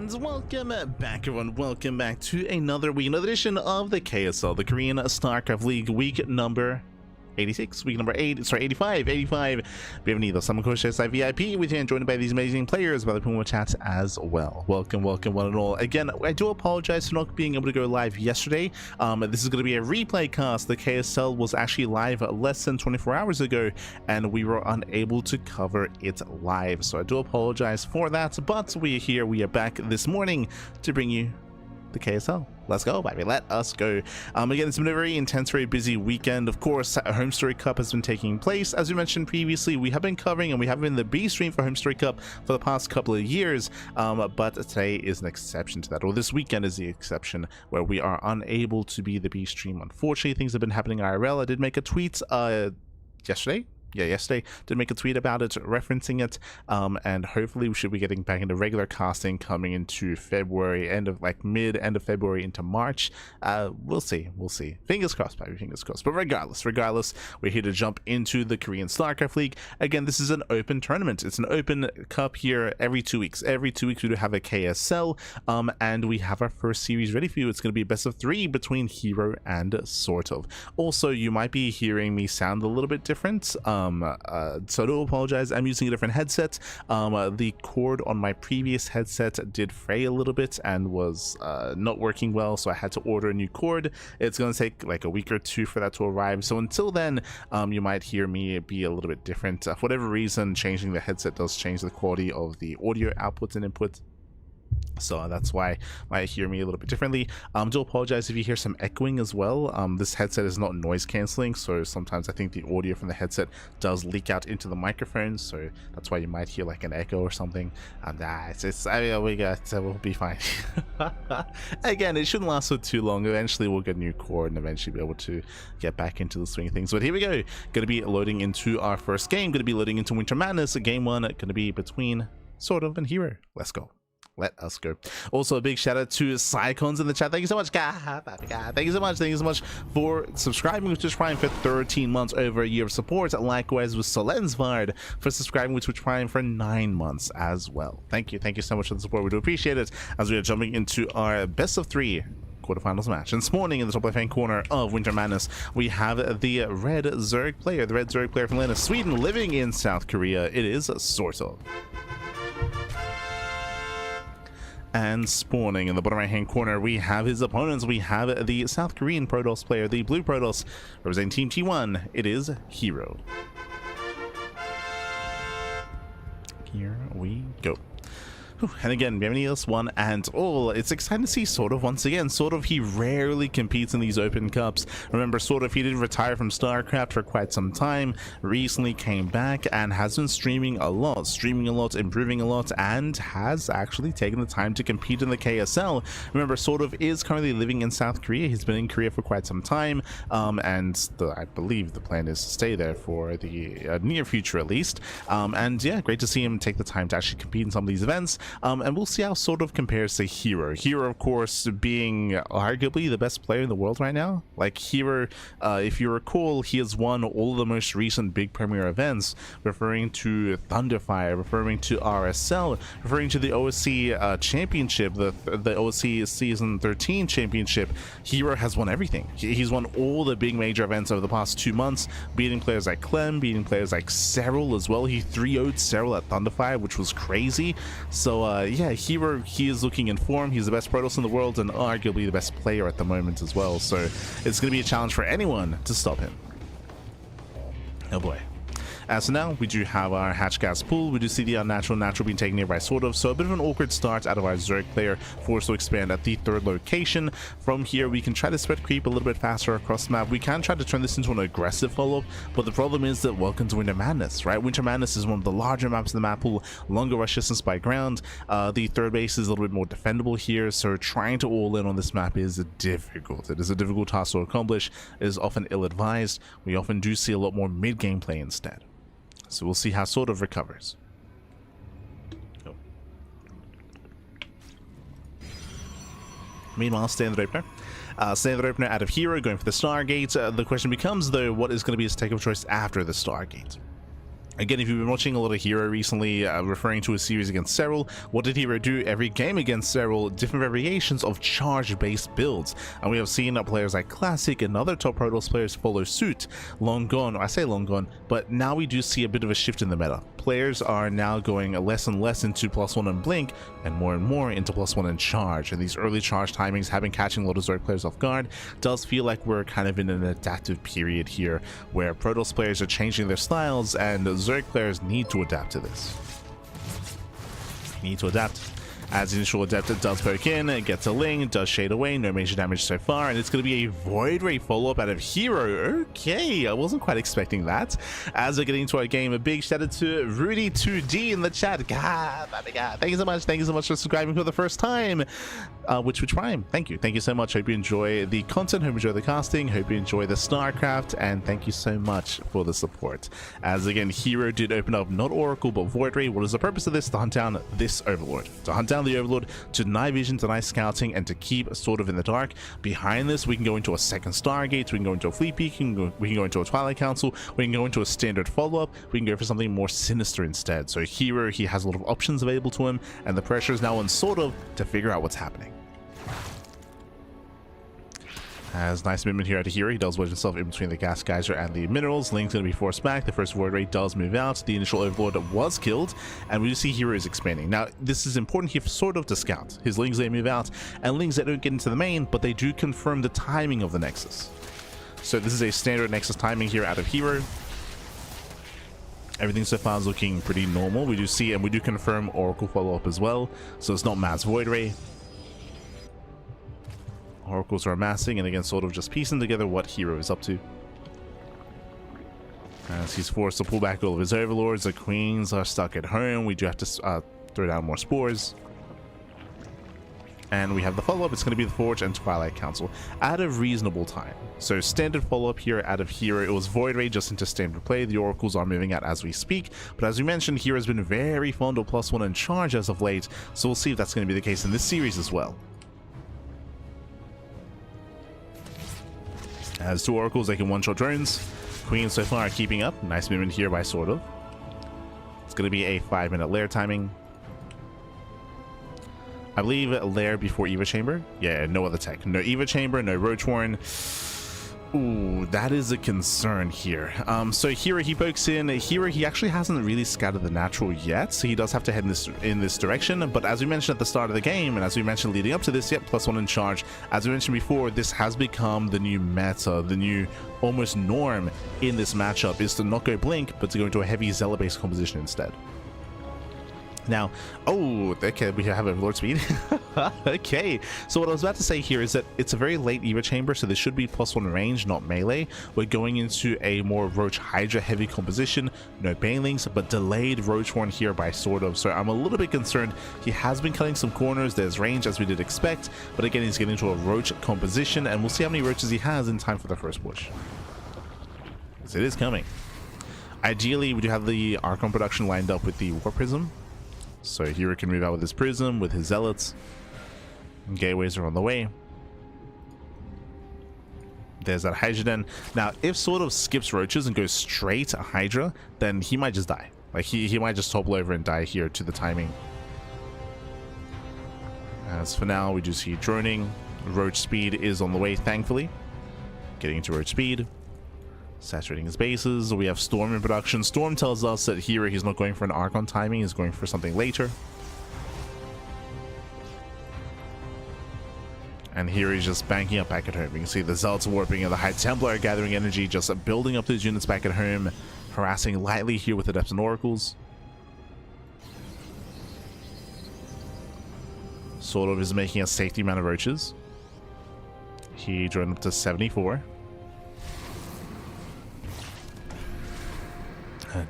And welcome back, everyone. Welcome back to another week, another edition of the KSL, the Korean StarCraft League, week number 86, week number 85. Bienvenidos, I'm Coach SI VIP with you and joined by these amazing players by the Puma chat as well. Welcome one and all. Again, I do apologize for not being able to go live yesterday. This is going to be a replay cast. The KSL was actually live less than 24 hours ago and we were unable to cover it live. So I do apologize for that, but we are here. We are back this morning to bring you the KSL. Let's go, baby. Let us go. Again, it's been a very intense, very busy weekend. Of course, Home Story Cup has been taking place. As we mentioned previously, we have been covering and we have been in the B stream for Home Story Cup for the past couple of years. But today is an exception to that, or this weekend is the exception, where we are unable to be the B stream. Unfortunately, things have been happening IRL. I did make a tweet yesterday did make a tweet about it, referencing it, and hopefully we should be getting back into regular casting coming into February, end of February into March. We'll see, fingers crossed, baby, fingers crossed. But regardless, we're here to jump into the Korean StarCraft League. Again, this is an open tournament. It's an open cup here every 2 weeks. Every 2 weeks we do have a KSL, and we have our first series ready for you. It's going to be a best of 3 between herO and Sort of. Also, you might be hearing me sound a little bit different. So I do apologize. I'm using a different headset. The cord on my previous headset did fray a little bit and was not working well, so I had to order a new cord. It's going to take like a week or two for that to arrive, so until then you might hear me be a little bit different. For whatever reason, changing the headset does change the quality of the audio outputs and inputs, so that's why you might hear me a little bit differently. Do apologize if you hear some echoing as well. This headset is not noise cancelling, so sometimes I think the audio from the headset does leak out into the microphone, so that's why you might hear like an echo or something. And we'll be fine. Again, it shouldn't last for too long. Eventually we'll get a new cord and eventually be able to get back into the swing of things. But here we go. Going to be loading into our first game. Going to be loading into Winter Madness. Game 1 going to be between Sort of and herO. Let's go. Let us go. Also, a big shout out to Psycons in the chat. Thank you so much, guys. Thank you so much for subscribing with Twitch Prime for 13 months, over a year of support. Likewise with Solensvard for subscribing with Twitch Prime for 9 months as well. Thank you so much for the support. We do appreciate it. As we are jumping into our best of 3 quarterfinals match. And spawning in the top left hand corner of Winter Madness, we have the red Zerg player, from Lena, Sweden, living in South Korea. It is Sort of. And spawning in the bottom right hand corner, we have his opponents. We have the South Korean Protoss player, the blue Protoss, representing Team T1. It is herO. Here we go. And again, bienvenidos one and all. It's exciting to see Sort of once again. Sort of, he rarely competes in these open cups. Remember, Sort of, he did retire from StarCraft for quite some time, recently came back and has been streaming a lot, improving a lot, and has actually taken the time to compete in the KSL. Remember, Sort of is currently living in South Korea. He's been in Korea for quite some time, and I believe the plan is to stay there for the near future at least. And yeah, great to see him take the time to actually compete in some of these events. And we'll see how Sort of compares to herO. herO, of course, being arguably the best player in the world right now. Like herO, if you recall, he has won all of the most recent big premier events, referring to Thunderfire, referring to RSL, referring to the OSC championship, the OSC season 13 championship. herO has won everything. He's won all the big major events over the past 2 months, beating players like Clem, beating players like serral as well. He 3-0'd serral at Thunderfire, which was crazy. So yeah, herO, he is looking in form. He's the best Protoss in the world and arguably the best player at the moment as well. So it's going to be a challenge for anyone to stop him. Oh boy. So now we do have our hatch gas pool. We do see the unnatural natural being taken here by Sort of, so a bit of an awkward start out of our Zerg player, forced to expand at the 3rd location. From here we can try to spread creep a little bit faster across the map. We can try to turn this into an aggressive follow-up, but the problem is that welcome to Winter Madness, right? Winter Madness is one of the larger maps in the map pool, longer rush distance by ground. The 3rd base is a little bit more defendable here, so trying to all in on this map is difficult. It is a difficult task to accomplish. It is often ill-advised. We often do see a lot more mid-game play instead. So we'll see how Sort of recovers. Oh. Meanwhile, standard opener. Standard opener out of herO, going for the Stargate. The question becomes, though, what is going to be his take of choice after the Stargate? Again, if you've been watching a lot of herO recently, referring to a series against herO, what did herO do? Every game against herO, different variations of charge-based builds. And we have seen players like Classic and other top Protoss players follow suit. Long gone, I say long gone, but now we do see a bit of a shift in the meta. Players are now going less and less into +1 and blink, and more into +1 and charge. And these early charge timings have been catching a lot of Zerg players off guard. It does feel like we're kind of in an adaptive period here, where Protoss players are changing their styles, and Zerg players need to adapt to this. Need to adapt. As the initial adept, it does poke in, it gets a ling, does shade away, no major damage so far, and it's going to be a Void Ray follow-up out of herO. Okay, I wasn't quite expecting that. As we're getting into our game, a big shout out to Rudy2D in the chat. God, my God, thank you so much for subscribing for the first time. Which Prime, thank you so much. Hope you enjoy the content, hope you enjoy the casting, hope you enjoy the StarCraft, and thank you so much for the support. As again, herO did open up not Oracle but Void Ray. What is the purpose of this? To hunt down this Overlord. To hunt down the Overlord, to deny vision, deny scouting, and to keep sort of in the dark. Behind this, we can go into a second Stargate, we can go into a Fleet Peak, we can go into a Twilight Council, we can go into a standard follow-up, we can go for something more sinister instead. So herO, he has a lot of options available to him, and the pressure is now on sort of to figure out what's happening. Has nice movement here out of herO. He does wedge himself in between the gas geyser and the minerals. Ling's going to be forced back. The first Void Ray does move out. The initial Overlord was killed, and we see herO is expanding. Now, this is important here sort of to scout. His Lings, they move out, and Lings, they don't get into the main, but they do confirm the timing of the Nexus. So this is a standard Nexus timing here out of herO. Everything so far is looking pretty normal. We do see, and we do confirm Oracle follow-up as well, so it's not mass Void Ray. Oracles are amassing, and again, sort of just piecing together what herO is up to. As he's forced to pull back all of his Overlords, the Queens are stuck at home. We do have to throw down more Spores. And we have the follow-up. It's going to be the Forge and Twilight Council at a reasonable time. So standard follow-up here out of herO. It was Void Ray just into standard play. The Oracles are moving out as we speak. But as we mentioned, herO has been very fond of +1 and charge as of late. So we'll see if that's going to be the case in this series as well. As two Oracles, they can one-shot drones. Queens so far are keeping up. Nice movement here by sort of. It's going to be a 5-minute lair timing. I believe lair before Eva Chamber. Yeah, no other tech. No Eva Chamber, no Roachhorn. Ooh, that is a concern here. So herO, he pokes in. herO, he actually hasn't really scouted the natural yet, so he does have to head in this direction. But as we mentioned at the start of the game, and as we mentioned leading up to this, yep, +1 in charge. As we mentioned before, this has become the new meta, the new almost norm in this matchup, is to not go blink, but to go into a heavy Zealot-based composition instead. Now, oh, okay, we have Overlord speed. Okay, so what I was about to say here is that it's a very late Eva Chamber, so this should be +1 range, not melee. We're going into a more Roach Hydra heavy composition, no Banelings, but delayed Roachhorn here by sort of. So I'm a little bit concerned. He has been cutting some corners, there's range as we did expect, but again, he's getting into a Roach composition, and we'll see how many Roaches he has in time for the first push. Because it is coming. Ideally, we do have the Archon production lined up with the War Prism. So herO can move out with his Prism, with his Zealots. Gateways are on the way. There's that Hydra Den. Now, if sort of skips Roaches and goes straight to Hydra, then he might just die. Like, he might just topple over and die here to the timing. As for now, we do see droning. Roach speed is on the way, thankfully. Getting into Roach speed. Saturating his bases. We have Storm in production. Storm tells us that herO, he's not going for an Archon timing, he's going for something later. And here he's just banking up back at home. You can see the Zealots warping and the High Templar are gathering energy, just building up those units back at home, harassing lightly here with Adepts and Oracles. Sort of is making a safety amount of Roaches. He droned up to 74.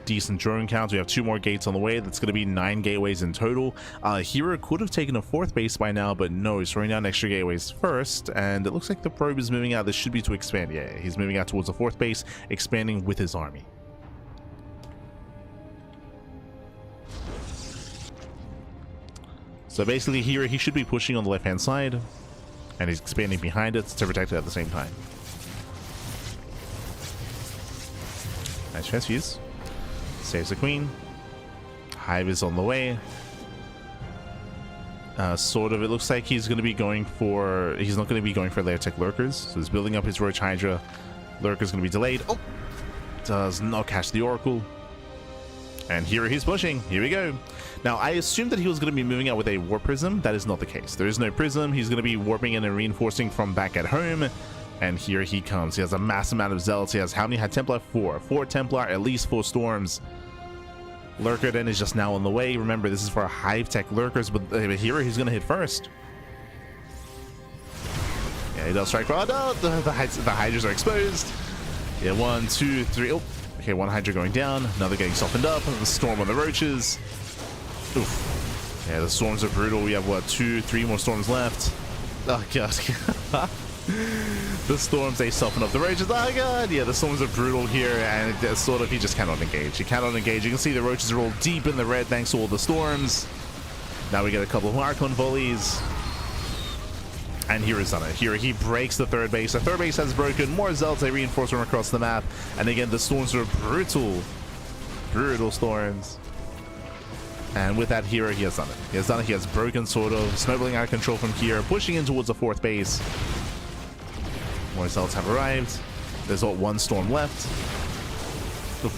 Decent drone count. We have 2 more gates on the way. That's going to be 9 gateways in total. herO could have taken a 4th base by now, but no, he's throwing down extra gateways first, and it looks like the probe is moving out. This should be to expand. Yeah, he's moving out towards the 4th base, expanding with his army. So basically herO, he should be pushing on the left-hand side, and he's expanding behind it to protect it at the same time. Nice transfuse. Saves the queen. Hive is on the way. Sort of, it looks like he's going to be going for... He's not going to be going for layer tech lurkers. So he's building up his Roach Hydra. Lurker's going to be delayed. Oh! Does not catch the Oracle. And here he's pushing. Here we go. Now, I assumed that he was going to be moving out with a Warp Prism. That is not the case. There is no Prism. He's going to be warping in and reinforcing from back at home. And here he comes. He has a massive amount of Zealots. He has how many had Templar? 4. 4 Templar, at least 4 Storms. Lurker then is just now on the way. Remember, this is for Hive Tech Lurkers, but here he's going to hit first. Yeah, he does strike. Oh, no, the Hydras are exposed. Yeah, 1, 2, 3. Oh, okay, 1 Hydra going down. Another getting softened up. The Storm on the Roaches. Oof. Yeah, the Storms are brutal. We have, what, 2, 3 more Storms left. Oh, God. The Storms, they soften up the Roaches. Oh, God. Yeah, the Storms are brutal here, and sort of, he just cannot engage. He cannot engage. You can see the Roaches are all deep in the red thanks to all the Storms. Now we get a couple of Archon volleys. And here is done it. Here he breaks the third base. The third base has broken. More Zealots, they reinforce from across the map. And again, the Storms are brutal. Brutal Storms. And with that, here he has done it. He has done it. He has broken, sort of, snowballing out of control from here, pushing in towards the fourth base. More Zealots have arrived. There's all 1 Storm left. Oof.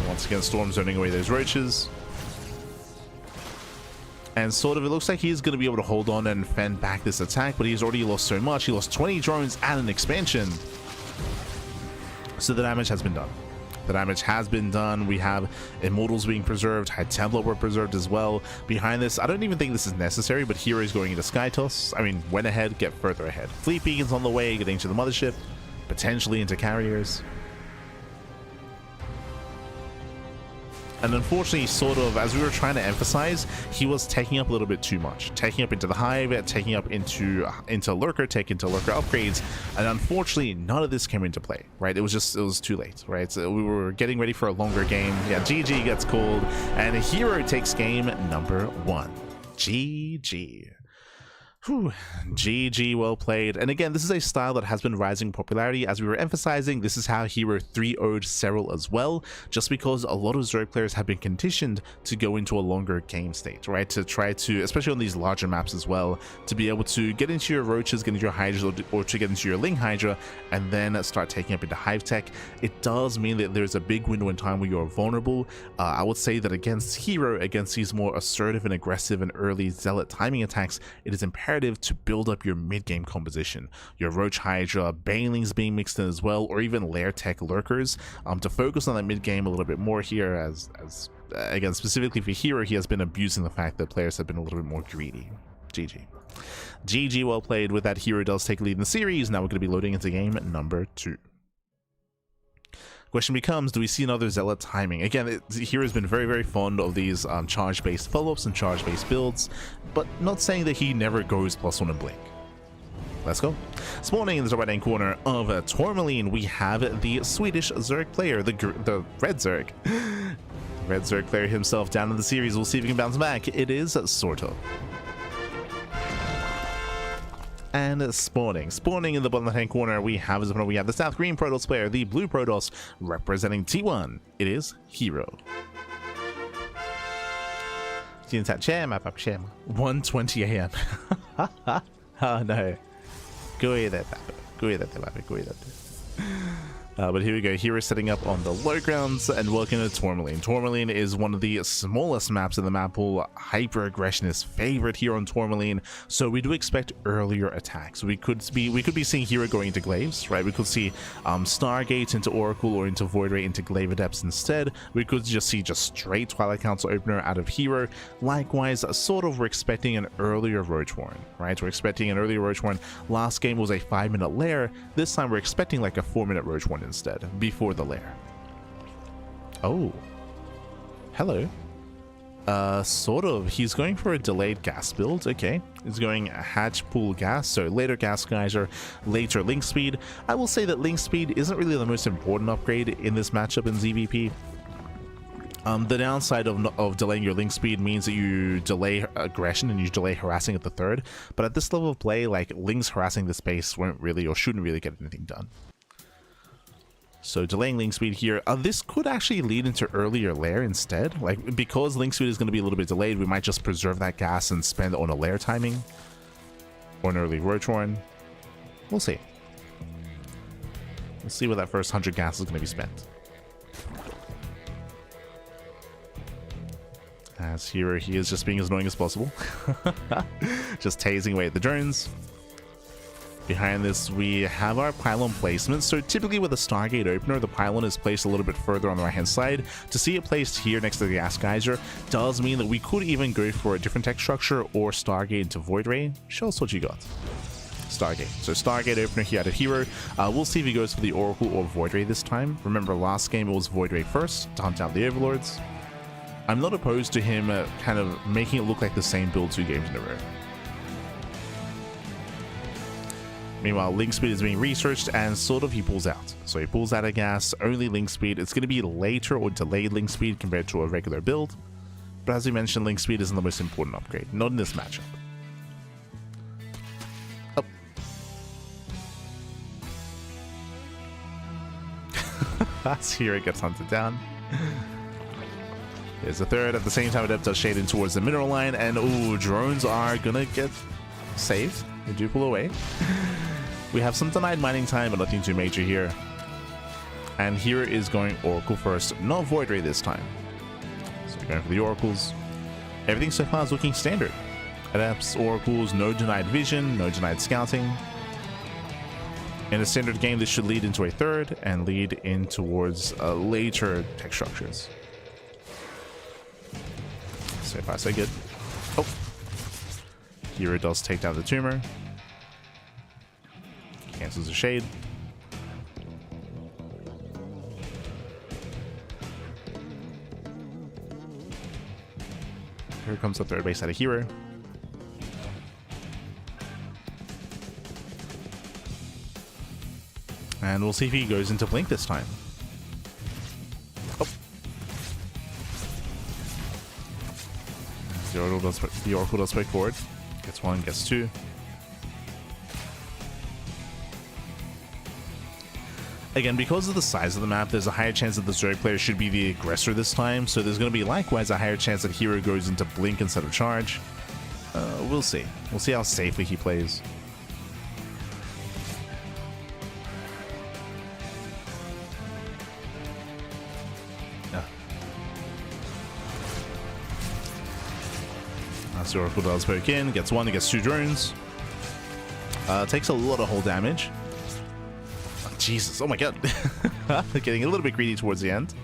Once again, Storm zoning away those Roaches. And sort of, it looks like he's going to be able to hold on and fend back this attack, but he's already lost so much. He lost 20 drones and an expansion. So the damage has been done. The damage has been done. We have Immortals being preserved. High Templar were preserved as well. Behind this, I don't even think this is necessary, but here is going into Sky Toss. I mean, went ahead, get further ahead. Fleet Beacons on the way, getting to the Mothership, potentially into carriers. And unfortunately, sort of, as we were trying to emphasize, he was taking up a little bit too much. Taking up into the Hive, taking up into Lurker, taking into Lurker upgrades. And unfortunately, none of this came into play, right? It was too late, right? So we were getting ready for a longer game. Yeah, GG gets called, and herO takes game number 1. GG. Whew. GG, well played. And again, this is a style that has been rising in popularity. As we were emphasizing, this is how herO 3-0'd Serral as well, just because a lot of Zerg players have been conditioned to go into a longer game state, right? To try to, especially on these larger maps as well, to be able to get into your Roaches, get into your Hydras, or to get into your Ling Hydra, and then start taking up into Hive Tech. It does mean that there's a big window in time where you're vulnerable. I would say that against herO, against these more assertive and aggressive and early Zealot timing attacks, it is imperative to build up your mid-game composition. Your Roach Hydra, Banelings being mixed in as well, or even Lair Tech Lurkers, to focus on that mid-game a little bit more here, as again, specifically for herO, he has been abusing the fact that players have been a little bit more greedy. GG. GG, well played. With that, herO does take a lead in the series. Now we're going to be loading into game number 2. Question becomes, do we see another Zealot timing? Again, herO has been very, very fond of these charge-based follow-ups and charge-based builds, but not saying that he never goes +1 and blink. Let's go. Spawning in the right-hand corner of Tourmaline, we have the Swedish Zerg player, the Red Zerg. Red Zerg player himself down in the series. We'll see if he can bounce back. It is sort of. And spawning in the bottom left-hand corner, we have the South Green Protoss player, the Blue Protoss, representing T1. It is herO. 1:20 a.m. Oh no. Cuídate, papi. But here we go. Here is setting up on the low grounds, and welcome to Tourmaline. Tourmaline is one of the smallest maps in the map pool. Hyper aggression is favorite here on Tourmaline, so we do expect earlier attacks. We could be seeing herO going into Glaives, right? We could see Stargate into Oracle or into Void Ray into Glaive Adepts instead. We could just see straight Twilight Council opener out of herO. Likewise, sort of, we're expecting an earlier Roach Warren, right? We're expecting an earlier Roach Warren. Last game was a 5-minute lair. This time we're expecting like a 4-minute Roach Warren instead, before the lair. Oh, hello. Sort of, he's going for a delayed gas build. Okay, he's going hatch pool gas, so later gas geyser, later link speed. I will say that link speed isn't really the most important upgrade in this matchup in ZVP. The downside of delaying your link speed means that you delay aggression and you delay harassing at the third, but at this level of play, like, links harassing the space won't really or shouldn't really get anything done. So delaying link speed here. This could actually lead into earlier lair instead. Like, because link speed is going to be a little bit delayed, we might just preserve that gas and spend it on a lair timing. Or an early roach horn. We'll see. We'll see where that first 100 gas is going to be spent. As here, he is just being as annoying as possible. Just tasing away at the drones. Behind this, we have our pylon placement. So typically with a Stargate opener, the pylon is placed a little bit further on the right-hand side. To see it placed here next to the gas geyser does mean that we could even go for a different tech structure or Stargate into Void Ray. Show us what you got. Stargate. So Stargate opener here at herO. We'll see if he goes for the Oracle or Void Ray this time. Remember last game it was Void Ray first to hunt out the Overlords. I'm not opposed to him kind of making it look like the same build 2 games in a row. Meanwhile, link speed is being researched and sort of he pulls out. So he pulls out a gas, only link speed. It's going to be later or delayed link speed compared to a regular build. But as we mentioned, link speed isn't the most important upgrade. Not in this matchup. Oh. That's here it gets hunted down. There's a third. At the same time, Adept does shade in towards the mineral line. And ooh, drones are going to get saved. They do pull away. We have some denied mining time, but nothing too major here. And here is going Oracle first, not Void Ray this time. So we're going for the Oracles. Everything so far is looking standard. Adepts, Oracles, no denied vision, no denied scouting. In a standard game, this should lead into a third and lead in towards later tech structures. So if I say good. Oh. Here it does take down the tumor. Cancels the shade. Here comes the third base out of herO. And we'll see if he goes into blink this time. Oh. The Oracle does break forward. Gets one, gets two. Again, because of the size of the map, there's a higher chance that the Zerg player should be the aggressor this time, so there's going to be likewise a higher chance that herO goes into blink instead of charge. We'll see. We'll see how safely he plays. As the Oracle does poke in, gets one, gets two drones. Takes a lot of hull damage. Jesus, oh my god. Getting a little bit greedy towards the end.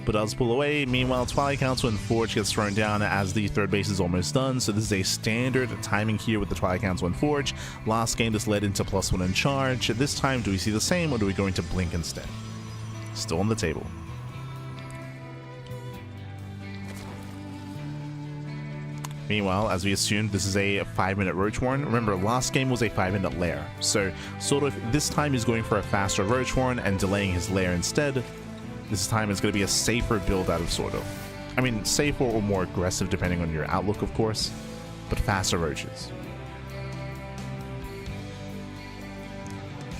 But does pull away. Meanwhile, Twilight Council and Forge gets thrown down as the third base is almost done. So this is a standard timing here with the Twilight Council and Forge. Last game this led into +1 in charge. This time, do we see the same or do we go into blink instead? Still on the table. Meanwhile, as we assumed, this is a 5-minute Roach Warren. Remember, last game was a 5-minute lair. So, sort of, this time he's going for a faster Roach Warren and delaying his lair instead. This time it's going to be a safer build out of sort of. I mean, safer or more aggressive depending on your outlook, of course. But faster Roaches.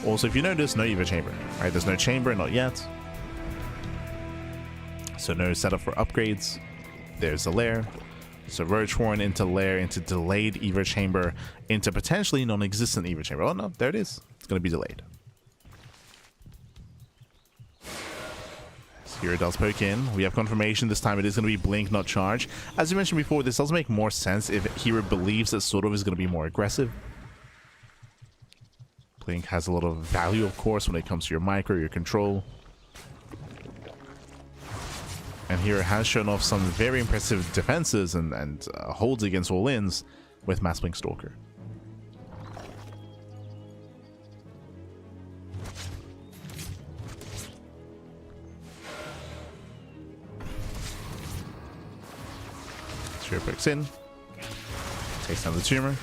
Also, if you notice, no Eva Chamber. Right, there's no chamber, not yet. So no setup for upgrades. There's a lair. So Roach Horn into lair, into delayed Evo Chamber, into potentially non-existent Evo Chamber. Oh no, there it is. It's going to be delayed. So here it does poke in. We have confirmation this time it is going to be blink, not charge. As you mentioned before, this does make more sense if herO believes that sort of is going to be more aggressive. Blink has a lot of value, of course, when it comes to your micro, your control. And here has shown off some very impressive defenses and holds against all-ins with Mass Blink Stalker. Shiro pokes in, takes down the tumor.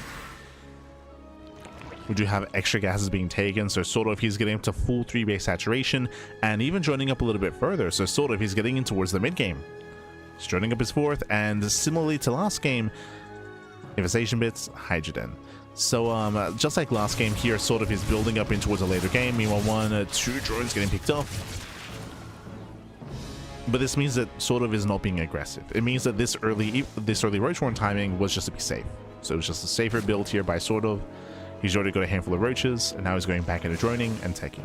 We do have extra gases being taken, so sort of he's getting up to full 3-base saturation and even joining up a little bit further, so sort of he's getting in towards the mid game. He's joining up his 4th, and similarly to last game, infestation bits, hydrogen. So just like last game here, sort of is building up in towards a later game. Meanwhile, 2 drones getting picked off. But this means that sort of is not being aggressive. It means that this early roach horn timing was just to be safe. So it was just a safer build here by sort of. He's already got a handful of roaches, and now he's going back into droning and teching.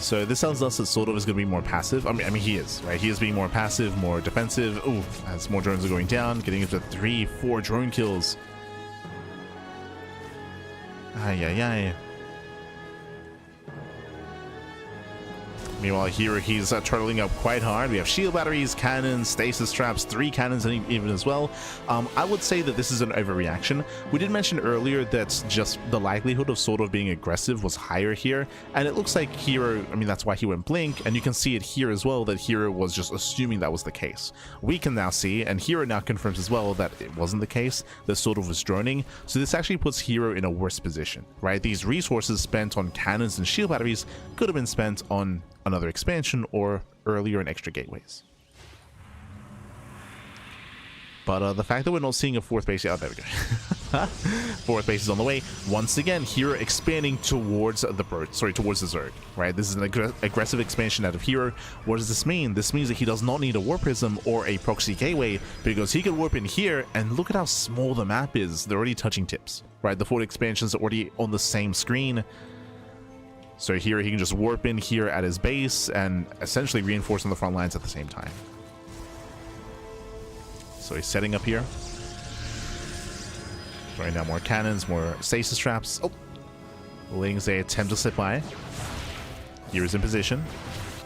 So this tells us that sort of is going to be more passive. I mean he is, right? He is being more passive, more defensive. Ooh, as more drones are going down, getting into 3-4 drone kills. Ay. Meanwhile, here he's turtling up quite hard. We have shield batteries, cannons, stasis traps, 3 cannons even as well. I would say that this is an overreaction. We did mention earlier that just the likelihood of sort of being aggressive was higher here, and it looks like herO, I mean, that's why he went blink, and you can see it here as well that herO was just assuming that was the case. We can now see, and herO now confirms as well that it wasn't the case, that sort of was droning, so this actually puts herO in a worse position, right? These resources spent on cannons and shield batteries could have been spent on another expansion or earlier in extra gateways. But the fact that we're not seeing a 4th base, oh, there we go. 4th base is on the way. Once again, here expanding towards the Zerg, right? This is an aggressive expansion out of herO. What does this mean? This means that he does not need a warp prism or a proxy gateway, because he can warp in here, and look at how small the map is. They're already touching tips, right? The 4 expansions are already on the same screen. So here he can just warp in here at his base and essentially reinforce on the front lines at the same time. So he's setting up here. Throwing down more cannons, more stasis traps. Oh! Lings, they attempt to slip by. Here is in position.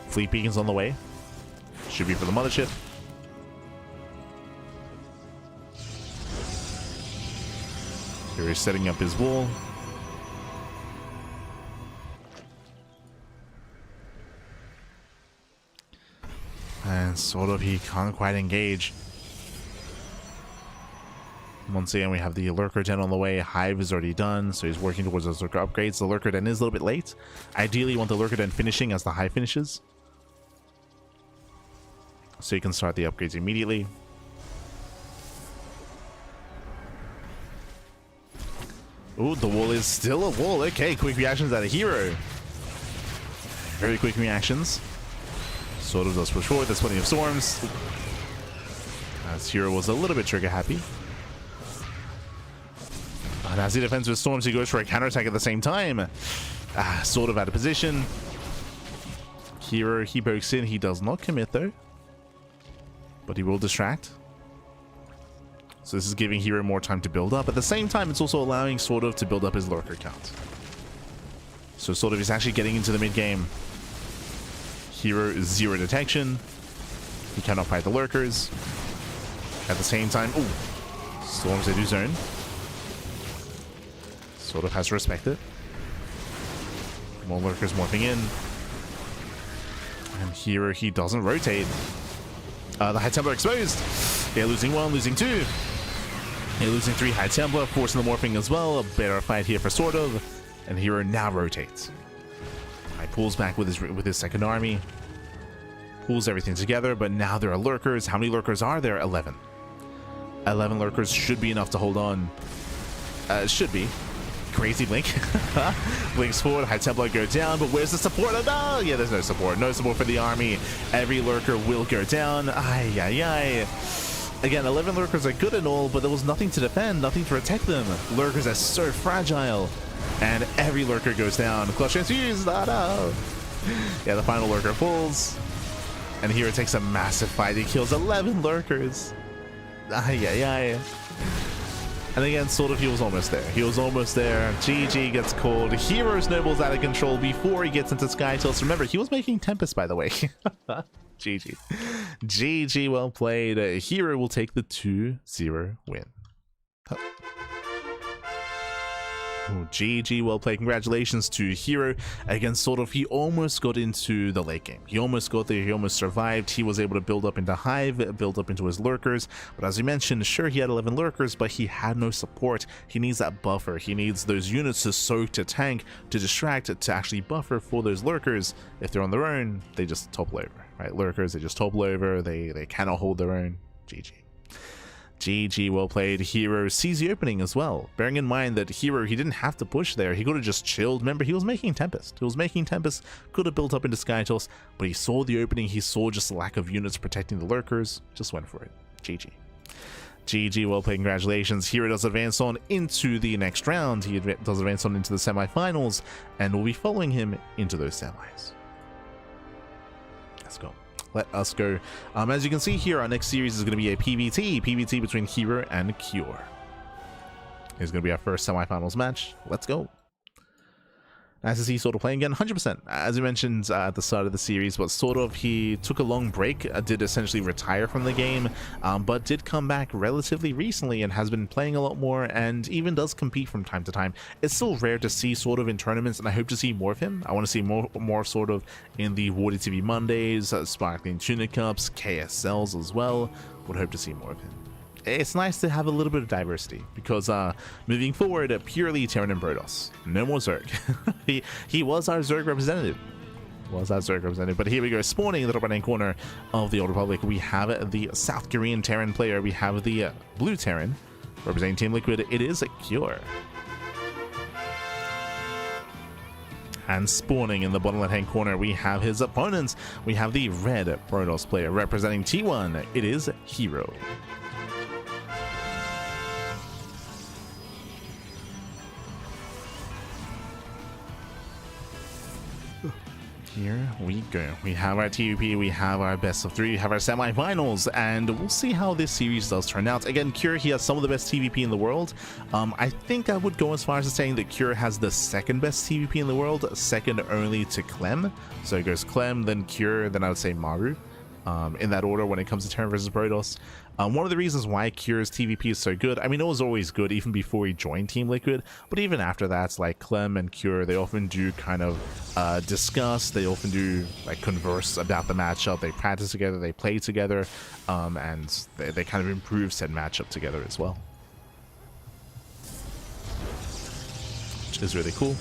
Fleet beacons on the way. Should be for the mothership. Here he's setting up his wall. And sort of he can't quite engage. Once again, we have the Lurker Den on the way. Hive is already done, so he's working towards those Lurker upgrades. The Lurker Den is a little bit late. Ideally, you want the Lurker Den finishing as the Hive finishes, so you can start the upgrades immediately. Ooh, the wall is still a wall. Okay, quick reactions out of herO. Very quick reactions. Sort of does push forward. There's plenty of storms. As herO was a little bit trigger happy. And as he defends with storms, he goes for a counterattack at the same time. Sort of out of position. herO, he pokes in. He does not commit though, but he will distract. So this is giving herO more time to build up. At the same time, it's also allowing sort of to build up his lurker count. So sort of he's actually getting into the mid game. herO is 0 detection. He cannot fight the lurkers. At the same time, ooh, storms they do zone. Sort of has to respect it. More lurkers morphing in. And herO, he doesn't rotate. The High Templar exposed. They're losing 1, losing 2. They're losing 3 High Templar, forcing the morphing as well. A better fight here for sort of. And herO now rotates. He pulls back with his second army. Pulls everything together, but now there are lurkers. How many lurkers are there? 11. 11 lurkers should be enough to hold on. Should be. Crazy blink. Blinks forward, High Templar go down, but where's the support? Oh, no! Yeah, there's no support. No support for the army. Every lurker will go down. Ay. Again, 11 lurkers are good and all, but there was nothing to defend, nothing to protect them. Lurkers are so fragile. And every lurker goes down. Clutch transfused. Oh, no. Yeah, the final lurker falls. And here it takes a massive fight. He kills 11 lurkers. Ay. And again, sort of, he was almost there. He was almost there. GG gets called. herO snowballs out of control before he gets into Sky Tilts. Remember, he was making Tempest, by the way. GG. GG, well played. herO will take the 2-0 win. Oh, GG, well played. Congratulations to herO. Again, sort of, he almost got into the late game. He almost got there. He almost survived. He was able to build up into Hive, build up into his lurkers. But as we mentioned, sure, he had 11 lurkers, but he had no support. He needs that buffer. He needs those units to soak, to tank, to distract, to actually buffer for those lurkers. If they're on their own, they just topple over, right? Lurkers, they just topple over. They cannot hold their own. GG. GG, well played. herO sees the opening as well. Bearing in mind that herO, he didn't have to push there. He could have just chilled. Remember, he was making Tempest. Could have built up into Skytoss, but he saw the opening. He saw just the lack of units protecting the lurkers. Just went for it. GG. GG, well played. Congratulations. herO does advance on into the next round. He does advance on into the semifinals, and we'll be following him into those semis. Let's go. Let us go. As you can see here, our next series is going to be a PvT between herO and Cure. It's going to be our first semifinals match. Let's go. Nice to see sort of playing again, 100%. As you mentioned at the start of the series, but sort of he took a long break, did essentially retire from the game, but did come back relatively recently and has been playing a lot more and even does compete from time to time. It's still rare to see sort of in tournaments, and I hope to see more of him. I want to see more sort of in the Wardy TV Mondays, Sparkling Tuna Cups, KSLs as well. Would hope to see more of him. It's nice to have a little bit of diversity because moving forward, purely Terran and Protoss. No more Zerg. he was our Zerg representative. But here we go, spawning in the top right hand corner of the Old Republic. We have the South Korean Terran player. We have the blue Terran representing Team Liquid. It is Cure. And spawning in the bottom left hand corner, we have his opponents. We have the red Protoss player representing T1. It is herO. Here we go. We have our TUP, we have our best of 3, we have our semifinals, and we'll see how this series does turn out. Again, Cure, he has some of the best TVP in the world. I think I would go as far as saying that Cure has the second best TVP in the world, second only to Clem. So it goes Clem, then Cure, then I would say Maru. In that order when it comes to Terran versus Protoss. One of the reasons why Cure's TVP is so good, I mean, it was always good even before he joined Team Liquid, but even after that, like Clem and Cure, they often do kind of discuss, they often do like converse about the matchup, they practice together, they play together, and they kind of improve said matchup together as well. Which is really cool.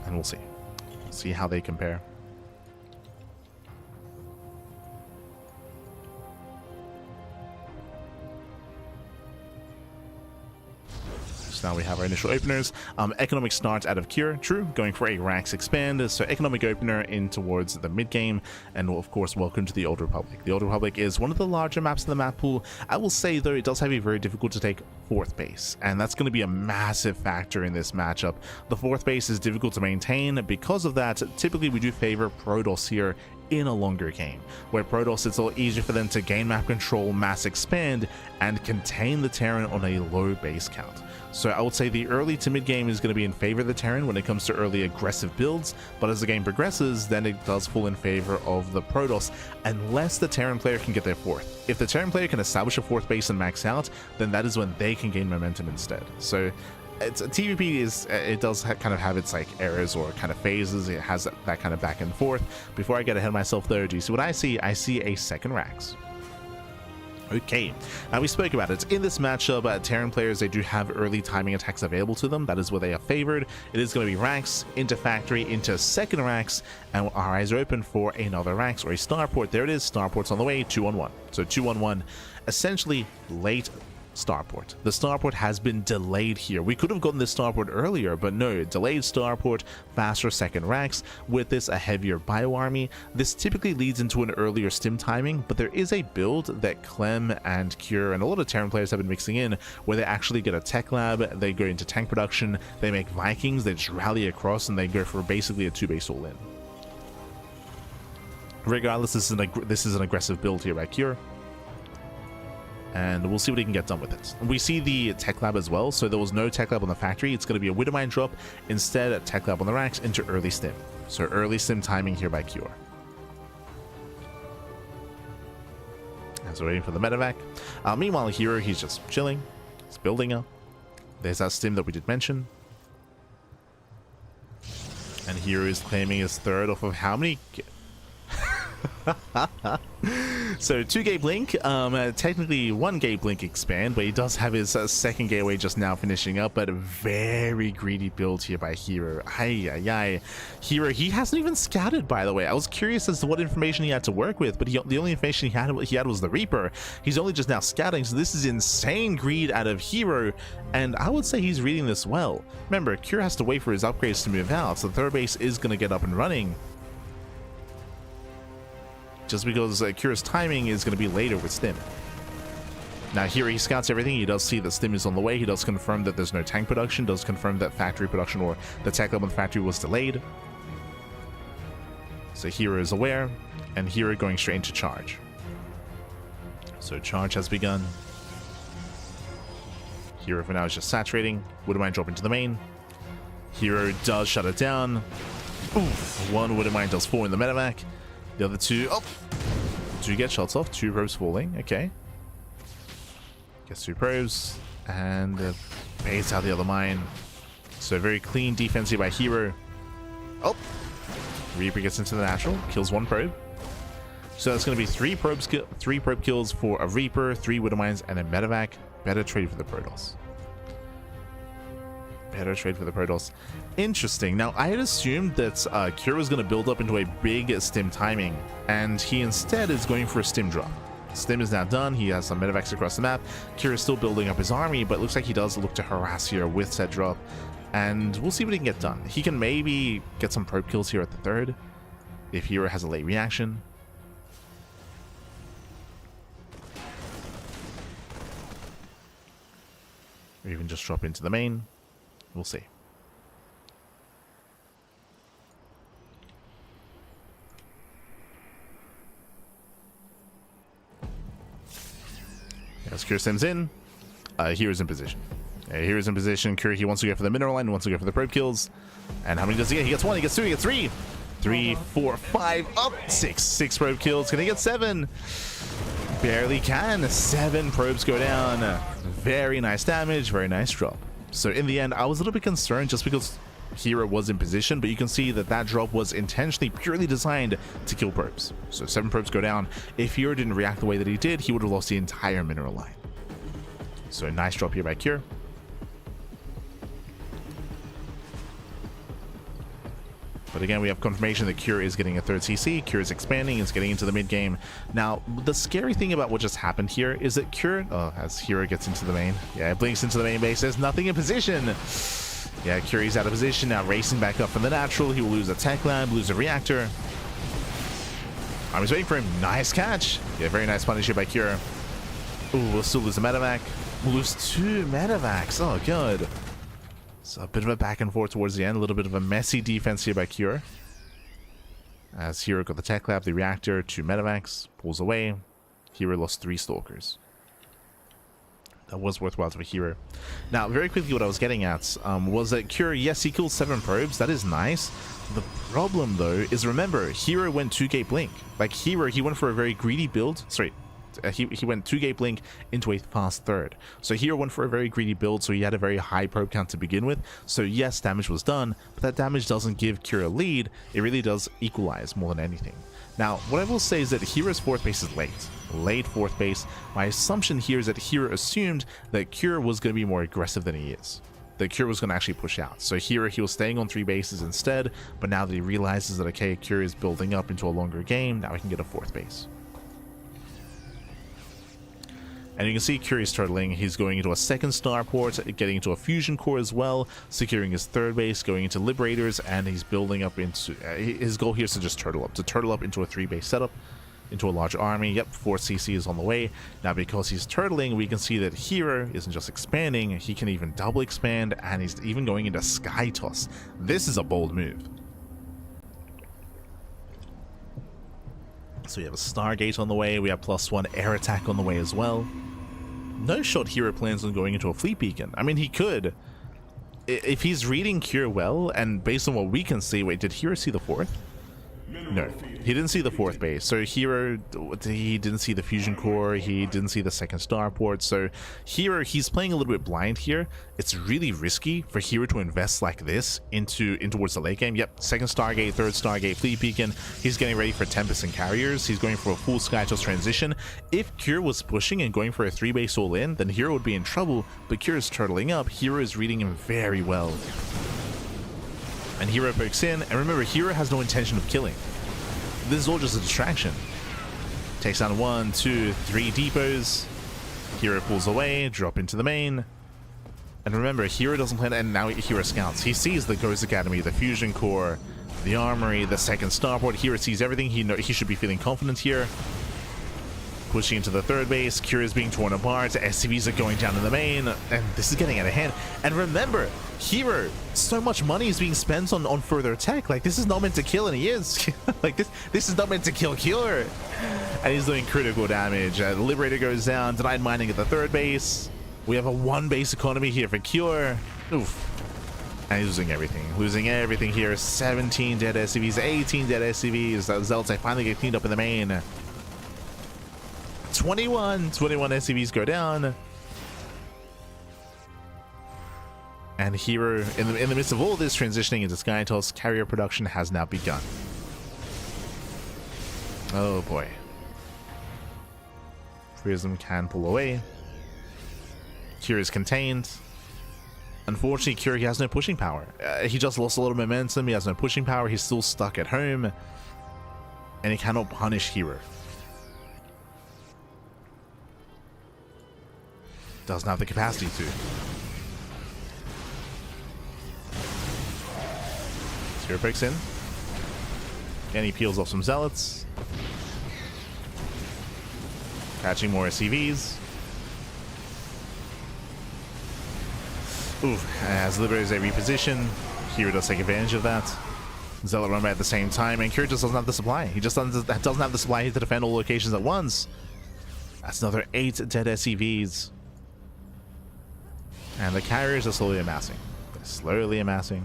And we'll see how they compare. Now we have our initial openers. Economic start out of Cure, true, going for a Rax expand, so economic opener in towards the mid game, and of course welcome to the Old Republic. The Old Republic is one of the larger maps in the map pool. I will say though, it does have a very difficult to take 4th base, and that's going to be a massive factor in this matchup. The 4th base is difficult to maintain. Because of that, typically we do favor Protoss here in a longer game, where Protoss, it's a lot easier for them to gain map control, mass expand, and contain the Terran on a low base count. So I would say the early to mid game is going to be in favor of the Terran when it comes to early aggressive builds, but as the game progresses, then it does fall in favor of the Protoss, unless the Terran player can get their 4th. If the Terran player can establish a 4th base and max out, then that is when they can gain momentum instead. So it's TVP is, it does kind of have its like errors or kind of phases. It has that kind of back and forth. Before I get ahead of myself though, do you see what I see? I see a second Rax. Okay, now we spoke about it. In this matchup, Terran players, they do have early timing attacks available to them. That is where they are favored. It is going to be Rax, into Factory, into second Rax, and our eyes are open for another Rax or a Starport. There it is, Starport's on the way, 2-on-1. So 2-on-1, essentially late Starport. The Starport has been delayed here. We could have gotten this Starport earlier, but no, delayed Starport, faster second Rax. With this, a heavier bio army. This typically leads into an earlier stim timing, but there is a build that Clem and Cure and a lot of Terran players have been mixing in, where they actually get a tech lab, they go into tank production, they make Vikings, they just rally across, and they go for basically a 2-base all-in. Regardless, this is an aggressive build here by Cure, and we'll see what he can get done with it. We see the tech lab as well, so there was no tech lab on the factory. It's going to be a Widowmine drop, instead a tech lab on the racks into early stim. So early stim timing here by Cure. As we're waiting for the medevac. Meanwhile, herO, he's just chilling. He's building up. There's that stim that we did mention. And herO is claiming his 3rd off of how many... So 2 gate blink, technically 1 gate blink expand, but he does have his second gateway just now finishing up, but a very greedy build here by herO. herO, he hasn't even scouted, by the way. I was curious as to what information he had to work with, but the only information he had was the Reaper. He's only just now scouting, so this is insane greed out of herO, and I would say he's reading this well. Remember, herO has to wait for his upgrades to move out, so the third base is going to get up and running. Just because herO's timing is going to be later with Stim. Now here he scouts everything. He does see that Stim is on the way. He does confirm that there's no tank production. Does confirm that factory production or the tech lab on the factory was delayed. So herO is aware, and herO going straight into charge. So charge has begun. herO for now is just saturating. Wouldn't mind dropping to the main. herO does shut it down. Oof. One wouldn't mind does 4 in the medevac. The other 2, oh, 2 get shots off, 2 probes falling, okay. Gets 2 probes, and baits out the other mine. So very clean defense here by herO. Oh, Reaper gets into the natural, kills 1 probe. So that's going to be 3 probe kills for a Reaper, 3 Widow Mines, and a medevac. Better trade for the Protoss. Better trade for the Protoss. Interesting. Now, I had assumed that herO was going to build up into a big Stim timing, and he instead is going for a Stim drop. Stim is now done. He has some medevacs across the map. herO is still building up his army, but it looks like he does look to harass here with said drop, and we'll see what he can get done. He can maybe get some probe kills here at the third, if herO has a late reaction. Or even just drop into the main. We'll see. As herO stems in, herO's in position. herO's in position. herO, he wants to go for the mineral line, wants to go for the probe kills. And how many does he get? He gets 1, he gets 2, he gets 3. 3, 4, 5, up 6. 6 probe kills. Can he get 7? Barely can. 7 probes go down. Very nice damage, very nice drop. So in the end, I was a little bit concerned just because herO was in position, but you can see that that drop was intentionally purely designed to kill probes. So 7 probes go down. If herO didn't react the way that he did, he would have lost the entire mineral line. So a nice drop here by herO. But again, we have confirmation that herO is getting a 3rd CC. herO is expanding, is getting into the mid game. Now, the scary thing about what just happened here is that herO, as herO gets into the main, yeah, it blinks into the main base. There's nothing in position. Yeah, herO's out of position now, racing back up from the natural. He will lose a tech lab, lose a reactor. I was waiting for him. Nice catch. Yeah, very nice punish here by herO. Ooh, we'll still lose a medevac. We'll lose 2 medevacs. Oh, good. So a bit of a back and forth towards the end, a little bit of a messy defense here by herO. As herO got the tech lab, the reactor, 2 medevacs, pulls away. herO lost 3 stalkers. That was worthwhile for herO. Now, very quickly, what I was getting at was that herO, yes, he killed 7 probes. That is nice. The problem, though, is remember, herO went 2 gate blink. Like herO, he went for a very greedy build. Sorry. He went 2 gate blink into a fast 3rd. So herO went for a very greedy build, so he had a very high probe count to begin with. So yes, damage was done, but that damage doesn't give herO a lead. It really does equalize more than anything. Now, what I will say is that herO's 4th base is late. Late 4th base. My assumption here is that herO assumed that herO was going to be more aggressive than he is. That herO was going to actually push out. So herO, he was staying on 3 bases instead, but now that he realizes that, okay, herO is building up into a longer game, now he can get a 4th base. And you can see herO is turtling. He's going into a 2nd starport, getting into a fusion core as well, securing his 3rd base, going into liberators, and he's building up into his goal here is to just turtle up into a 3-base setup, into a large army. Yep, 4 CC is on the way. Now, because he's turtling, we can see that herO isn't just expanding, he can even double expand, and he's even going into Sky Toss. This is a bold move. So we have a Stargate on the way, we have +1 air attack on the way as well. No shot herO plans on going into a fleet beacon. I mean, he could. If he's reading herO well, and based on what we can see, wait, did herO see the 4th? No. He didn't see the fourth base, so herO, he didn't see the fusion core, he didn't see the second starport, so herO, he's playing a little bit blind here. It's really risky for herO to invest like this in towards the late game. Yep, second Stargate, third Stargate, fleet beacon, he's getting ready for Tempest and carriers, he's going for a full Skytoss transition. If Cure was pushing and going for a 3-base all-in, then herO would be in trouble, but Cure is turtling up, herO is reading him very well. And herO pokes in, and remember, herO has no intention of killing. This is all just a distraction. Takes down 1, 2, 3 depots. herO pulls away, drop into the main. And remember, herO doesn't plan, and now herO scouts. He sees the Ghost Academy, the Fusion Core, the Armory, the second starport. herO sees everything. He should be feeling confident here. Pushing into the third base, Cure is being torn apart, SCVs are going down in the main, and this is getting out of hand. And remember, herO, so much money is being spent on further tech. Like, this is not meant to kill, and he is. Like, this is not meant to kill Cure. And he's doing critical damage. The Liberator goes down, denied mining at the third base. We have a 1-base economy here for Cure. Oof. And he's losing everything here. 17 dead SCVs, 18 dead SCVs. Zealots finally get cleaned up in the main. 21 SCVs go down. And herO, in the midst of all this transitioning into Skytoss, carrier production has now begun. Oh boy. Prism can pull away. Cure is contained. Unfortunately, Cure, he has no pushing power. He just lost a lot of momentum. He has no pushing power. He's still stuck at home. And he cannot punish herO. Doesn't have the capacity to. herO pokes in. And he peels off some Zealots. Catching more SCVs. Oof, as Liberators they reposition, herO does take advantage of that. Zealot run by at the same time, and Cure just doesn't have the supply. He just doesn't have the supply to defend all locations at once. That's another 8 dead SCVs. And the carriers are slowly amassing. They're slowly amassing.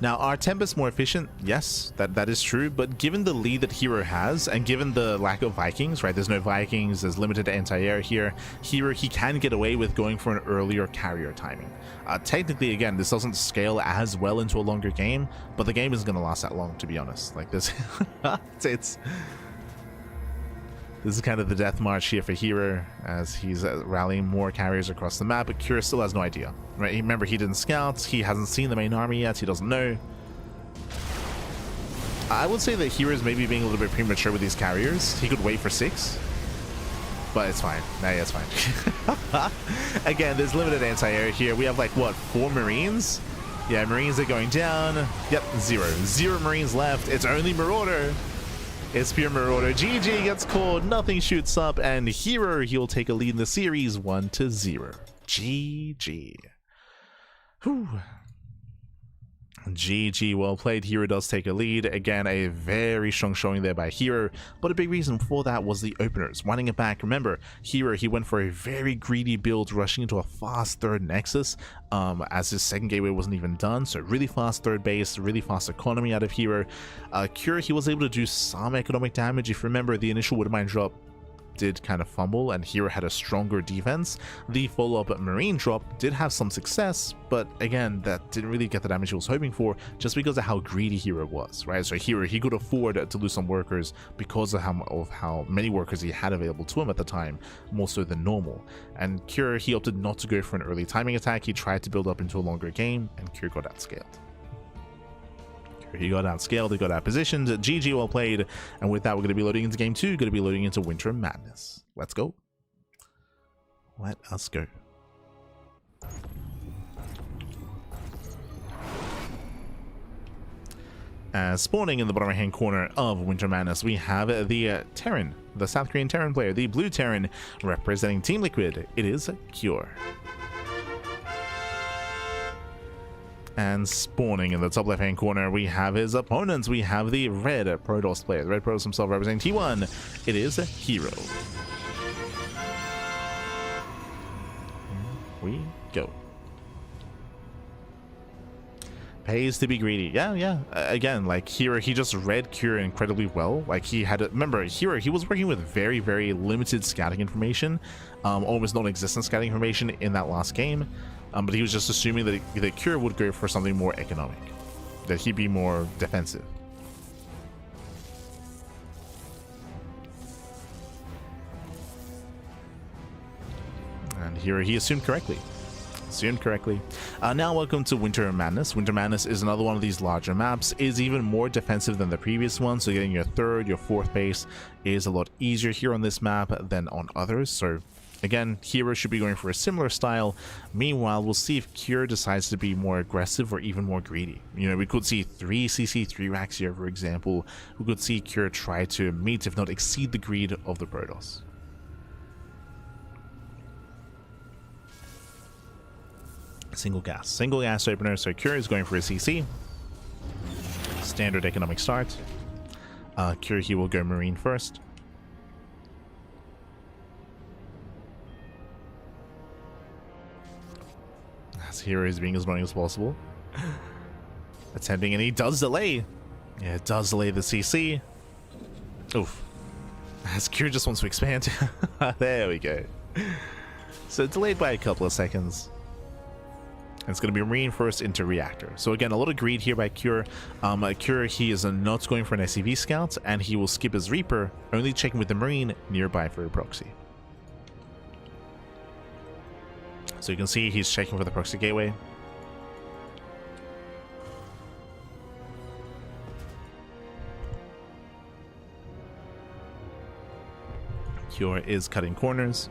Now, are Tempest more efficient? Yes, that is true, but given the lead that herO has, and given the lack of Vikings, right, there's no Vikings, there's limited anti-air here, herO, he can get away with going for an earlier carrier timing. Technically, again, this doesn't scale as well into a longer game, but the game isn't going to last that long, to be honest. Like, this, this is kind of the death march here for herO, as he's rallying more carriers across the map, but Cure still has no idea. Right? Remember, he didn't scout, he hasn't seen the main army yet, he doesn't know. I would say that herO is maybe being a little bit premature with these carriers. He could wait for 6, but it's fine. Nah, yeah, it's fine. Again, there's limited anti-air here. We have, like, what, 4 Marines? Yeah, Marines are going down. Yep, 0 Marines left. It's only Marauder. It's pure Marauder. GG gets called, nothing shoots up, and herO, he'll take a lead in the series 1-0. GG. Whew. GG, well played. herO does take a lead. Again, a very strong showing there by herO, but a big reason for that was the openers. Winding it back, remember, herO, he went for a very greedy build, rushing into a fast third Nexus, as his second gateway wasn't even done, so really fast third base, really fast economy out of herO. Cure, he was able to do some economic damage. If you remember, the initial Woodmine drop did kind of fumble, and herO had a stronger defense. The follow-up Marine drop did have some success, but again, that didn't really get the damage he was hoping for, just because of how greedy herO was, right? So herO, he could afford to lose some workers because of how many workers he had available to him at the time, more so than normal. And Cure, he opted not to go for an early timing attack. He tried to build up into a longer game, and Cure got outscaled. He got outscaled, he got outpositioned. GG, well played. And with that, we're going to be loading into game 2, going to be loading into Winter Madness. Let's go. Let us go. Spawning in the bottom right hand corner of Winter Madness, we have the Terran, the South Korean Terran player, the blue Terran, representing Team Liquid. It is Cure. And spawning in the top left hand corner, we have his opponents. We have the red Protoss player, the red Protoss himself, representing T1. It is herO. Here we go. Pays to be greedy. Yeah, yeah. Again, like here, he just read Kira incredibly well. Like he had, remember, here he was working with very, very limited scouting information, almost non-existent scouting information in that last game. But he was just assuming that Kira would go for something more economic, that he'd be more defensive. And here he assumed correctly. Now welcome to Winter Madness. Winter Madness is another one of these larger maps. It is even more defensive than the previous one, so getting your third, your fourth base is a lot easier here on this map than on others. So again, herO should be going for a similar style. Meanwhile, we'll see if Kira decides to be more aggressive or even more greedy. You know, we could see 3 CC 3 racks here, for example. We could see Kira try to meet, if not exceed, the greed of the Protoss. Single gas opener. So Kira is going for a CC. Standard economic start. Kira, he will go Marine first. As herO is being as annoying as possible. Attempting, and he does delay. Yeah, it does delay the CC. Oof. As Kira just wants to expand. There we go. So delayed by a couple of seconds. And it's going to be Marine first into Reactor. So again, a lot of greed here by Kira. Kira, he is not going for an SCV scout, and he will skip his Reaper, only checking with the Marine nearby for a proxy. So you can see he's checking for the proxy gateway. Kira is cutting corners.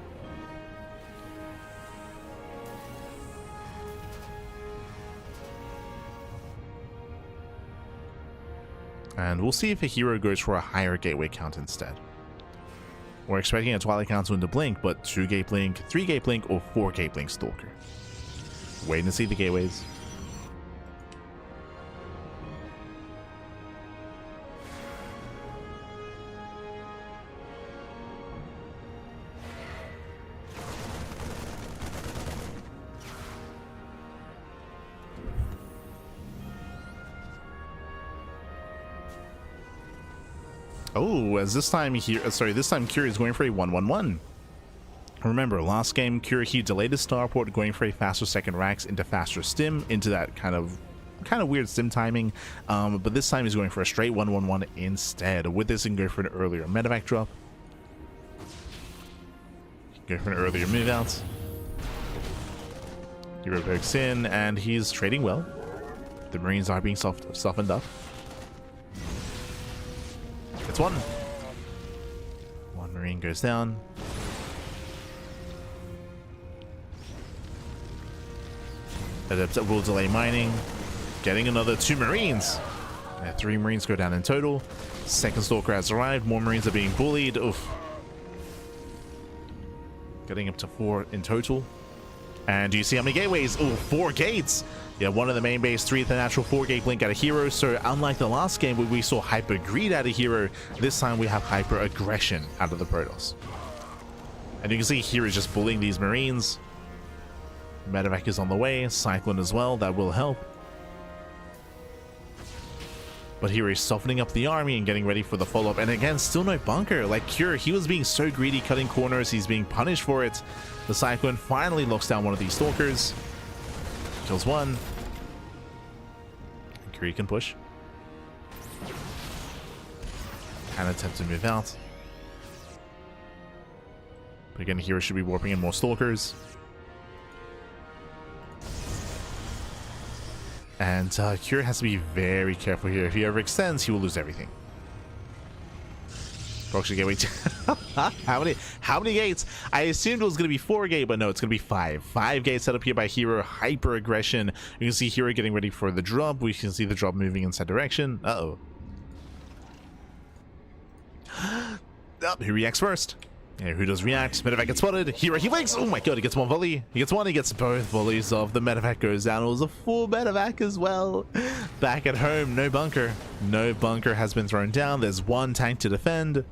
And we'll see if a herO goes for a higher gateway count instead. We're expecting a Twilight Council into Blink, but 2-gate Blink, 3-gate Blink, or 4-gate Blink Stalker. Waiting to see the gateways. Oh, as this time Kira is going for a 1-1-1. Remember, last game Kira, he delayed his starport, going for a faster second racks into faster stim, into that kind of weird stim timing. But this time he's going for a straight 1-1-1 instead. With this, he can go for an earlier medevac drop. Go for an earlier move out. Hero pokes in, and he's trading well. The Marines are being softened up. It's one. One Marine goes down. Adept will delay mining. Getting another 2 Marines. 3 Marines go down in total. Second Stalker has arrived. More Marines are being bullied. Oof. Getting up to 4 in total. And do you see how many gateways? Oh, 4 gates. Yeah, 1 in the main base, 3 at the natural, 4-gate Blink out of herO. So unlike the last game where we saw hyper greed out of herO, this time we have hyper aggression out of the Protoss. And you can see herO is just bullying these Marines. Medevac is on the way, Cyclone as well, that will help. But herO is softening up the army and getting ready for the follow-up. And again, still no bunker. Like Kira, he was being so greedy, cutting corners. He's being punished for it. The Cyclone finally locks down one of these Stalkers. Kills one. Kira can push. And attempt to move out. But again, herO should be warping in more Stalkers. And Kira has to be very careful here. If he overextends, he will lose everything. Proxy gateway. How many gates? I assumed it was going to be 4-gate, but no, it's going to be 5. 5 gates set up here by herO. Hyper aggression. You can see herO getting ready for the drop. We can see the drop moving in said direction. Uh-oh. Who reacts first? Yeah, who does react? Medevac gets spotted. herO, he blinks. Oh my god, he gets one volley. He gets one, he gets both volleys off. The medevac goes down. It was a full medevac as well. Back at home, no bunker. No bunker has been thrown down. There's 1 tank to defend.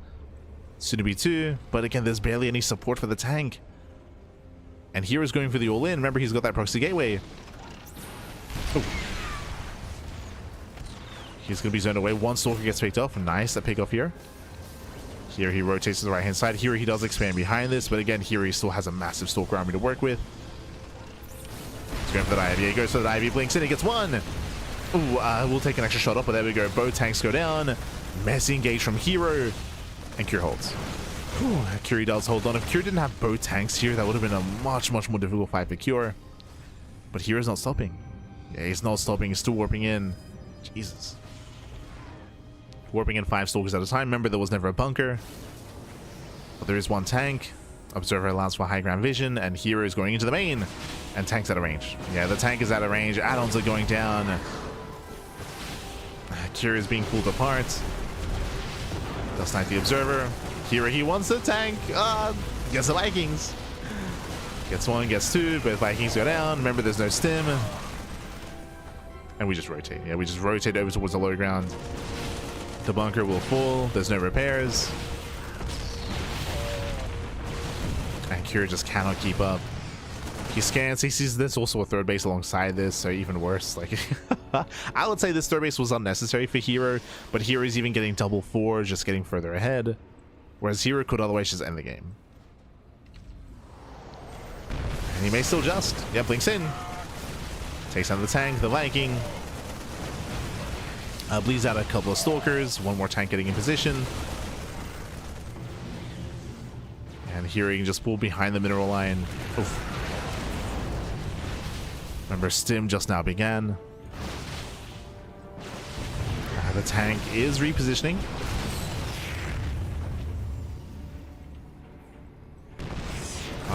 Soon to be 2. But again, there's barely any support for the tank. And hero's going for the all-in. Remember, he's got that proxy gateway. Oh. He's going to be zoned away. One stalker gets picked off. Nice, that pick off here. Here he rotates to the right-hand side. Here he does expand behind this, but again, here he still has a massive stalker army to work with. He's going for the dive. He goes for the dive. He blinks in. He gets one. Ooh, we'll take an extra shot up, but there we go. Both tanks go down. Messy engage from herO, and Cure holds. Whew, Cure does hold on. If Cure didn't have both tanks here, that would have been a much more difficult fight for Cure. But hero's not stopping. Yeah, he's not stopping. He's still warping in. Jesus. Warping in 5 stalkers at a time. Remember, there was never a bunker. But there is one tank. Observer allows for high ground vision, and herO is going into the main. And tank's out of range. Yeah, the tank is out of range. Add-ons are going down. Cure is being pulled apart. Does snipe the observer. Here he wants the tank. Gets the Vikings. Gets one, gets two. Both Vikings go down. Remember, there's no stim. And we just rotate. Yeah, we just rotate over towards the low ground. The bunker will fall. There's no repairs. And Cure just cannot keep up. He scans. He sees this also a third base alongside this, so even worse. Like, I would say this third base was unnecessary for herO, but hero's even getting double 4, just getting further ahead. Whereas herO could otherwise just end the game. And he may still just. Yeah, blinks in. Takes out the tank, the Viking. Bleeds out a couple of stalkers. One more tank getting in position. And here he can just pull behind the mineral line. Oof. Remember, stim just now began. The tank is repositioning.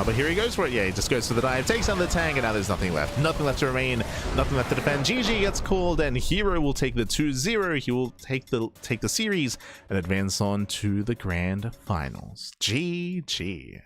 But here he goes for it. Yeah, he just goes for the dive, takes down the tank, and now there's nothing left. Nothing left to remain, nothing left to defend. GG gets called, and herO will take the 2-0. He will take the series and advance on to the grand finals. GG.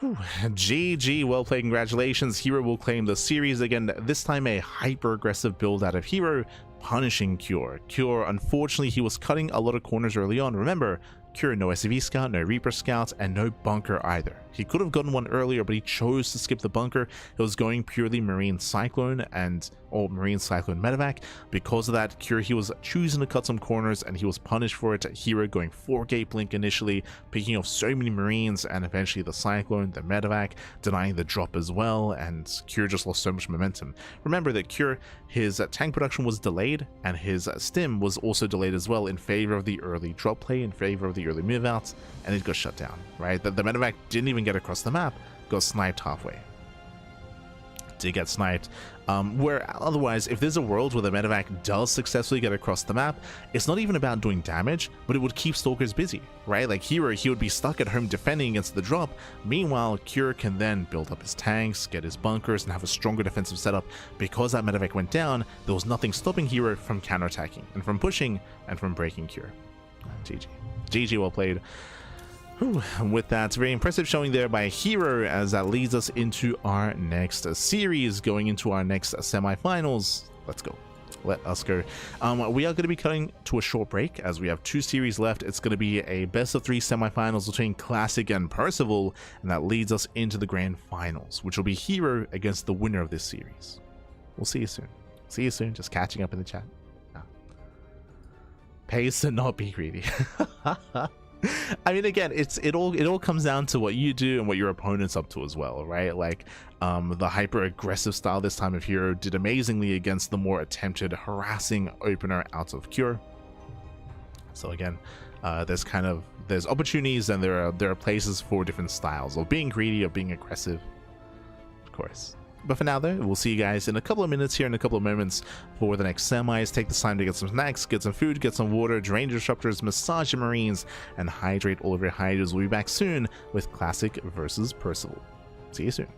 Whew. GG, well played, congratulations. herO will claim the series again, this time a hyper-aggressive build out of herO, punishing Cure. Cure, unfortunately, he was cutting a lot of corners early on. Remember, Cure, no SCV scout, no Reaper scouts, and no bunker either. He could have gotten one earlier, but he chose to skip the bunker. He was going purely Marine Cyclone or Marine Cyclone Medevac. Because of that, Cure, he was choosing to cut some corners, and he was punished for it. herO going 4-gate blink initially, picking off so many Marines, and eventually the Cyclone, the Medevac, denying the drop as well, and Cure just lost so much momentum. Remember that Cure, his tank production was delayed, and his stim was also delayed as well in favor of the early drop play, in favor of the early move outs, and it got shut down, right? The Medevac didn't even get across the map, got sniped halfway. Did get sniped. Where otherwise, if there's a world where the Medevac does successfully get across the map, it's not even about doing damage, but it would keep stalkers busy, right? Like herO, he would be stuck at home defending against the drop. Meanwhile, Cure can then build up his tanks, get his bunkers, and have a stronger defensive setup. Because that Medevac went down, there was nothing stopping herO from counterattacking, and from pushing, and from breaking Cure. GG. GG, well played. Whew. With that, very impressive showing there by herO, as that leads us into our next series, going into our next semifinals. Let's go. Let us go. We are going to be cutting to a short break as we have 2 series left. It's going to be a best of 3 semifinals between Classic and Percival, and that leads us into the grand finals, which will be herO against the winner of this series. We'll see you soon. See you soon. Just catching up in the chat. Pays to not be greedy. I mean, again, it all comes down to what you do and what your opponent's up to as well, right? Like, the hyper aggressive style this time of herO did amazingly against the more attempted harassing opener out of Cure. So again, there's opportunities, and there are places for different styles of being greedy or being aggressive, of course. But for now, though, we'll see you guys in a couple of minutes here, in a couple of moments for the next semis. Take this time to get some snacks, get some food, get some water, drain disruptors, massage your Marines, and hydrate all of your hydras. We'll be back soon with Classic versus Percival. See you soon.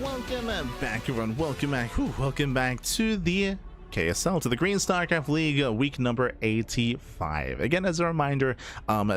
Welcome back, everyone. Welcome back to the KSL, to the Green StarCraft League, week number 85. Again, as a reminder,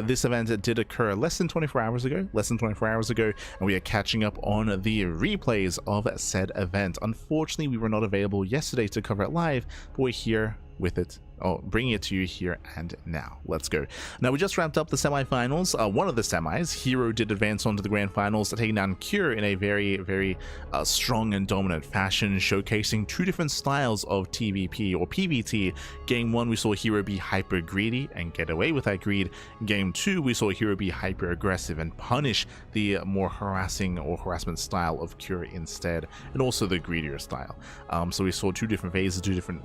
this event did occur less than 24 hours ago, and we are catching up on the replays of said event. Unfortunately, we were not available yesterday to cover it live, but we're here with it. Bringing it to you here and now. Let's go. Now, we just wrapped up the semifinals. One of the semis, herO did advance on to the grand finals, taking down Cure in a very strong and dominant fashion, showcasing two different styles of TVP or PvT. Game 1, we saw herO be hyper greedy and get away with that greed. Game 2, we saw herO be hyper aggressive and punish the more harassing or harassment style of Cure instead, and also the greedier style. So we saw two different phases, two different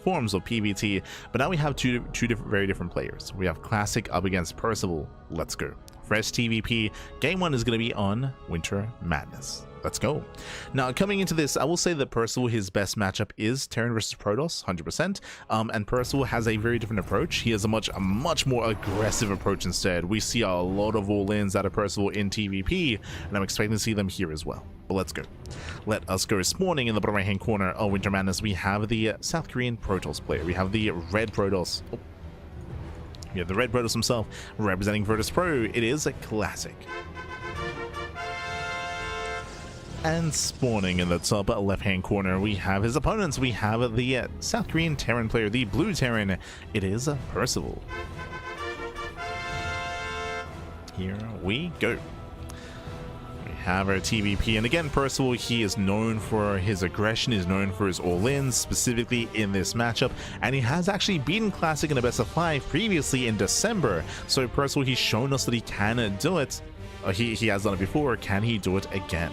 forms of PvT. But now we have two very different players. We have Classic up against Percival. Let's go. Fresh TVP. Game 1 is going to be on Winter Madness. Let's go. Now, coming into this, I will say that Percival, his best matchup is Terran versus Protoss, 100%. And Percival has a very different approach. He has a much more aggressive approach instead. We see a lot of all-ins out of Percival in TVP, and I'm expecting to see them here as well. But let's go. Let us go. Spawning in the bottom right-hand corner of Winter Madness, we have the South Korean Protoss player. We have the Red Protoss. We have the Red Protoss himself representing Virtus Pro. It is a Classic. And spawning in the top left-hand corner, we have his opponents. We have the South Korean Terran player, the Blue Terran. It is Percival. Here we go. Have our TVP, and again, Percival, he is known for his aggression, is known for his all-ins, specifically in this matchup, and he has actually beaten Classic in a best of 5 previously in December. So Percival, he's shown us that he can do it. He has done it before. Can he do it again?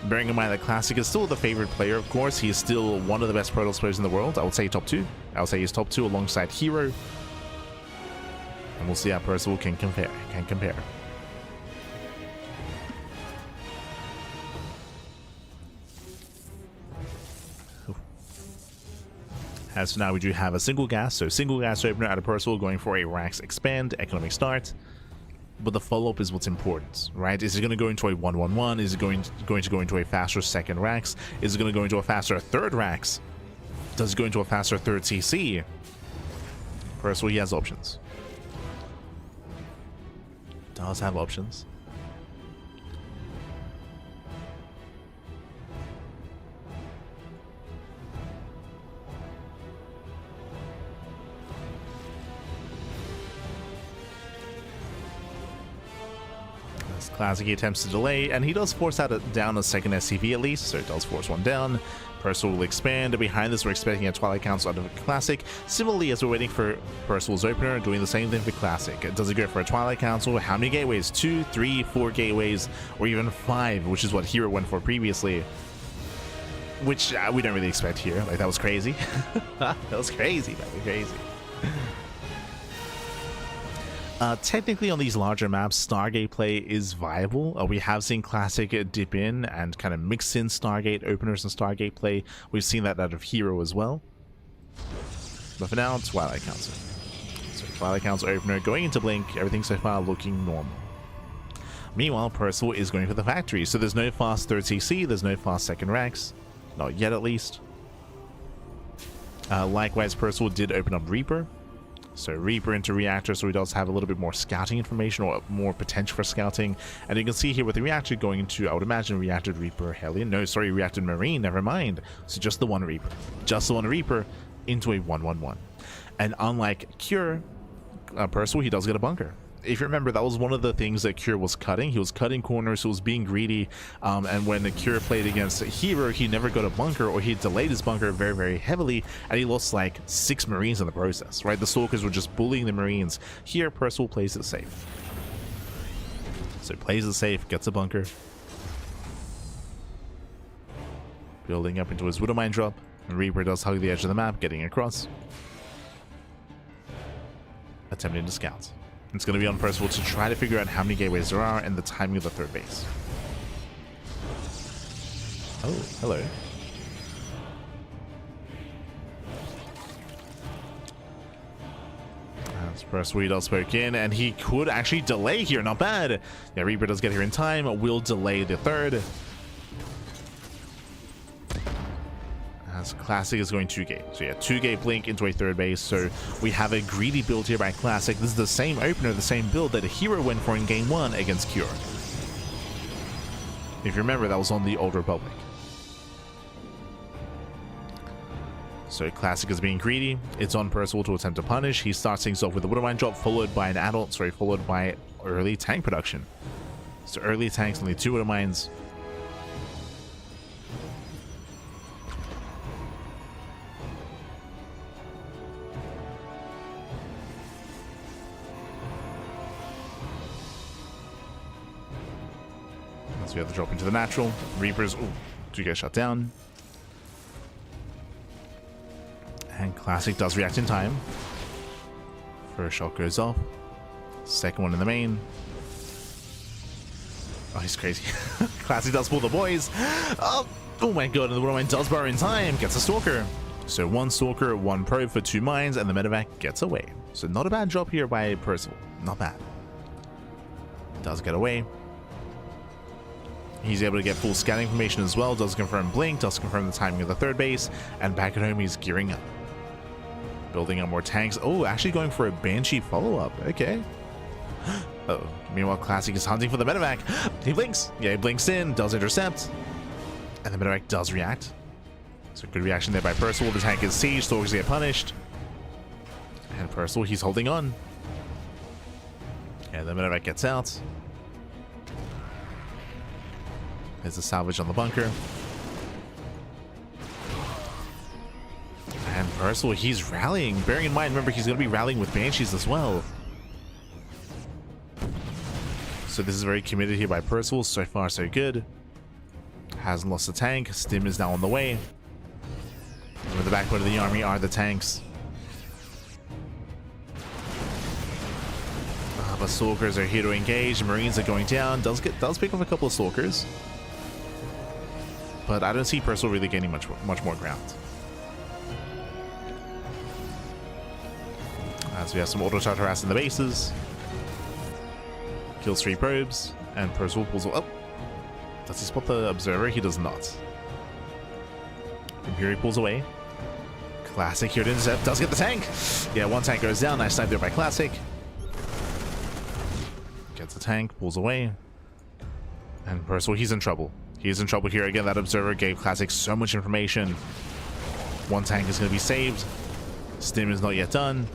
Bearing in mind that Classic is still the favorite player, of course, he is still one of the best Protoss players in the world. I would say top 2. I would say he's top 2 alongside herO, and we'll see how Percival can compare. As for now, we do have a single gas, so single gas opener out of Percival, going for a Rax expand, economic start. But the follow-up is what's important, right? Is it going to go into a 1-1-1? Is it going to go into a faster second Rax? Is it going to go into a faster third Rax? Does it go into a faster third CC? Percival, he has options. Does have options. Classic attempts to delay, and he does force down a second SCV at least, so it does force one down. Percival will expand. Behind this, we're expecting a Twilight Council out of Classic. Similarly, as we're waiting for Percival's opener, doing the same thing for Classic. Does it go for a Twilight Council? How many gateways? 2, 3, 4 gateways, or even 5, which is what herO went for previously. Which we don't really expect here. Like, that was crazy. That was crazy. That was crazy. Technically, on these larger maps, Stargate play is viable. We have seen Classic dip in and kind of mix in Stargate openers and Stargate play. We've seen that out of herO as well. But for now, Twilight Council. So Twilight Council opener going into Blink. Everything so far looking normal. Meanwhile, Percival is going for the factory. So there's no fast 3rd CC. There's no fast 2nd Rex. Not yet, at least. Likewise, Percival did open up Reaper. So Reaper into Reactor, so he does have a little bit more scouting information, or more potential for scouting. And you can see here with the Reactor going into, I would imagine, Reacted Reaper Hellion. No, sorry, Reacted Marine, never mind. So just the one Reaper. Just the one Reaper into a 1-1-1. And unlike Cure, Percival, he does get a bunker. If you remember, that was one of the things that Cure was cutting. He was cutting corners, he was being greedy, and when the Cure played against herO, he never got a bunker, or he delayed his bunker very, very heavily, and he lost like 6 Marines in the process, right? The Stalkers were just bullying the Marines. Here, Percival plays it safe. So he plays it safe, gets a bunker. Building up into his Widowmine drop, and Reaper does hug the edge of the map, getting across. Attempting to scout. It's going to be on Percival to try to figure out how many gateways there are and the timing of the 3rd base. Oh, hello. That's Percival, he does spoke in, and he could actually delay here. Not bad. Yeah, Reaper does get here in time. Will delay the 3rd. As Classic is going 2 gate. So yeah, 2 gate Blink into a 3rd base. So we have a greedy build here by Classic. This is the same opener, the same build that herO went for in game 1 against Cure. If you remember, that was on the Old Republic. So Classic is being greedy. It's on Percival to attempt to punish. He starts things off with a Widowmine drop, followed by an adult, followed by early tank production. So early tanks, only 2 Widowmines. So we have to drop into the natural. Reapers do get shut down. And Classic does react in time. First shot goes off. Second one in the main. Oh, he's crazy. Classic does pull the boys. Oh my god, and the Widowmine does burrow in time. Gets a Stalker. So 1 Stalker, 1 probe for 2 mines, and the medevac gets away. So not a bad job here by Percival. Not bad. Does get away. He's able to get full scanning information as well, does confirm Blink, does confirm the timing of the 3rd base, and back at home he's gearing up. Building up more tanks. Oh, actually going for a Banshee follow-up. Okay. Uh-oh. Meanwhile, Classic is hunting for the medevac. He blinks. Yeah, he blinks in, does intercept. And the medevac does react. So good reaction there by Percival. The tank is sieged, Stalkers get punished. And Percival, he's holding on. And the medevac gets out. There's a salvage on the bunker. And Percival, he's rallying. Bearing in mind, remember, he's going to be rallying with Banshees as well. So this is very committed here by Percival. So far, so good. Hasn't lost the tank. Stim is now on the way. With the backbone of the army are the tanks. But Stalkers are here to engage. Marines are going down. Does pick up a couple of Stalkers. But I don't see Percival really gaining much more ground. As we have some auto shot harass in the bases. Kills 3 probes. And Percival pulls up. Does he spot the observer? He does not. Imperial pulls away. Classic here to intercept. Does get the tank. Yeah, 1 tank goes down. Nice snipe there by Classic. Gets the tank. Pulls away. And Percival, he's in trouble. He's in trouble here. Again, that observer gave Classic so much information. 1 tank is going to be saved. Stim is not yet done.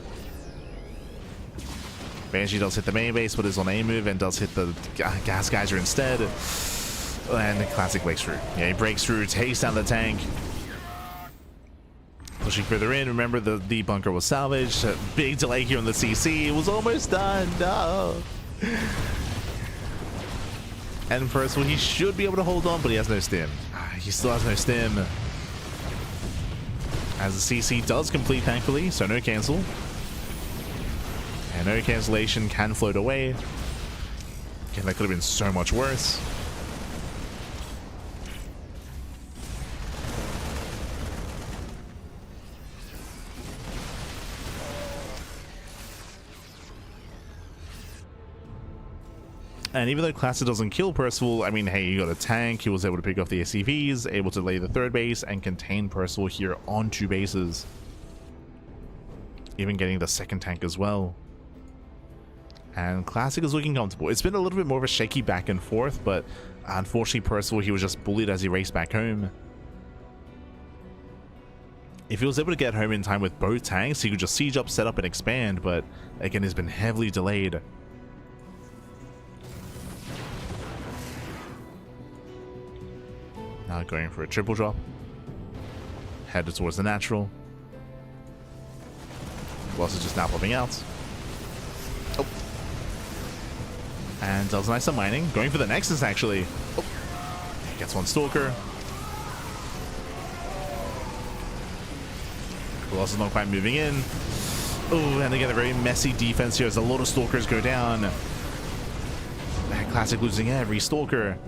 Banshee does hit the main base, but is on A move and does hit the gas geyser instead. And the Classic breaks through. Yeah, he breaks through, takes down the tank. Pushing further in. Remember, the bunker was salvaged. A big delay here on the CC. It was almost done. No. And first of all, he should be able to hold on, but he has no stim. He still has no stim. As the CC does complete, thankfully, so no cancel. And no cancellation, can float away. Again, that could have been so much worse. And even though Classic doesn't kill Percival, I mean, hey, he got a tank, he was able to pick off the SCVs, able to lay the third base and contain Percival here on 2 bases. Even getting the second tank as well. And Classic is looking comfortable. It's been a little bit more of a shaky back and forth, but unfortunately Percival, he was just bullied as he raced back home. If he was able to get home in time with both tanks, he could just siege up, set up, and expand, but again, he's been heavily delayed. Now going for a triple drop. Headed towards the natural. Boss is just now popping out. Oh. And does nice some mining. Going for the Nexus, actually. Oh. Gets one Stalker. Colossus not quite moving in. Oh, and again, a very messy defense here as a lot of Stalkers go down. Classic losing every Stalker.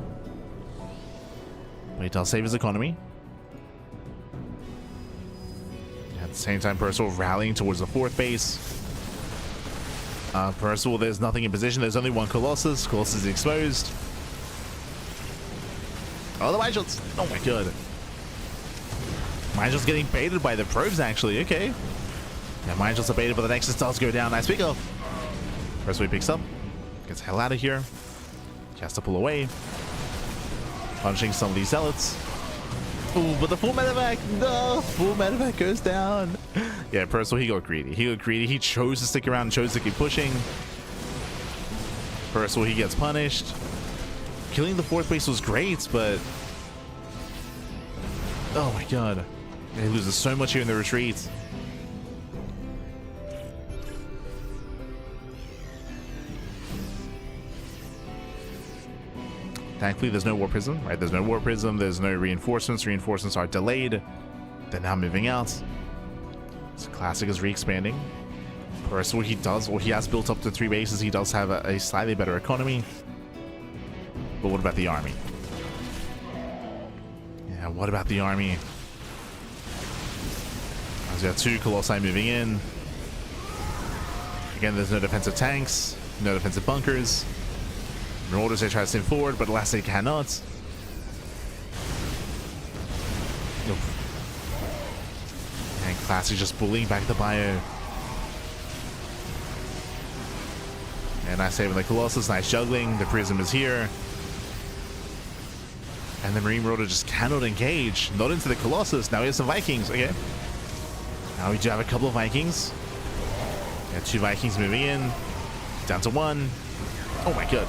But he does save his economy. At the same time, Percival rallying towards the 4th base. Percival, there's nothing in position. There's only one Colossus. Colossus is exposed. Oh, the mine shots. Oh my god. Mine shots getting baited by the probes, actually. Okay. Yeah, mine shots are baited, but the Nexus does go down. Nice pick up. Percival picks up. Gets the hell out of here. He has to pull away. Punching some of these zealots. Ooh, but the full medevac, no, full medevac goes down. Yeah, Percival, he got greedy. He chose to stick around, chose to keep pushing. Percival, he gets punished. Killing the 4th base was great, but oh my god, he loses so much here in the retreat. Thankfully, there's no War Prism, right? There's no War Prism, there's no reinforcements. Reinforcements are delayed. They're now moving out. So Classic is re-expanding. Percival, he has built up to 3 bases. He does have a slightly better economy. But what about the army? Yeah, what about the army? As we have 2 Colossi moving in. Again, there's no defensive tanks, no defensive bunkers. Marauders, they try to stim forward, but alas, they cannot. And Classic just bullying back the bio. And nice saving the Colossus, nice juggling. The Prism is here. And the Marine Marauder just cannot engage. Not into the Colossus. Now he has some Vikings. Okay. Now we do have a couple of Vikings. Got 2 Vikings moving in. Down to 1. Oh my god.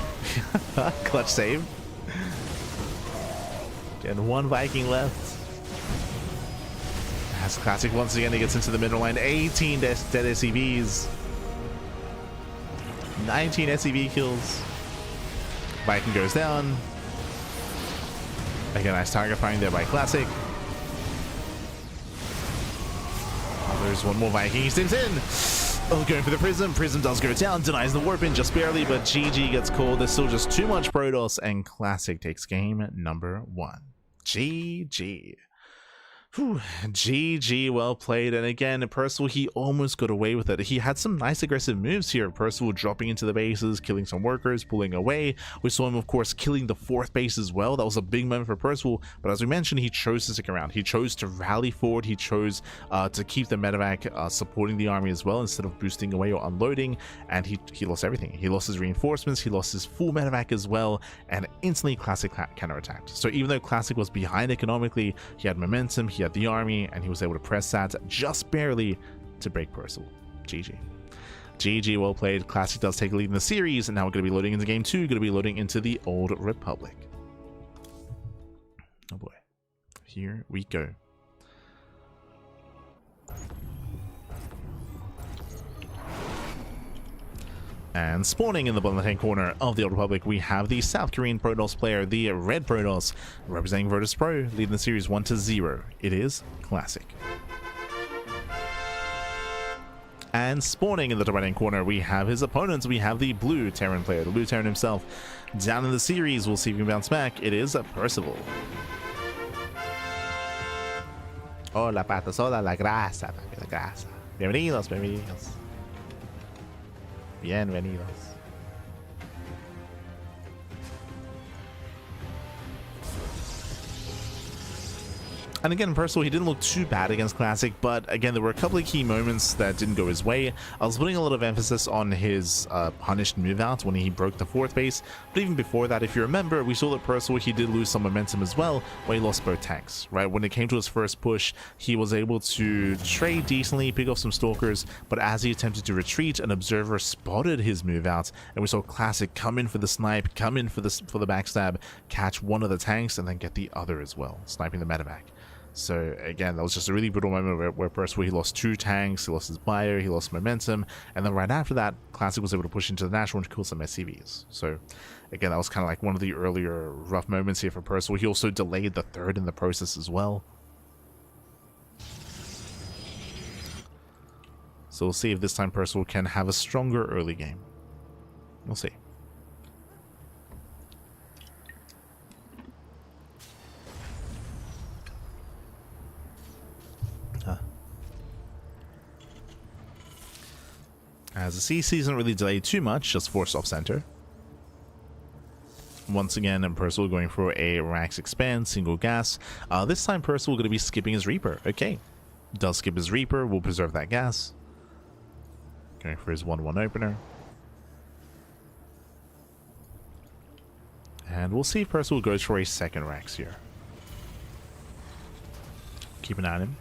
Clutch save. Again, 1 Viking left. As Classic once again, he gets into the middle line. 18 dead SCVs. 19 SCV kills. Viking goes down. Again, nice target firing there by Classic. Oh, there's 1 more Viking. He stims in. Oh, going for the Prism. Prism does go down, denies the warp in just barely, but GG gets called. There's still just too much Protoss, and Classic takes game number 1. GG. Whew, GG, well played. And again, Percival, he almost got away with it. He had some nice aggressive moves here. Percival dropping into the bases, killing some workers, pulling away. We saw him, of course, killing the 4th base as well. That was a big moment for Percival. But as we mentioned, he chose to stick around. He chose to rally forward. He chose to keep the medevac supporting the army as well, instead of boosting away or unloading. And he lost everything. He lost his reinforcements. He lost his full medevac as well. And instantly, Classic counterattacked. So even though Classic was behind economically, he had momentum. He had the army, and he was able to press that just barely to break Percival. GG. GG, well played. Classic does take a lead in the series, and now we're going to be loading into game 2. Going to be loading into the Old Republic. Oh boy. Here we go. And spawning in the bottom left-hand corner of the Old Republic, we have the South Korean Protoss player, the Red Protoss, representing Virtus Pro, leading the series 1-0. It is Classic. And spawning in the top right-hand corner, we have his opponents. We have the Blue Terran player, the Blue Terran himself. Down in the series, we'll see if he can bounce back. It is Percival. Hola, patos, hola, la grasa, la grasa. Bienvenidos, bienvenidos. Bienvenidos. And again, Percival, he didn't look too bad against Classic, but again, there were a couple of key moments that didn't go his way. I was putting a lot of emphasis on his punished move out when he broke the 4th base, but even before that, if you remember, we saw that Percival, he did lose some momentum as well, where he lost both tanks, right? When it came to his first push, he was able to trade decently, pick off some Stalkers, but as he attempted to retreat, an observer spotted his move out, and we saw Classic come in for the snipe, come in for the backstab, catch one of the tanks, and then get the other as well, sniping the medevac. So again, that was just a really brutal moment where Percival, he lost 2 tanks, he lost his bio, he lost momentum, and then right after that, Classic was able to push into the natural and kill some SCVs. So again, that was kind of like one of the earlier rough moments here for Percival. He also delayed the 3rd in the process as well. So we'll see if this time Percival can have a stronger early game. We'll see. As the CC isn't really delayed too much, just forced off center. Once again, and Percival going for a Rax Expand, single gas. This time Percival going to be skipping his Reaper. Okay. Does skip his Reaper, will preserve that gas. Going for his 1-1 opener. And we'll see if Percival goes for a second Rax here. Keep an eye on him.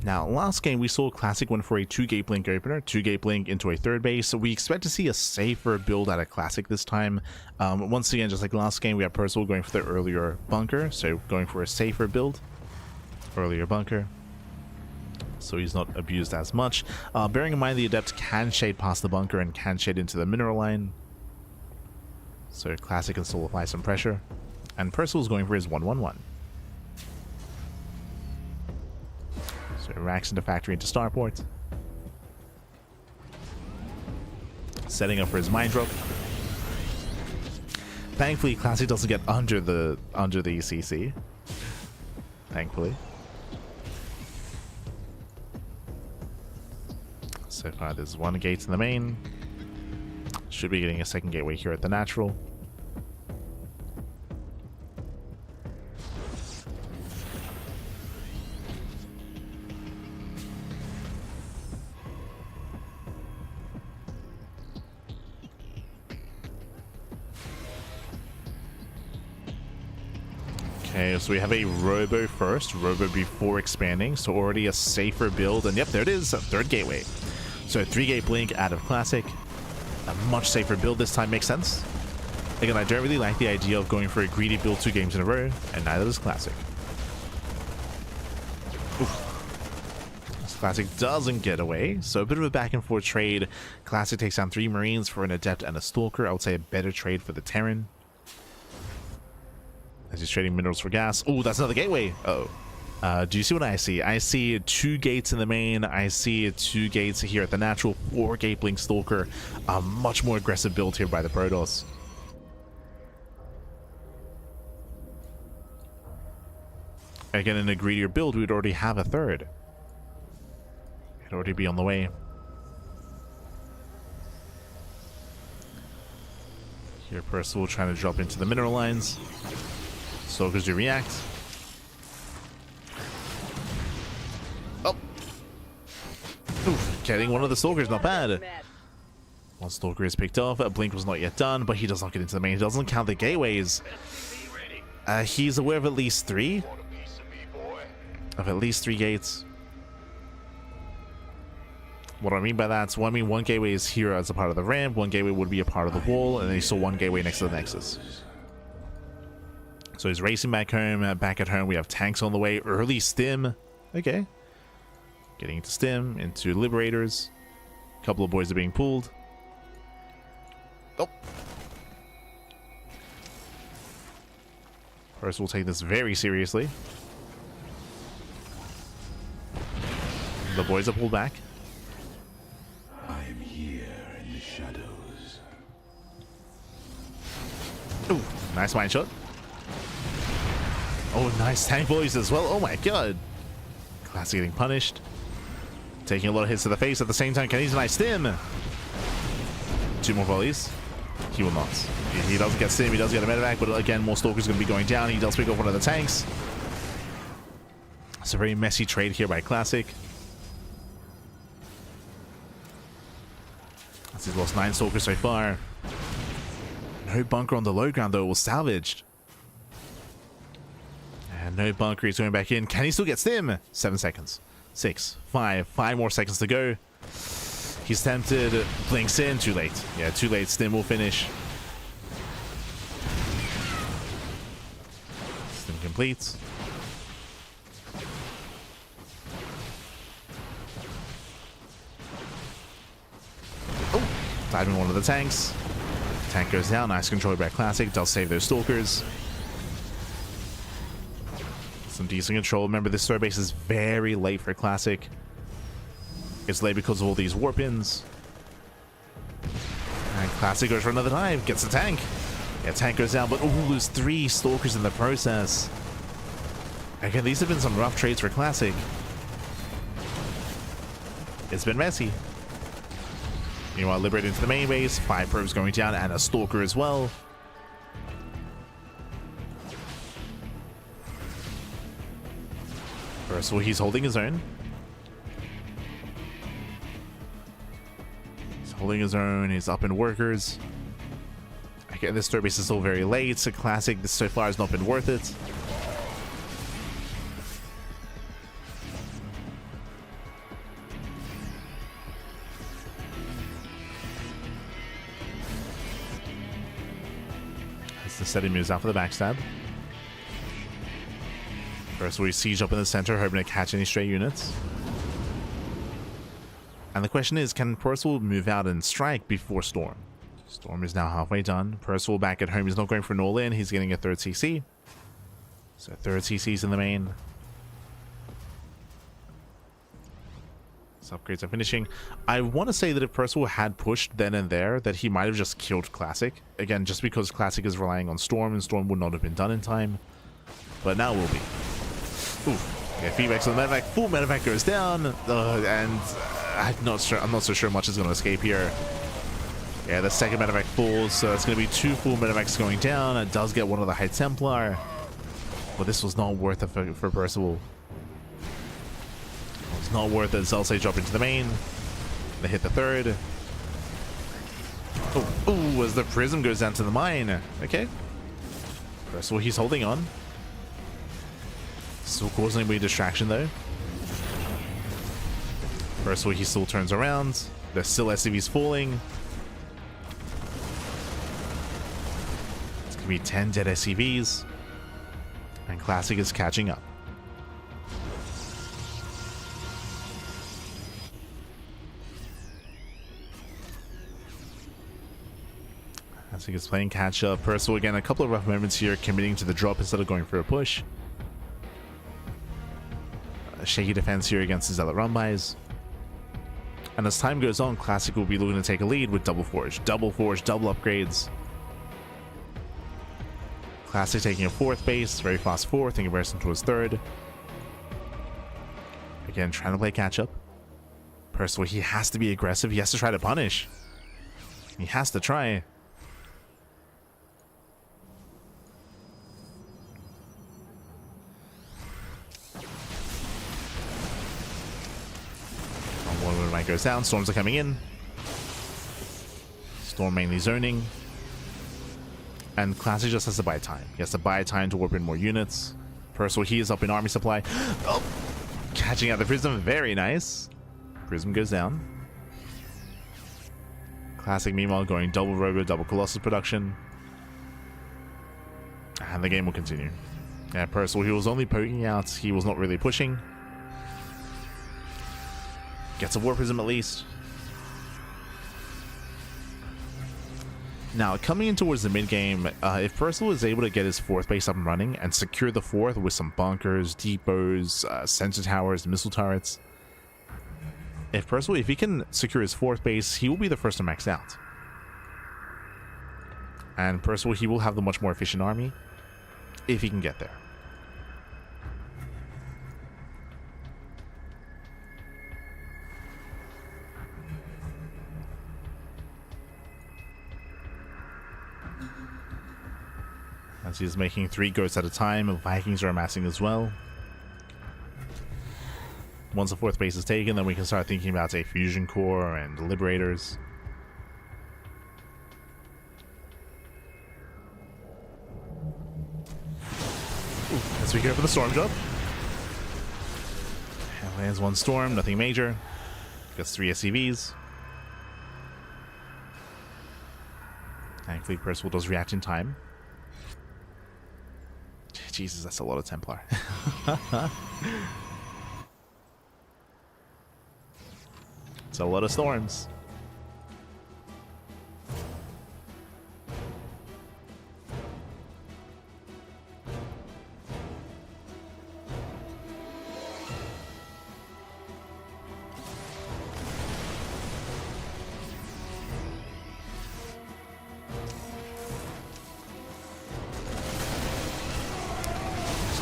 Now, last game we saw Classic went for a 2-gate blink opener, 2-gate blink into a 3rd base, so we expect to see a safer build out of Classic this time. Once again, just like last game, we have Percival going for the earlier bunker, so going for a safer build, earlier bunker, so he's not abused as much. Bearing in mind the Adept can shade past the bunker and can shade into the mineral line, so Classic can still apply some pressure, and Percival's going for his 1-1-1. So racks into factory into starport. Setting up for his mine drop. Thankfully, Classic doesn't get under the CC. Thankfully. So far, there's 1 gate in the main. Should be getting a 2nd gateway here at the natural. Okay, so we have a Robo first, Robo before expanding, so already a safer build, and yep, there it is, a 3rd gateway. So 3-gate blink out of Classic, a much safer build this time, makes sense. Again, I don't really like the idea of going for a greedy build 2 games in a row, and neither does Classic. Oof. This Classic doesn't get away, so a bit of a back and forth trade. Classic takes down 3 Marines for an Adept and a Stalker. I would say a better trade for the Terran. As he's trading minerals for gas. Oh, that's another gateway. Uh-oh. Do you see what I see? I see 2 gates in the main. I see 2 gates here at the natural. 4-gate blink Stalker. A much more aggressive build here by the Protoss. Again, in a greedier build, we'd already have a 3rd. It'd already be on the way. Here, Percival trying to drop into the mineral lines. Stalkers do react. Oh! Oof, getting one of the Stalkers, not bad. One stalker is picked off. A blink was not yet done, but he does not get into the main. He doesn't count the gateways. He's aware of at least 3. Of at least 3 gates. What do I mean by that? Well, I mean, one gateway is here as a part of the ramp, one gateway would be a part of the wall, and then you saw one gateway next to the Nexus. So he's racing back home. Back at home, we have tanks on the way. Early stim. Okay. Getting into stim, into liberators. A couple of boys are being pulled. Oh. First, we'll take this very seriously. The boys are pulled back. I am here in the shadows. Ooh, nice mine shot. Oh, nice tank boys as well. Oh my god. Classic getting punished. Taking a lot of hits to the face at the same time. Can he use a nice stim? 2 more volleys. He will not. He doesn't get stim. He does get a medevac, but again, more stalkers going to be going down. He does pick off one of the tanks. It's a very messy trade here by Classic. As he's lost 9 stalkers so far. No bunker on the low ground though, was salvaged. And no bunker, he's going back in. Can he still get stim? 7 seconds. 6, 5 more seconds to go. He's tempted, blinks in, too late. Yeah, too late, stim will finish. Stim complete. Oh, diving one of the tanks. Tank goes down, nice control by Classic, does save those stalkers. Some decent control. Remember, this third base is very late for Classic. It's late because of all these warp ins. And Classic goes for another dive, gets the tank. Yeah, tank goes down, but lose 3 stalkers in the process. Again, these have been some rough trades for Classic. It's been messy. Meanwhile, Liberate into the main base, 5 probes going down, and a stalker as well. First of all, he's holding his own. He's holding his own, he's up in workers. Again, this third base is still very late. It's a Classic. This so far has not been worth it. As the setting moves out for the backstab. First, we siege up in the center, hoping to catch any stray units. And the question is, can Percival move out and strike before Storm? Storm is now halfway done. Percival back at home, he's not going for an all-in, he's getting a 3rd CC. So 3rd CC's in the main. His upgrades are finishing. I want to say that if Percival had pushed then and there, that he might have just killed Classic. Again, just because Classic is relying on Storm, and Storm would not have been done in time. But now will be. Ooh, yeah, feedbacks on the medevac. Full medevac goes down, and I'm not so sure much is going to escape here. Yeah, the second medevac falls, so it's going to be 2 full medevacs going down. It does get one of the High Templar, but this was not worth it for Percival. It's not worth it. Zelsay drop into the main. They hit the 3rd. Oh, as the prism goes down to the mine. Okay. Percival, he's holding on. Still causing a weird distraction though. First of all, he still turns around. There's still SCVs falling. It's gonna be 10 dead SCVs. And Classic is catching up. Classic is playing catch up. Percival again, a couple of rough moments here, committing to the drop instead of going for a push. Shaky defense here against his other run-bys. And as time goes on, Classic will be looking to take a lead with double forge, double upgrades. Classic taking a 4th base, very fast 4th in comparison to his 3rd. Again, trying to play catch up. Percival, he has to be aggressive. He has to try to punish. He has to try. One might goes down, storms are coming in. Storm mainly zoning. And Classic just has to buy time. He has to buy time to warp in more units. Percival, he is up in army supply. Oh, catching out the Prism. Very nice. Prism goes down. Classic, meanwhile, going double Robo, double Colossus production. And the game will continue. Yeah, Percival, he was only poking out. He was not really pushing. Gets a War Prism at least. Now, coming in towards the mid-game, if Percival is able to get his 4th base up and running and secure the 4th with some bunkers, depots, sensor towers, missile turrets, if he can secure his 4th base, he will be the first to max out. And Percival, he will have the much more efficient army if he can get there. As he's making 3 goats at a time, Vikings are amassing as well. Once the 4th base is taken, then we can start thinking about a fusion core and liberators. Let's be careful for the storm drop. And lands 1 storm, nothing major. Gets 3 SCVs. Thankfully, Percival does react in time. Jesus, that's a lot of Templar. It's a lot of storms.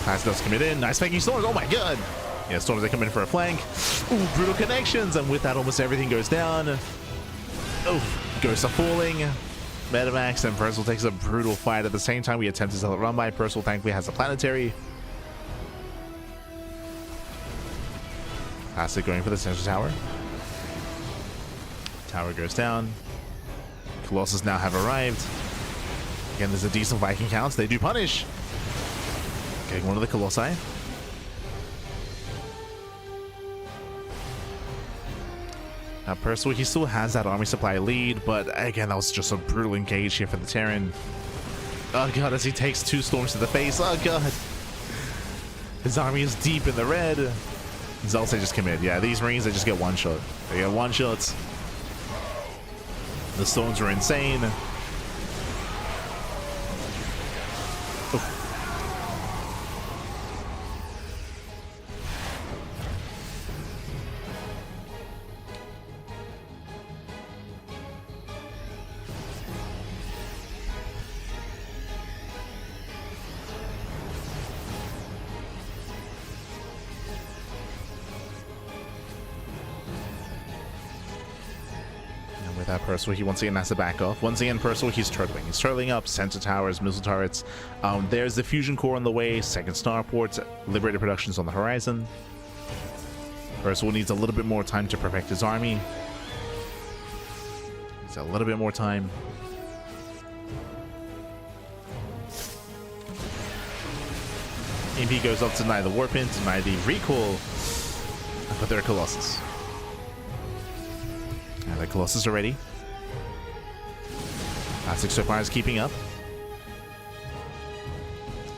Class does commit in. Nice making storms. Oh my god. Yeah, storms they come in for a flank. Ooh, brutal connections. And with that, almost everything goes down. Oh, ghosts are falling. Metamax and Percival takes a brutal fight. At the same time, we attempt to sell it run by. Percival thankfully has a planetary. Classic going for the sensor tower. Tower goes down. Colossus now have arrived. Again, there's a decent Viking count. They do punish. Getting one of the Colossi. Now, Percival, he still has that army supply lead, but again, that was just a brutal engage here for the Terran. Oh god, as he takes 2 storms to the face. Oh god. His army is deep in the red. Zelce just committed. Yeah, these Marines, they just get 1 shot. They get 1 shots. The storms are insane. That Percival, he once again has to back off. Once again, Percival, he's turtling. He's turtling up sensor towers, missile turrets. There's the fusion core on the way, 2nd starport, liberated productions on the horizon. Percival needs a little bit more time to perfect his army. Needs a little bit more time. MP goes up to deny the warp in, deny the recall, but they're Colossus. And the Colossus are ready. Classic so far is keeping up.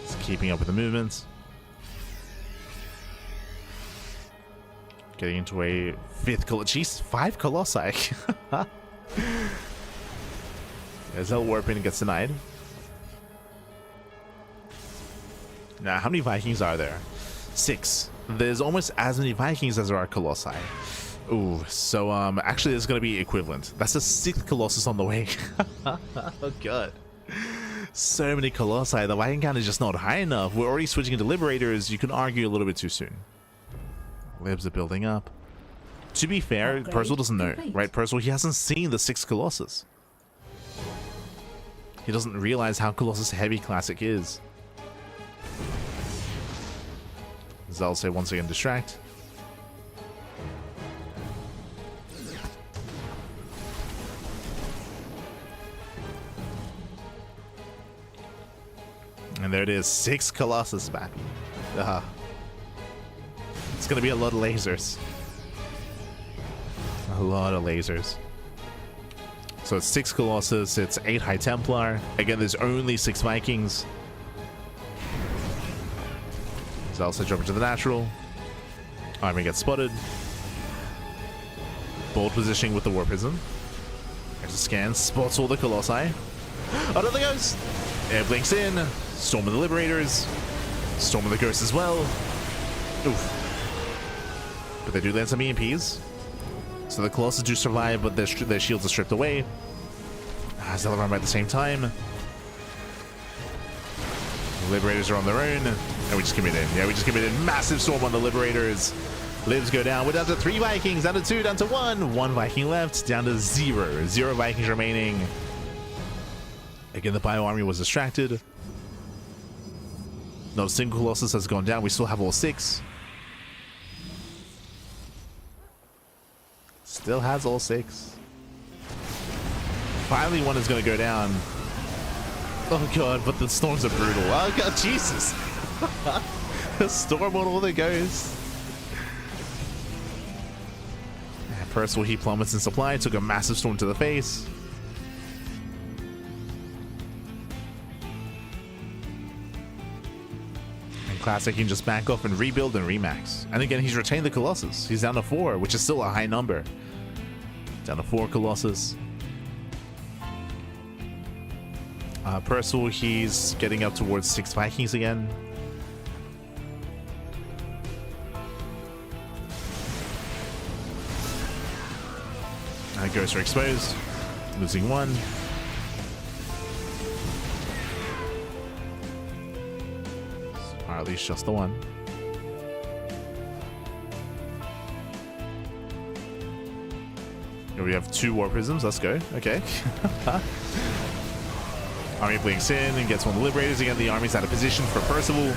It's keeping up with the movements. Getting into a 5th Colossus. Jeez, 5 Colossi. As El Warping gets denied. Now, how many Vikings are there? 6. There's almost as many Vikings as there are Colossi. Ooh, so actually there's gonna be equivalent. That's the 6th Colossus on the way. Oh god. So many Colossi, the Viking count is just not high enough. We're already switching into Liberators. You can argue a little bit too soon. Libs are building up. To be fair, Percival doesn't know, right? Percival, he hasn't seen the 6th Colossus. He doesn't realize how Colossus heavy Classic is. Zelce once again distract. And there it is, 6 Colossus back. It's gonna be a lot of lasers. A lot of lasers. So it's 6 Colossus, it's 8 High Templar. Again, there's only 6 Vikings. So I'll switch over to the natural. Army gets spotted. Bold positioning with the War Prism. There's a scan, spots all the Colossi. Another Ghost! Air blinks in. Storm of the Liberators. Storm of the Ghosts as well. Oof. But they do land some EMPs. So the Colossus do survive, but their shields are stripped away. Zealot run by the same time. The Liberators are on their own. And we just committed. Yeah, we just committed. Massive storm on the Liberators. Lives go down. We're down to 3 Vikings. Down to 2. Down to 1. 1 Viking left. Down to 0. 0 Vikings remaining. Again, the Bio Army was distracted. No single Colossus has gone down. We still have all 6. Still has all 6. Finally, one is going to go down. Oh god, but the storms are brutal. Oh god, Jesus. The storm on all the ghosts. Percival, he plummets in supply. Took a massive storm to the face. And Classic can just back off and rebuild and remax. And again, he's retained the Colossus. He's down to 4, which is still a high number. Down to 4 Colossus. Percival, he's getting up towards 6 Vikings again. Ghosts are exposed. Losing 1. Or at least just the 1. Here we have 2 War Prisms. Let's go. Okay. Army blinks in and gets one of the Liberators. Again, the army's out of position for Percival.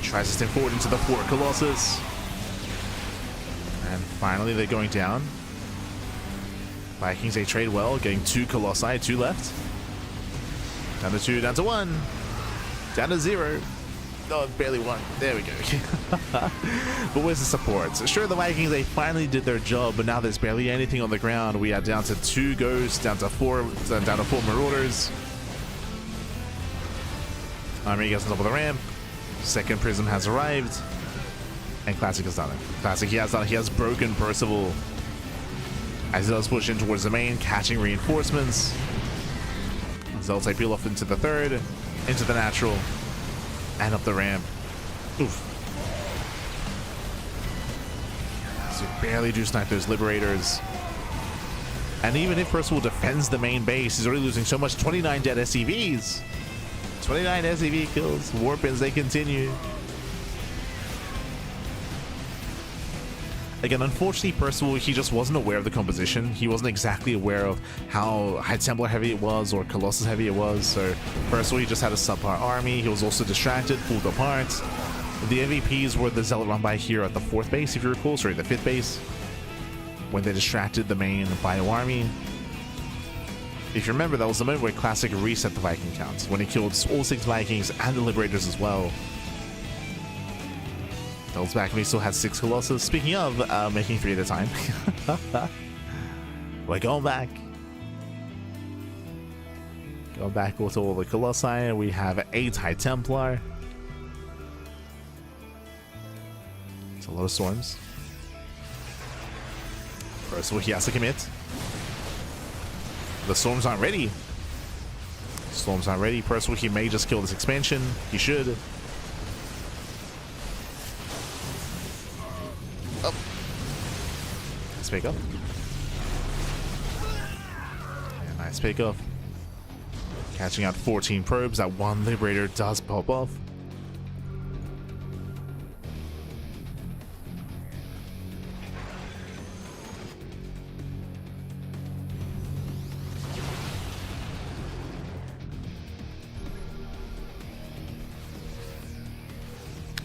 Tries to step forward into the 4 Colossus. And finally, they're going down. Vikings, they trade well, getting 2 Colossi, 2 left. Down to 2, down to 1. Down to 0. Oh, barely 1. There we go. But where's the support? So sure, the Vikings, they finally did their job, but now there's barely anything on the ground. We are down to 2 Ghosts, down to 4 Marauders. Army gets on top of the ramp. Second Prism has arrived. And Classic has done it. Classic, he has done it. He has broken Percival. As he does push in towards the main, catching reinforcements. Zealots they peel off into the 3rd, into the natural, and up the ramp. Oof. So barely do snipe those Liberators. And even if Percival defends the main base, he's already losing so much. 29 dead SCVs. 29 SCV kills. Warpins, they continue. Again, unfortunately, Percival, he just wasn't aware of the composition. He wasn't exactly aware of how High Templar heavy it was or Colossus heavy it was. So Percival, he just had a subpar army. He was also distracted, pulled apart. The MVPs were the Zealot run by here at the 4th base, if you recall. Sorry, the 5th base. When they distracted the main Bio army. If you remember, that was the moment where Classic reset the Viking count. When he killed all 6 Vikings and the Liberators as well. Doubles back and he still has 6 Colossus. Speaking of, making 3 at a time. We're going back. Going back with all the Colossi. We have 8 High Templar. It's a lot of storms. First of all, he has to commit. The storms aren't ready. Storms aren't ready. First of all, he may just kill this expansion. He should. Oh. Nice pick up. Yeah, nice pick up. Catching out 14 probes. That one Liberator does pop off.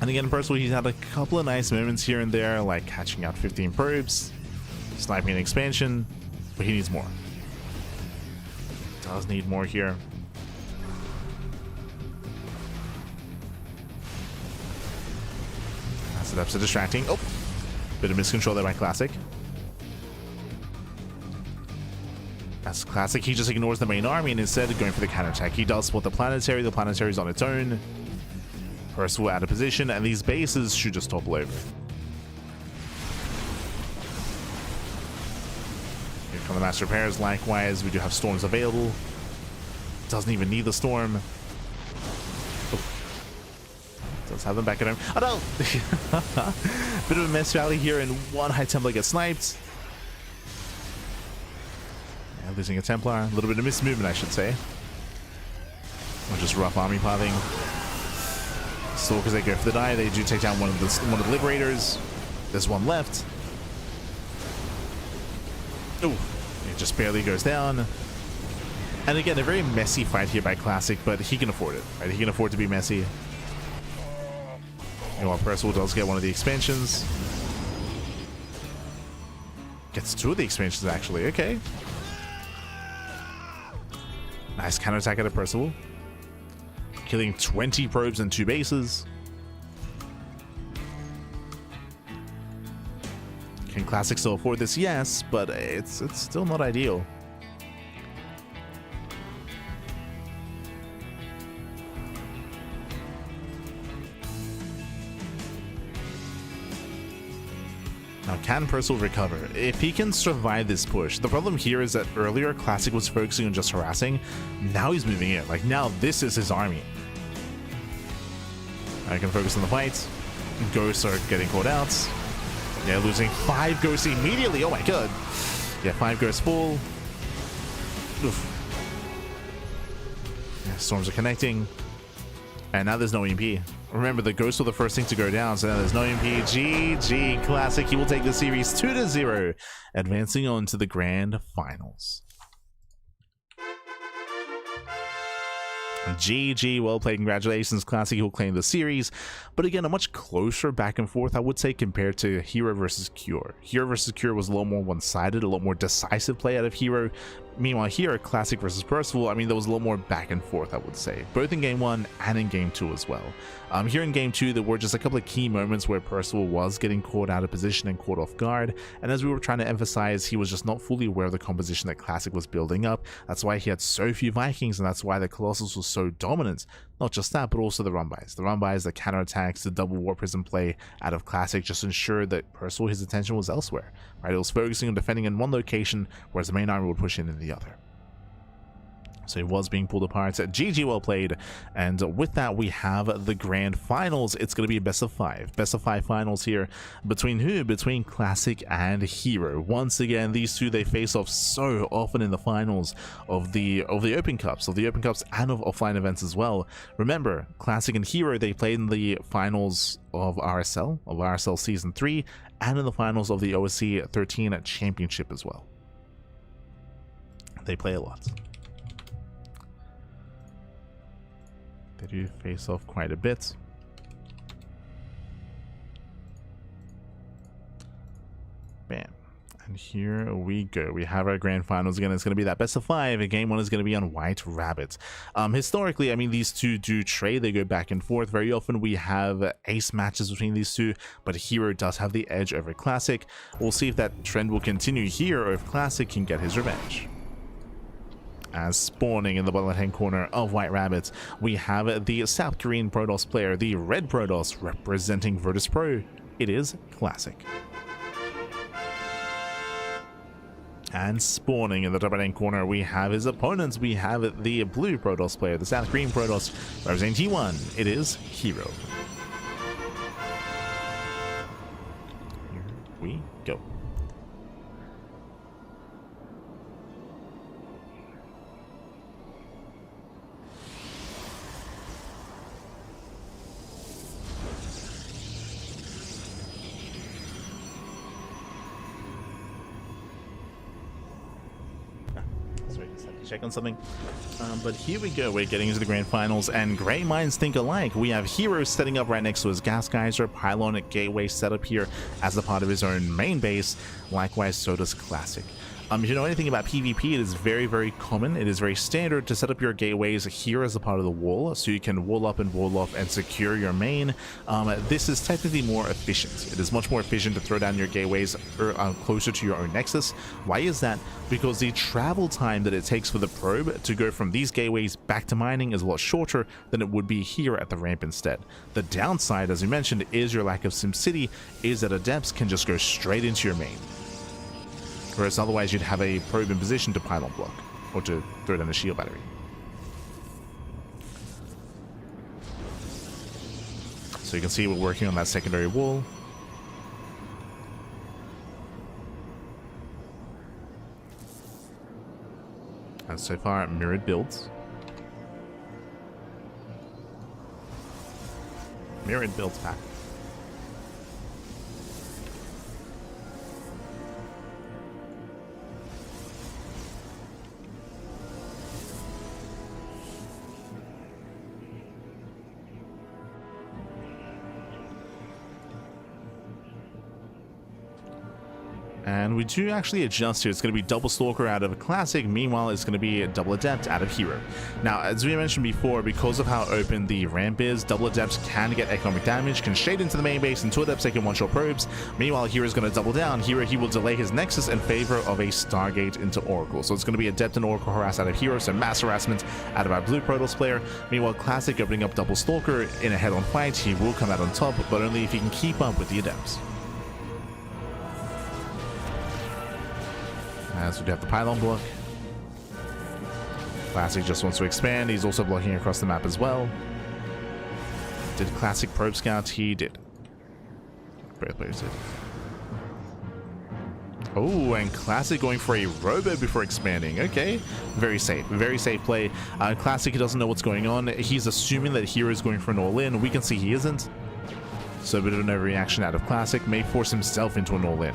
And again, personally, he's had a couple of nice moments here and there, like catching out 15 probes, sniping an expansion, but he needs more. Does need more here. Setups are distracting. Oh, bit of miscontrol there by Classic. As Classic, he just ignores the main army and instead of going for the counterattack, he does spot the planetary. The planetary is on its own. Percival out of position, and these bases should just topple over. Here come the mass repairs. Likewise, we do have storms available. Doesn't even need the storm. Oh. Does have them back at home. Oh no! Bit of a mess rally here, and one High Templar gets sniped. Yeah, losing a Templar. A little bit of mismovement, I should say. Or just rough army pathing. Stalkers, they go for the die. They do take down one of the Liberators. There's one left. Ooh, it just barely goes down. And again, a very messy fight here by Classic, but he can afford it, right? He can afford to be messy. You know what, Percival does get one of the expansions. Gets two of the expansions, actually. Okay. Nice counterattack out of Percival. Killing 20 probes and 2 bases. Can Classic still afford this? Yes, but it's still not ideal. Now, can Percival recover? If he can survive this push, the problem here is that earlier Classic was focusing on just harassing. Now he's moving in. Like, now this is his army. I can focus on the fight. Ghosts are getting caught out. Yeah, losing 5 ghosts immediately. Oh my god. Yeah, 5 ghosts full. Oof. Yeah, storms are connecting. And now there's no EMP. Remember, the ghosts were the first thing to go down, so now there's no EMP. GG Classic. He will take the series 2-0, advancing on to the grand finals. GG, well played, congratulations Classic, he'll claim the series. But again, a much closer back and forth, I would say, compared to herO versus Cure. herO versus Cure was a lot more one-sided, a lot more decisive play out of herO. Meanwhile here, Classic versus Percival, I mean, there was a lot more back and forth, I would say, both in game 1 and in game 2 as well. Here in game 2, there were just a couple of key moments where Percival was getting caught out of position and caught off guard, and as we were trying to emphasize, he was just not fully aware of the composition that Classic was building up. That's why he had so few Vikings, and that's why the Colossus was so dominant. Not just that, but also the run-bys. The run-bys, the counterattacks, the double War Prism play out of Classic just ensured that Percival, his attention was elsewhere. Right? It was focusing on defending in one location, whereas the main army would push in the other. So he was being pulled apart. GG, well played. And with that, we have the grand finals. It's going to be a best of 5. Best of 5 finals here. Between who? Between Classic and herO. Once again, these two, they face off so often in the finals of the Open Cups, and of offline events as well. Remember, Classic and herO, they played in the finals of RSL Season 3, and in the finals of the OSC 13 Championship as well. They play a lot. They do face off quite a bit. Bam. And here we go. We have our grand finals again. It's going to be that best of 5. And game 1 is going to be on White Rabbit. Historically, I mean, these two do trade. They go back and forth. Very often we have ace matches between these two, but herO does have the edge over Classic. We'll see if that trend will continue here or if Classic can get his revenge. As spawning in the bottom left-hand corner of White Rabbit, we have the South Korean Protoss player, the Red Protoss, representing Virtus Pro. It is Classic. And spawning in the top right-hand corner, we have his opponents. We have the Blue Protoss player, the South Korean Protoss, representing T1. It is herO. Here we go. Check on something, but here we go. We're getting into the grand finals, and great minds think alike. We have herO setting up right next to his gas geyser pylon gateway setup here as a part of his own main base. Likewise, so does Classic. If you know anything about PvP, it is very, very common. It is very standard to set up your gateways here as a part of the wall, so you can wall up and wall off and secure your main. This is technically more efficient. It is much more efficient to throw down your gateways closer to your own nexus. Why is that? Because the travel time that it takes for the probe to go from these gateways back to mining is a lot shorter than it would be here at the ramp instead. The downside, as you mentioned, is your lack of SimCity, is that adepts can just go straight into your main. Whereas otherwise you'd have a probe in position to pylon block, or to throw down a shield battery. So you can see we're working on that secondary wall. And so far, mirrored builds. Mirrored builds back. And we do actually adjust here. It's going to be double Stalker out of a Classic. Meanwhile, it's going to be a double Adept out of herO. Now, as we mentioned before, because of how open the ramp is, double Adepts can get economic damage, can shade into the main base, and two Adepts they can one-shot probes. Meanwhile, herO is going to double down. herO, he will delay his Nexus in favor of a Stargate into Oracle. So it's going to be Adept and Oracle harass out of herO, so mass harassment out of our Blue Protoss player. Meanwhile, Classic opening up double Stalker in a head-on fight. He will come out on top, but only if he can keep up with the Adepts. As we do have the pylon block. Classic just wants to expand. He's also blocking across the map as well. Did Classic probe scout? He did. Both players did. Oh, and Classic going for a robo before expanding. Okay, very safe play. Classic, he doesn't know what's going on. He's assuming that herO is going for an all-in. We can see he isn't. So a bit of an overreaction out of Classic may force himself into an all-in.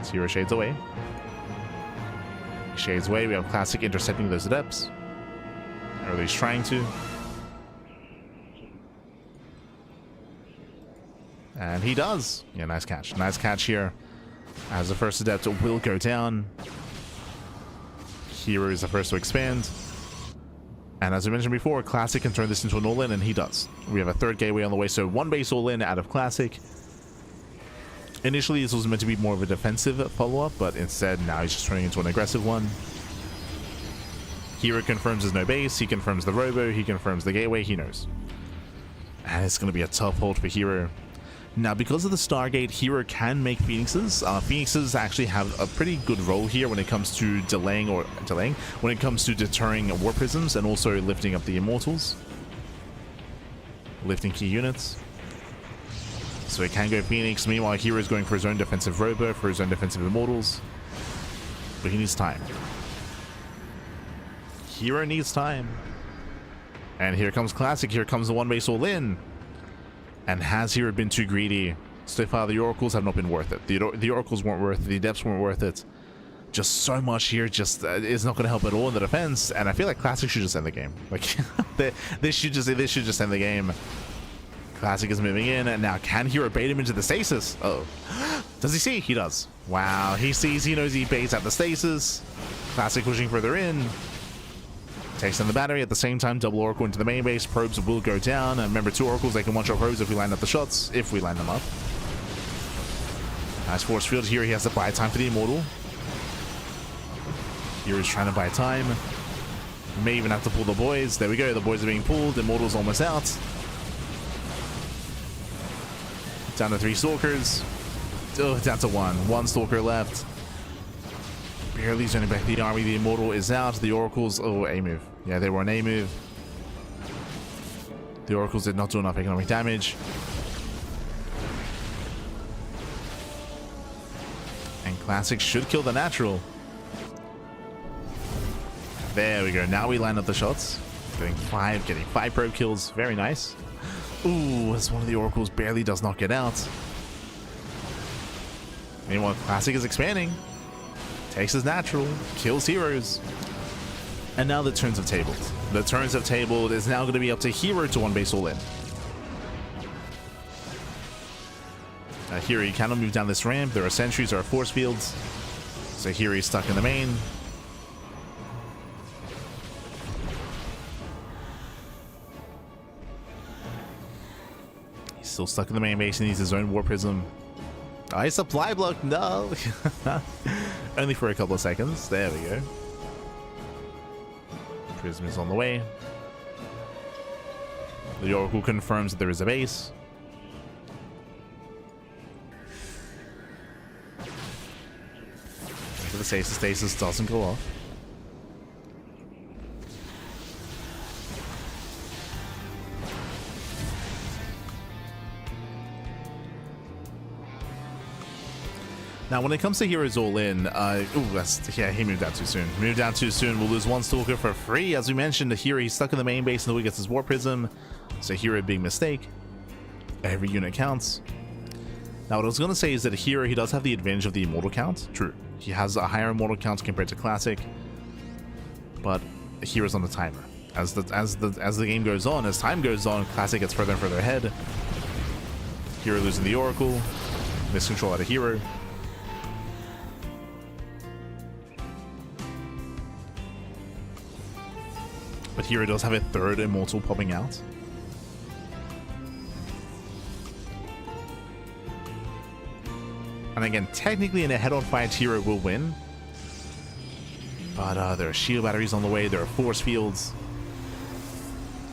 herO shades away. Shades away. We have Classic intercepting those Adepts. Or at least trying to. And he does. Yeah, nice catch. Nice catch here. As the first Adept will go down. herO is the first to expand. And as I mentioned before, Classic can turn this into an all-in, and he does. We have a third gateway on the way, so one base all-in out of Classic. Initially, this was meant to be more of a defensive follow-up, but instead, now he's just turning into an aggressive one. herO confirms there's no base, he confirms the robo, he confirms the gateway, he knows. And it's going to be a tough hold for herO. Now, because of the Stargate, herO can make Phoenixes. Phoenixes actually have a pretty good role here when it comes to delaying, when it comes to deterring War Prisms and also lifting up the Immortals. Lifting key units. So he can go Phoenix. Meanwhile, herO is going for his own defensive Robo, for his own defensive Immortals. But he needs time. herO needs time. And here comes Classic. Here comes the one base all in. And has herO been too greedy? So far, the Oracles have not been worth it. The Oracles weren't worth it. The Adepts weren't worth it. Just so much here just is not going to help at all in the defense. And I feel like Classic should just end the game. Like this should just end the game. Classic is moving in, and now can herO bait him into the stasis? Uh oh. Does he see? He does. Wow, he sees, he knows he baits out the stasis. Classic pushing further in. Takes in the battery. At the same time, double Oracle into the main base. Probes will go down. And remember, two Oracles, they can one-shot probes if we line up the shots. If we line them up. Nice force field here. He has to buy time for the Immortal. herO is trying to buy time. May even have to pull the boys. There we go. The boys are being pulled. Immortal's almost out. Down to 3 Stalkers. Oh, down to 1. 1 Stalker left. Barely turning back the army. The Immortal is out. The Oracles... Oh, A move. Yeah, they were an A move. The Oracles did not do enough economic damage. And Classic should kill the natural. There we go. Now we line up the shots. Getting 5 probe kills. Very nice. Ooh, as one of the Oracles barely does not get out. Meanwhile, Classic is expanding. Takes his natural. Kills heroes. And now the turns have tabled. The turns have tabled. It's now going to be up to herO to one base all in. Here he cannot move down this ramp. There are sentries, there are force fields. So here he's stuck in the main. He's still stuck in the main base and needs his own war prism. Oh, he supply block, no. Only for a couple of seconds. There we go. Prism is on the way. The Oracle confirms that there is a base. The stasis doesn't go off. Now, when it comes to heroes all in, yeah, he moved down too soon. Moved down too soon. We'll lose one Stalker for free. As we mentioned, here he's stuck in the main base until he gets his War Prism. So here a big mistake. Every unit counts. Now, what I was going to say is that here he does have the advantage of the immortal count. True. He has a higher immortal count compared to Classic, but Hero's on the timer. As the game goes on, as time goes on, Classic gets further and further ahead. Hero losing the Oracle, miscontrol out of Hero. But Hero does have a third immortal popping out. And again, technically in a head-on fight, Hero will win. But there are shield batteries on the way, there are force fields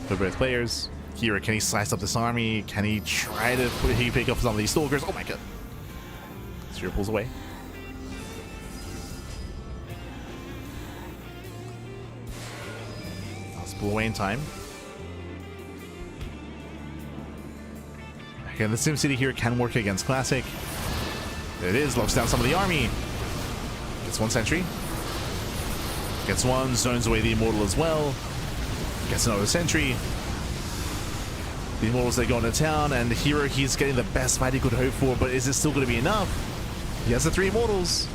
for both players. Hero, can he slice up this army? Can he try to pick up some of these Stalkers? Oh my god. Hero pulls away. Let's pull away in time. Again, the SimCity here can work against Classic. There it is, locks down some of the army. Gets one sentry. Gets one, zones away the Immortal as well. Gets another sentry. The Immortals, they go into town, and Hero, he's getting the best fight he could hope for, but is it still going to be enough? He has the 3 Immortals.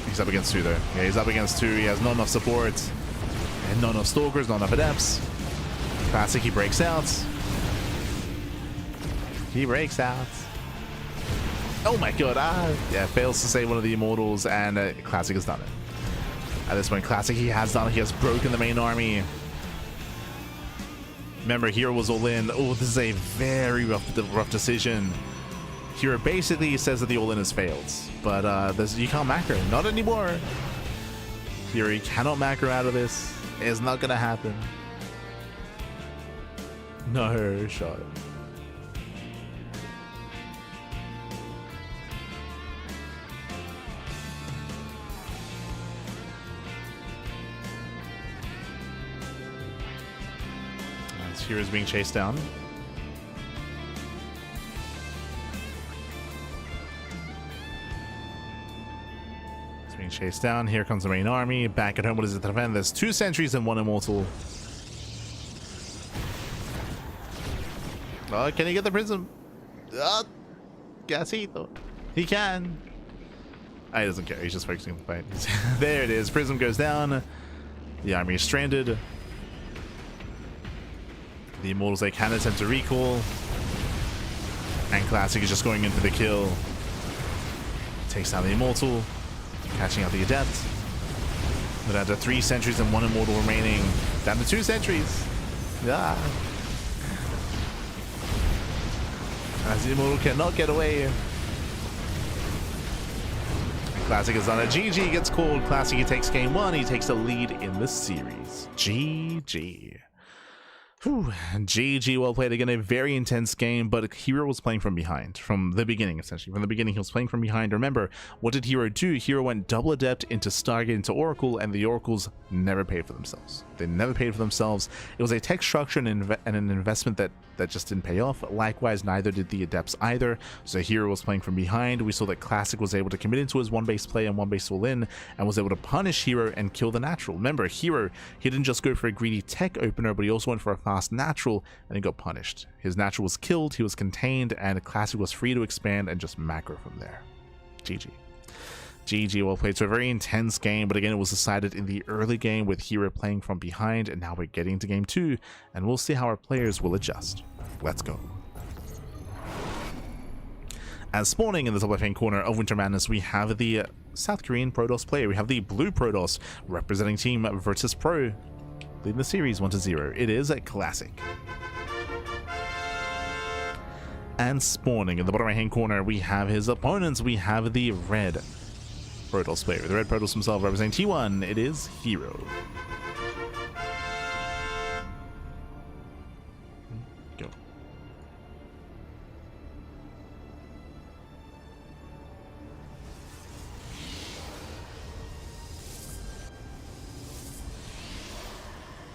He's up against 2 though. Yeah, he's up against 2. He has not enough support. And not enough Stalkers, not enough Adepts. Classic, he breaks out. He breaks out. Oh my god, yeah, fails to save one of the Immortals, and Classic has done it. At this point, Classic, he has done it. He has broken the main army. Remember, Hero was all in. Oh, this is a very rough decision. Hero basically says that the all-in has failed, but you can't macro. Not anymore. Hero, you cannot macro out of this. It's not gonna happen. No shot. Hero's being chased down. It's being chased down. Here comes the main army. Back at home, what is it to defend? There's 2 sentries and 1 immortal. Oh, can he get the prism? Gasito. He can. He doesn't care. He's just focusing on the fight. There it is. Prism goes down. The army is stranded. The Immortals, they can attempt to recall. And Classic is just going in for the kill. Takes down the Immortal. Catching out the Adept. But down to 3 sentries and 1 Immortal remaining. Down to 2 sentries. Ah. As the Immortal cannot get away. And Classic is on a GG, gets called. Classic, he takes game 1. He takes the lead in the series. GG. Whew. GG, well played. Again, a very intense game, but Hero was playing from behind from the beginning, essentially. From the beginning, he was playing from behind. Remember, what did Hero do? Hero went double Adept into Stargate into Oracle, and the Oracles never paid for themselves. They never paid for themselves. It was a tech structure and an investment that just didn't pay off. Likewise, neither did the Adepts either. So Hero was playing from behind. We saw that Classic was able to commit into his 1-base play and 1-base all-in, and was able to punish Hero and kill the natural. Remember, Hero, he didn't just go for a greedy tech opener, but he also went for a fast natural, and he got punished. His natural was killed, he was contained, and Classic was free to expand and just macro from there. GG. GG, well played. So a very intense game, but again, it was decided in the early game with Hero playing from behind, and now we're getting into game 2, and we'll see how our players will adjust. Let's go. As spawning in the top left-hand corner of Winter Madness, we have the South Korean Protoss player. We have the Blue Protoss representing Team Virtus Pro, leading the series 1-0. It is a classic. And spawning in the bottom right-hand corner, we have his opponents. We have the Red Protoss player. The Red Protoss himself representing T1. It is herO. Go.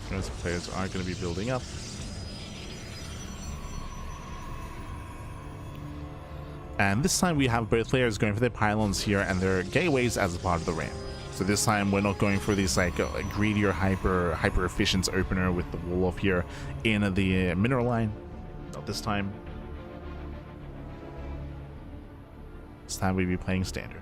Those players are going to be building up. And this time we have both players going for their pylons here and their gateways as a part of the ramp. So this time we're not going for this like greedy or hyper efficient opener with the wall off here in the mineral line. Not this time. This time we'll be playing standard.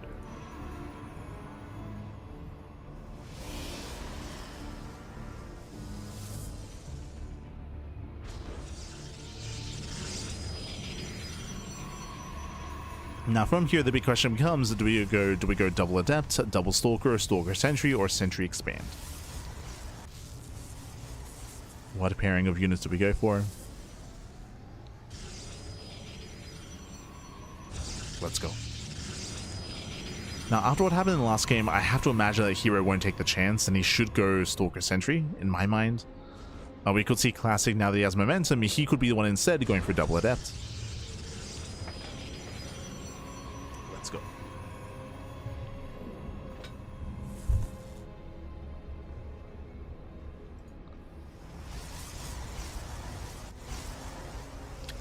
Now from here the big question becomes, do we go double adept, double stalker, stalker sentry, or sentry expand? What pairing of units do we go for? Let's go. Now after what happened in the last game, I have to imagine that herO won't take the chance and he should go stalker sentry in my mind. We could see classic now that he has momentum, he could be the one instead going for double adept.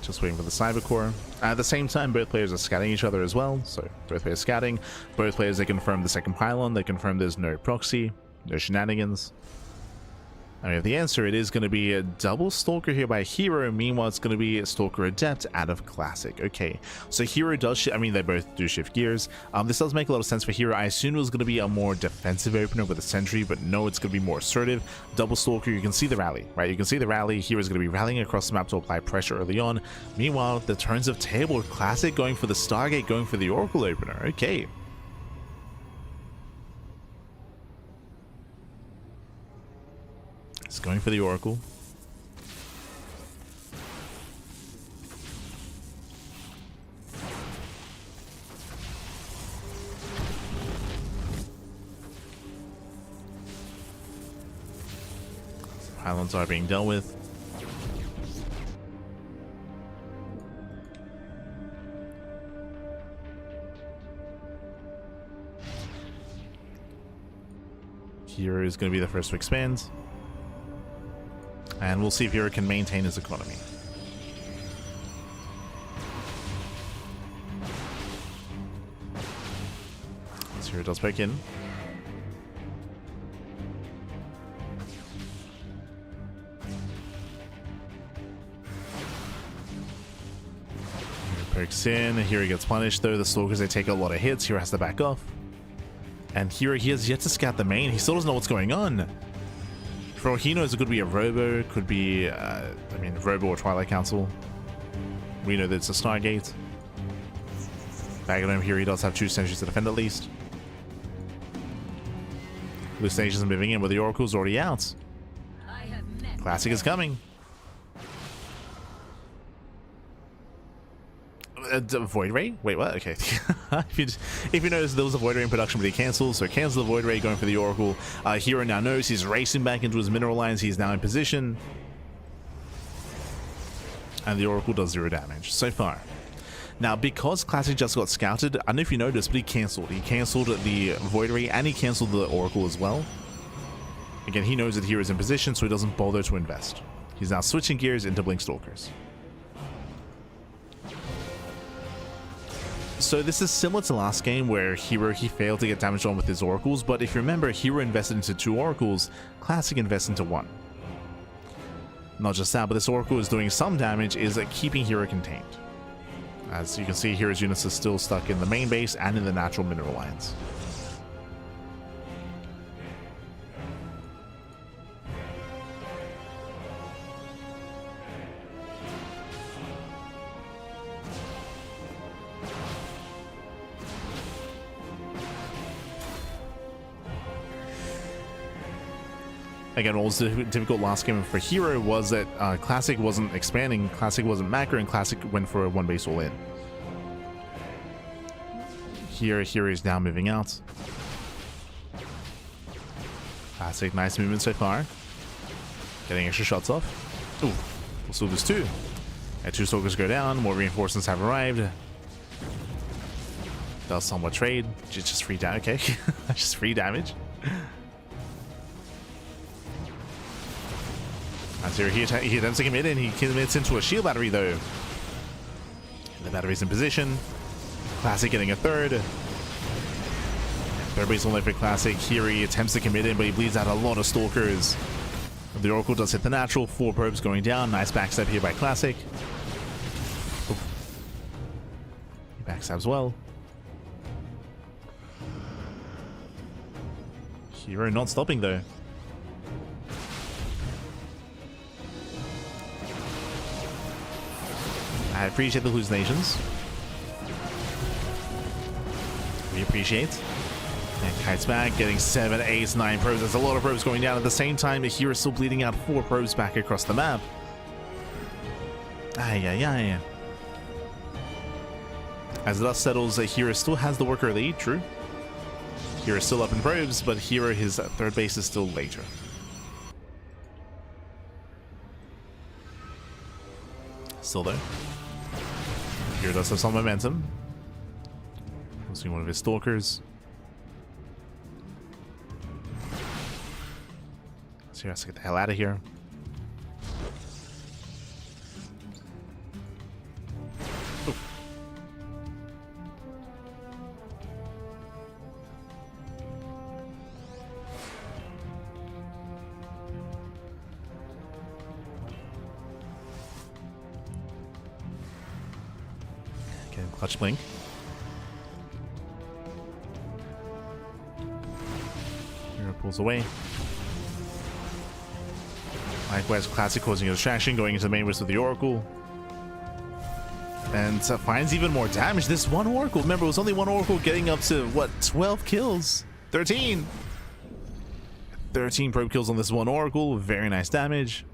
Just waiting for the cyber core. At the same time, both players are scouting each other as well. So both players scouting. Both players, they confirm the second pylon. They confirm there's no proxy, no shenanigans. I mean, the answer, it is going to be a double stalker here by herO. Meanwhile, it's going to be a stalker adept out of classic. Okay, so herO does, I mean, they both do shift gears. This does make a lot of sense for herO. I assume it was going to be a more defensive opener with a sentry, but no, it's going to be more assertive. Double stalker, you can see the rally, right? You can see the rally. herO's going to be rallying across the map to apply pressure early on. Meanwhile, the turns of table, classic going for the Stargate, going for the Oracle opener. Okay. It's going for the Oracle. Pylons are being dealt with. herO is going to be the first to expand. And we'll see if herO can maintain his economy. So herO does back in. herO pokes in. herO gets punished though. The stalkers, they take a lot of hits. herO has to back off. And herO, he has yet to scout the main. He still doesn't know what's going on. For all he knows, it could be a Robo, could be, I mean, Robo or Twilight Council. We know that it's a Stargate. Back at home here, he does have 2 sentries to defend at least. Hallucinations are moving in, but the Oracle's already out. Classic is coming. Void Ray? Wait, what? Okay. if you notice, there was a Void Ray in production, but he cancelled, so cancel the Void Ray, going for the Oracle. herO now knows he's racing back into his mineral lines. He's now in position. And the Oracle does 0 damage so far. Now, because Classic just got scouted, I don't know if you noticed, but he cancelled. He cancelled the Void Ray, and he cancelled the Oracle as well. Again, he knows that herO is in position, so he doesn't bother to invest. He's now switching gears into Blink Stalkers. So this is similar to last game where herO, he failed to get damage on with his oracles, but if you remember, herO invested into 2 oracles, Classic invests into 1. Not just that, but this oracle is doing some damage, is keeping herO contained. As you can see, herO's units are still stuck in the main base and in the natural mineral lines. Again, what was difficult last game for herO was that Classic wasn't expanding, Classic wasn't macro, and Classic went for a one base all in. Here, herO is now moving out. Classic, nice movement so far. Getting extra shots off. Ooh, we'll still lose 2. And 2 Stalkers go down, more reinforcements have arrived. Does somewhat trade. Just free damage, okay. Just free damage. And so he attempts to commit, and he commits into a shield battery though. The battery's in position. Classic getting a third. Third base only for Classic. Here he attempts to commit in, but he bleeds out a lot of Stalkers. The Oracle does hit the natural. 4 probes going down. Nice backstab here by Classic. Oh. He backstabs well. herO not stopping though. I appreciate the hallucinations. We appreciate. And kites back, getting 7, 8, 9 probes. There's a lot of probes going down at the same time. Here is still bleeding out 4 probes back across the map. Ay. As the dust settles, herO still has the worker lead, true. herO is still up in probes, but herO, his third base is still later. Still there. herO does have some momentum. Losing one of his Stalkers. So he has to get the hell out of here. Ooh. Okay, clutch blink. herO pulls away. Likewise, Classic causing a distraction, going into the main wrist with the Oracle. And finds even more damage. This one Oracle, remember, it was only one Oracle getting up to, what, 12 kills? 13! 13 probe kills on this one Oracle. Very nice damage.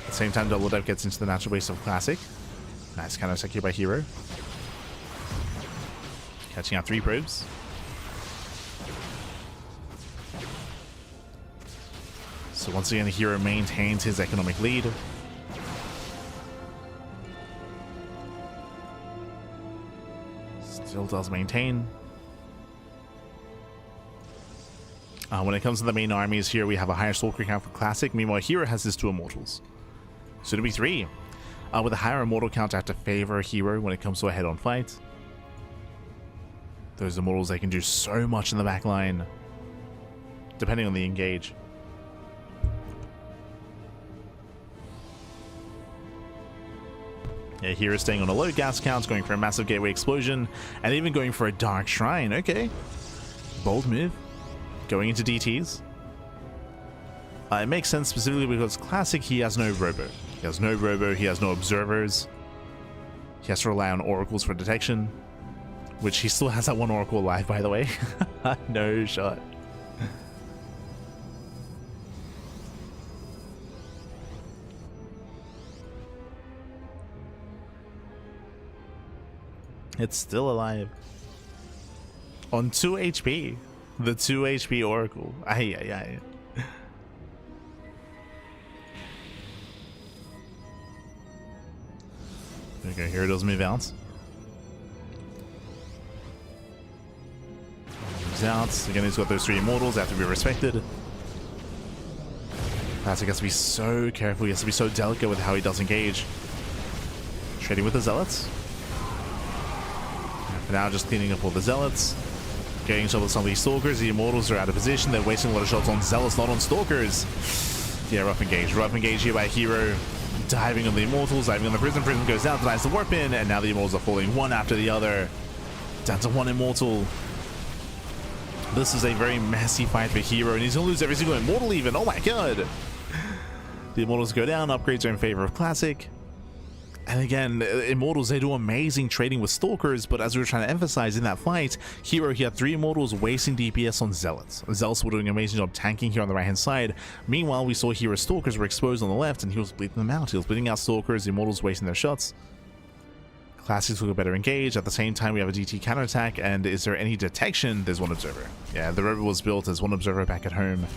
At the same time, Double Dip gets into the natural base of Classic. Nice counter attack here by herO. Catching out 3 probes. So once again, herO maintains his economic lead. Still does maintain. When it comes to the main armies here, we have a higher Stalker count for Classic. Meanwhile, herO has his 2 Immortals. So it'll be 3. With a higher Immortal count, I have to favor herO when it comes to a head-on fight. Those Immortals, they can do so much in the back line, depending on the engage. Yeah, herO staying on a low gas count, going for a massive gateway explosion, and even going for a dark shrine. Okay. Bold move. Going into DTs. It makes sense specifically because Classic, he has no robo. He has no robo, he has no observers. He has to rely on oracles for detection, which he still has that one oracle alive, by the way. No shot. It's still alive. On 2 HP. The 2 HP Oracle. Ay. There we go. herO does move out. Moves out. Again, he's got those 3 Immortals. They have to be respected. Classic has to be so careful. He has to be so delicate with how he does engage. Trading with the Zealots. For now, just cleaning up all the Zealots. Getting shots on some of these Stalkers. The Immortals are out of position. They're wasting a lot of shots on Zealots, not on Stalkers. Yeah, rough engage. Rough engage here by herO. Diving on the Immortals, diving on the Prism. Prism goes down, denies the warp in, and now the Immortals are falling one after the other. Down to 1 Immortal. This is a very messy fight for herO, and he's going to lose every single Immortal even. Oh my god. The Immortals go down. Upgrades are in favor of Classic. And again, Immortals, they do amazing trading with Stalkers, but as we were trying to emphasize in that fight, herO, he had 3 Immortals wasting DPS on Zealots. Zealots were doing an amazing job tanking here on the right-hand side. Meanwhile, we saw herO's Stalkers were exposed on the left, and he was bleeding them out. He was bleeding out Stalkers, Immortals wasting their shots. Classics will better engage. At the same time, we have a DT counterattack, and is there any detection? There's one Observer. Yeah, the rover was built as one Observer back at home.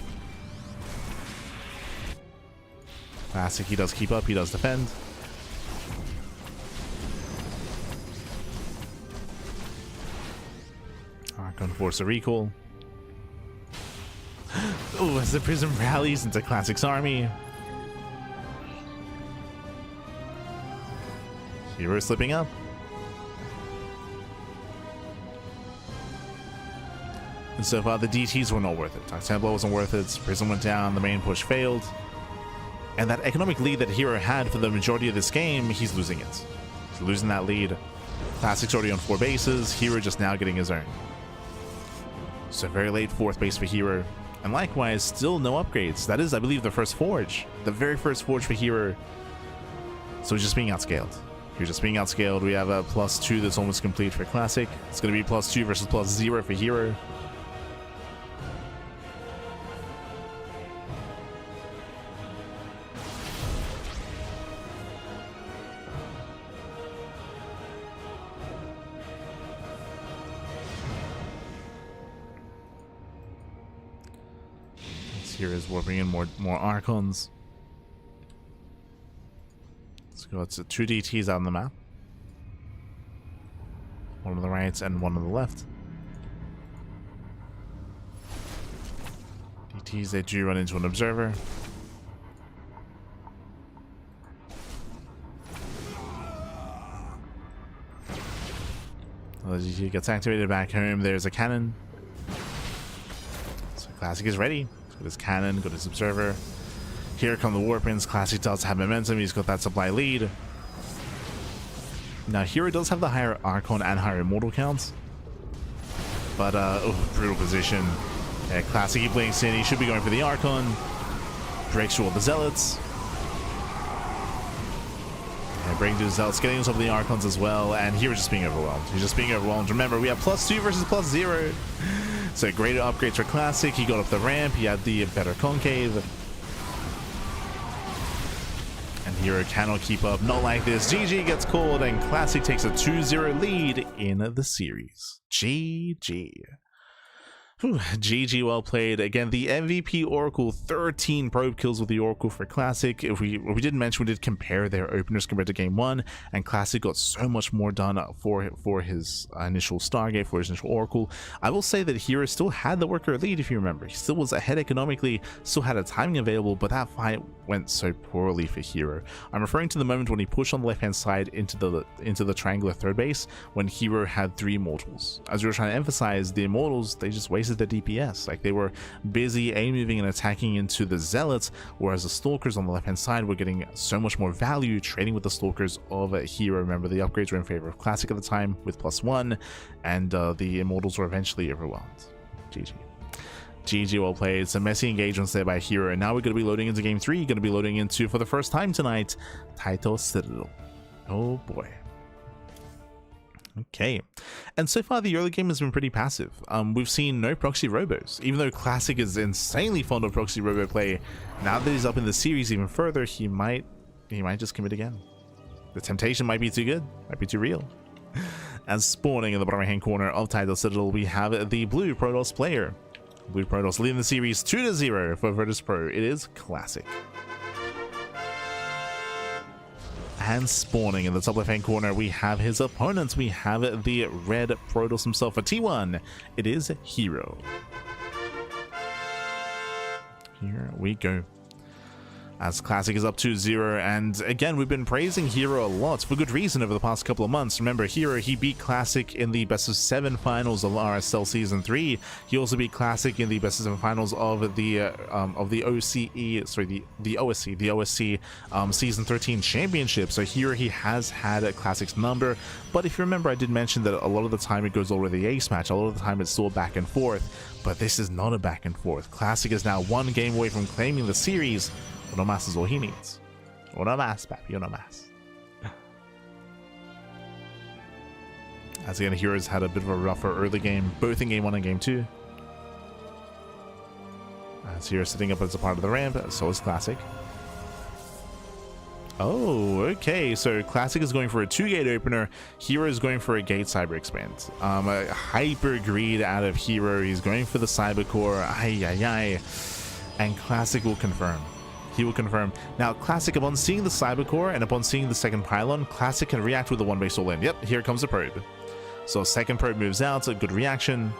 Classic, he does keep up, he does defend. Going to force a recall. Oh, as the Prism rallies into Classic's army. herO slipping up. And so far, the DTs were not worth it. Dark Templar wasn't worth it. Prism went down, the main push failed. And that economic lead that herO had for the majority of this game, he's losing it. He's losing that lead. Classic's already on 4 bases. herO just now getting his own. So very late 4th base for herO. And likewise, still no upgrades. That is, I believe, the first forge. The very first forge for herO. So he's just being outscaled. He's just being outscaled. We have a +2 that's almost complete for Classic. It's going to be +2 versus +0 for herO. hero's warping in more Archons. Let's go. It's 2 DTs out on the map. One on the right and one on the left. DTs, they do run into an Observer. The DT gets activated back home. There's a cannon. So Classic is ready. Got his cannon, got his Observer. Here come the Warpins. Classic does have momentum. He's got that supply lead. Now, herO does have the higher Archon and higher Immortal counts. But, brutal position. Yeah, Classic, he blinks in. He should be going for the Archon. Breaks through all the Zealots. Yeah, breaking through the Zealots, getting on top of the Archons as well. And herO just being overwhelmed. He's just being overwhelmed. Remember, we have +2 versus +0. So, greater upgrades for Classic. He got up the ramp. He had the better concave. And herO cannot keep up. Not like this. GG gets called, and Classic takes a 2-0 lead in the series. GG. Whew, GG, well played. Again, the MVP Oracle, 13 probe kills with the Oracle for Classic. If we didn't mention, we did compare their openers compared to game 1, and Classic got so much more done for his initial Stargate, for his initial Oracle. I will say that herO still had the worker lead, if you remember. He still was ahead economically, still had a timing available, but that fight went so poorly for herO. I'm referring to the moment when he pushed on the left-hand side into the triangular third base, when herO had 3 Immortals. As we were trying to emphasize, the Immortals, they just wasted their DPS. Like, they were busy moving and attacking into the Zealots, whereas the Stalkers on the left hand side were getting so much more value trading with the Stalkers of herO. Remember, the upgrades were in favor of Classic at the time with +1, and the Immortals were eventually overwhelmed. GG. GG, well played. Some messy engagements there by herO, and now we're going to be loading into game 3. Going to be loading into, for the first time tonight, Title Citadel. Oh boy. Okay, and so far the early game has been pretty passive. We've seen no proxy robos, even though Classic is insanely fond of proxy robo play. Now that he's up in the series even further, he might just commit again. The temptation might be too good, might be too real. As spawning in the bottom right hand corner of Title Citadel, we have the blue Protoss player. Blue Protoss leading the series 2-0 for Virtus Pro. It is Classic. And spawning in the top left hand corner, we have his opponents. We have the red Protoss himself for T1. It is herO. Here we go. As Classic is up 2-0, and again, we've been praising herO a lot for good reason over the past couple of months. Remember, herO, he beat Classic in the best of 7 finals of RSL Season 3. He also beat Classic in the best of 7 finals of the OSC Season 13 Championship. So here he has had a Classic's number, but if you remember, I did mention that a lot of the time it goes over the ace match. A lot of the time it's still back and forth, but this is not a back and forth. Classic is now 1 game away from claiming the series. Uno más is all he needs. Uno más, papi, uno más. As again, hero's had a bit of a rougher early game, both in game 1 and game 2. As hero sitting up as a part of the ramp, so is Classic. Oh, okay. So Classic is going for a 2-gate opener. Hero is going for a gate cyber expand. A hyper greed out of Hero. He's going for the cyber core. Ay, ay, ay. And Classic will confirm. He will confirm. Now, Classic, upon seeing the cyber core and upon seeing the second pylon, Classic can react with the 1-base all in. Yep, here comes the probe. So second probe moves out. A good reaction.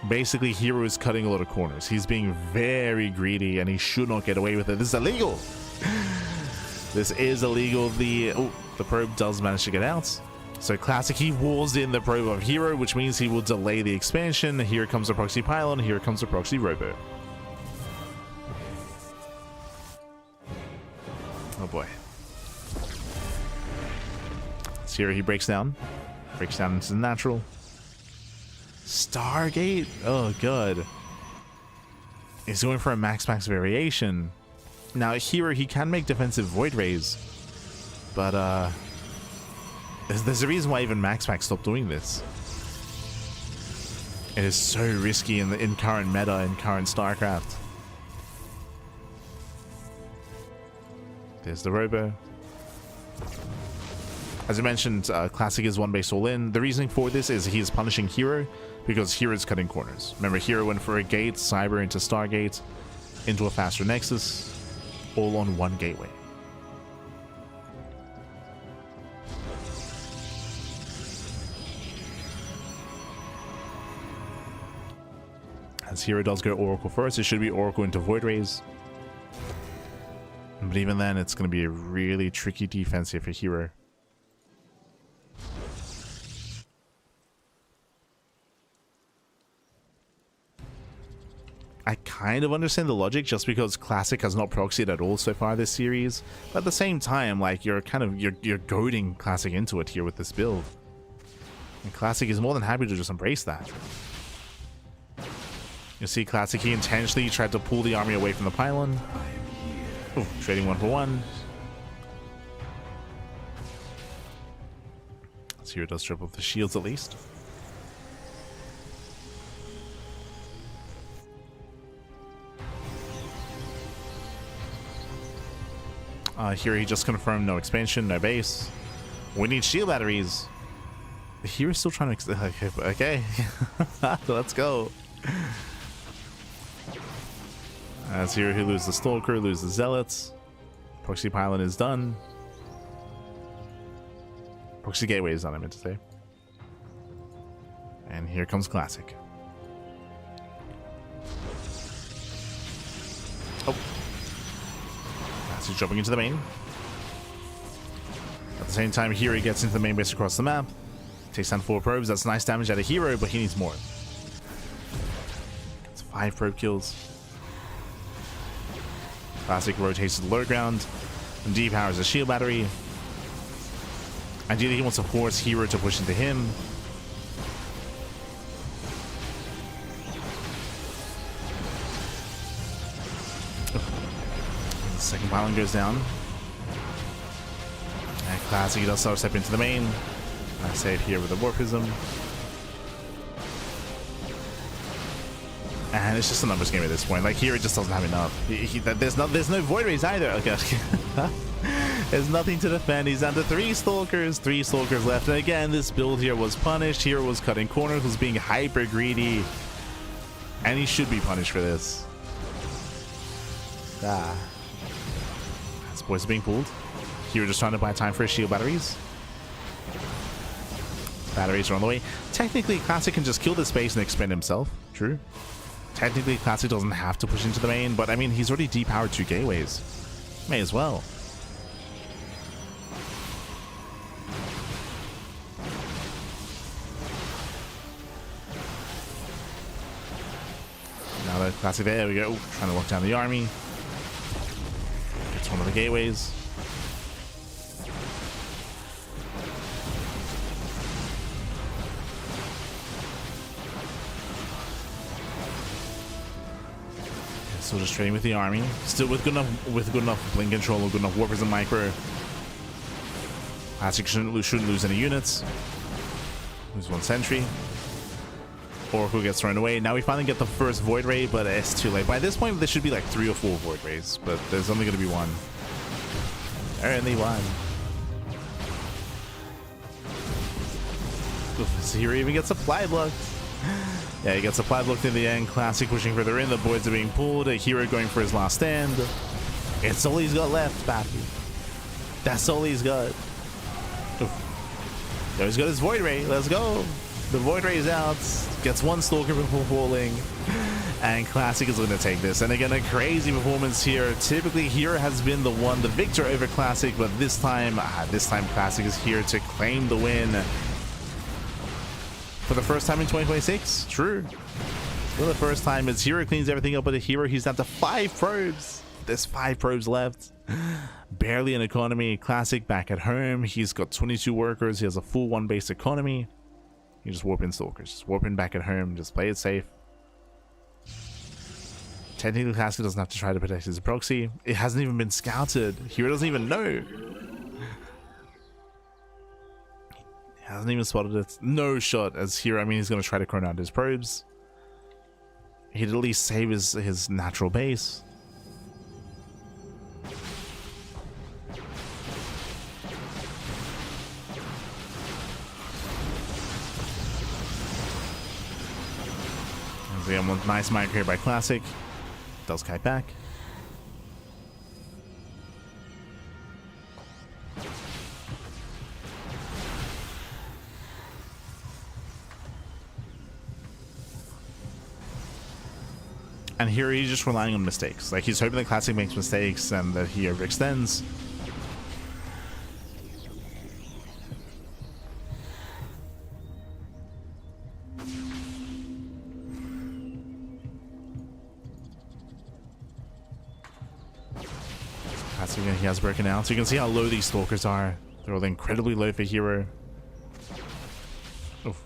Basically, Hero is cutting a lot of corners. He's being very greedy, and he should not get away with it. This is illegal. This is illegal. The probe does manage to get out. So Classic, he walls in the probe of Hero, which means he will delay the expansion. Here comes the proxy pylon. Here comes the proxy robo. Oh boy. So here he breaks down. Breaks down into the natural. Stargate? Oh, good. He's going for a max variation. Now, Hero, he can make defensive Void Rays, but there's a reason why even Max stopped doing this. It is so risky in current meta, in current StarCraft. There's the robo. As I mentioned, Classic is 1-base all in. The reasoning for this is he is punishing Hero because Hero's cutting corners. Remember, Hero went for a gate, cyber into Stargate, into a faster Nexus, all on one gateway. As Hero does go Oracle first, it should be Oracle into Void Rays. But even then, it's going to be a really tricky defense here for Hero. I kind of understand the logic just because Classic has not proxied at all so far this series. But at the same time, like, you're goading Classic into it here with this build. And Classic is more than happy to just embrace that. You see Classic, he intentionally tried to pull the army away from the pylon. Ooh, trading 1-for-1. So here it does triple the shields at least. Here he just confirmed no expansion, no base. We need shield batteries. Hero's still trying to... Okay. Let's go. As here he loses the Stalker, loses the Zealots. Proxy Pylon is done. Proxy Gateway is done, I meant to say. And here comes Classic. Oh. He's jumping into the main. At the same time, here he gets into the main base across the map. Takes down 4 probes. That's nice damage out of Hero, but he needs more. Gets 5 probe kills. Classic rotates to the low ground and depowers the shield battery. Ideally, he wants to force Hero to push into him. Second pylon goes down. And Classic does step into the main. I save here with a Warpism. And it's just a numbers game at this point. Like, here it just doesn't have enough. There's no Void Rays either. Okay. There's nothing to defend. He's down to 3 Stalkers. 3 Stalkers left. And again, this build here was punished. Hero was cutting corners, was being hyper greedy. And he should be punished for this. Boys are being pulled. Hero just trying to buy time for his shield batteries. Batteries are on the way. Technically, Classic can just kill this space and expend himself. True. Technically, Classic doesn't have to push into the main, but I mean, he's already depowered 2 gateways. May as well. Now that Classic, there we go. Trying to lock down the army. One of the gateways. Still just trading with the army. Still with good enough blink control or good enough warpers and micro. Classic shouldn't lose any units. Lose one sentry. Oracle gets thrown away. Now we finally get the first Void Ray, but it's too late. By this point, there should be like 3 or 4 Void Rays, but there's only going to be one. Only one. Zero even gets supply blocked. Yeah, he gets supply blocked in the end. Classic pushing further in. The boards are being pulled. A herO going for his last stand. It's all he's got left, Bappy. That's all he's got. Oof. He's got his Void Ray. Let's go. The Void Ray is out. Gets one Stalker before falling. And Classic is going to take this. And again, a crazy performance here. Typically, herO has been the victor over Classic, but this time Classic is here to claim the win. For the first time in 2026? True. For the first time, as herO cleans everything up with a herO, he's down to 5 probes. There's 5 probes left. Barely an economy. Classic back at home. He's got 22 workers. He has a full 1 base economy. You just warp in Stalkers. Just warp in back at home. Just play it safe. Technically, Classic doesn't have to try to protect his proxy. It hasn't even been scouted. herO doesn't even know. He hasn't even spotted it. No shot as herO. I mean, he's going to try to chrono out his probes. He'd at least save his natural base. We have one nice micro here by Classic. Does kite back. And here he's just relying on mistakes. Like, he's hoping that Classic makes mistakes and that he overextends. He has broken out, so you can see how low these Stalkers are. They're all incredibly low for herO. Oof.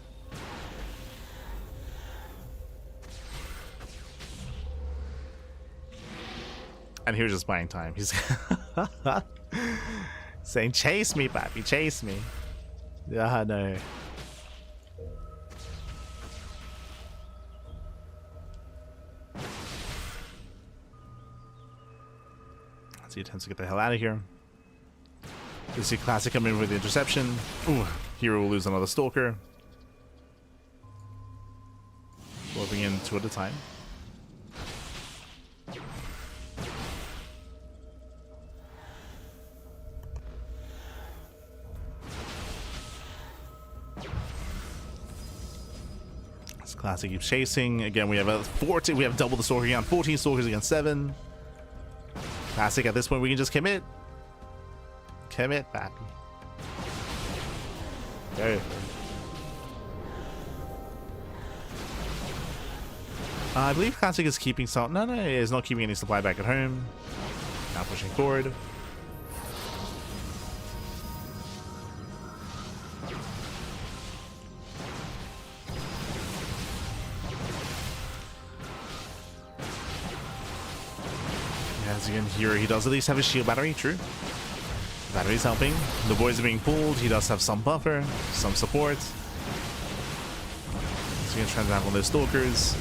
And here's just buying time. He's saying, "Chase me, papi, chase me." Yeah, no. He attempts to get the hell out of here. You see Classic come in with the interception. Ooh, herO will lose another Stalker. Warping in 2 at a time. As Classic keeps chasing. Again, we have a 14. We have double the Stalker count. 14 Stalkers against 7. Classic, at this point, we can just commit. Commit, back. Go. I believe Classic is keeping some. No, he is not keeping any supply back at home. Now pushing forward. Again, here he does at least have a shield battery. True, battery's helping. The boys are being pulled. He does have some buffer, some support. He's gonna try to have on those Stalkers.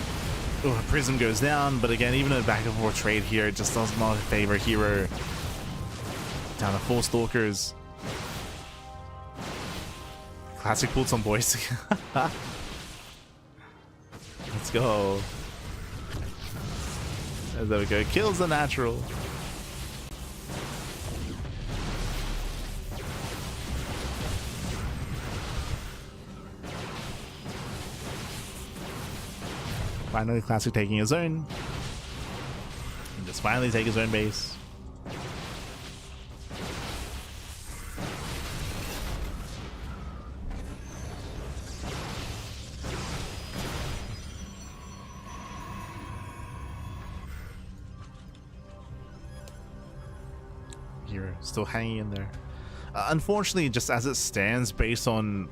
Oh, Prism goes down, but again, even a back and forth trade here, it just does not favor herO. Down to 4 Stalkers. Classic pulled some boys. Let's go. There we go. Kills the natural. Finally, Classic taking his own. And just finally take his own base. Still hanging in there. Unfortunately, just as it stands, based on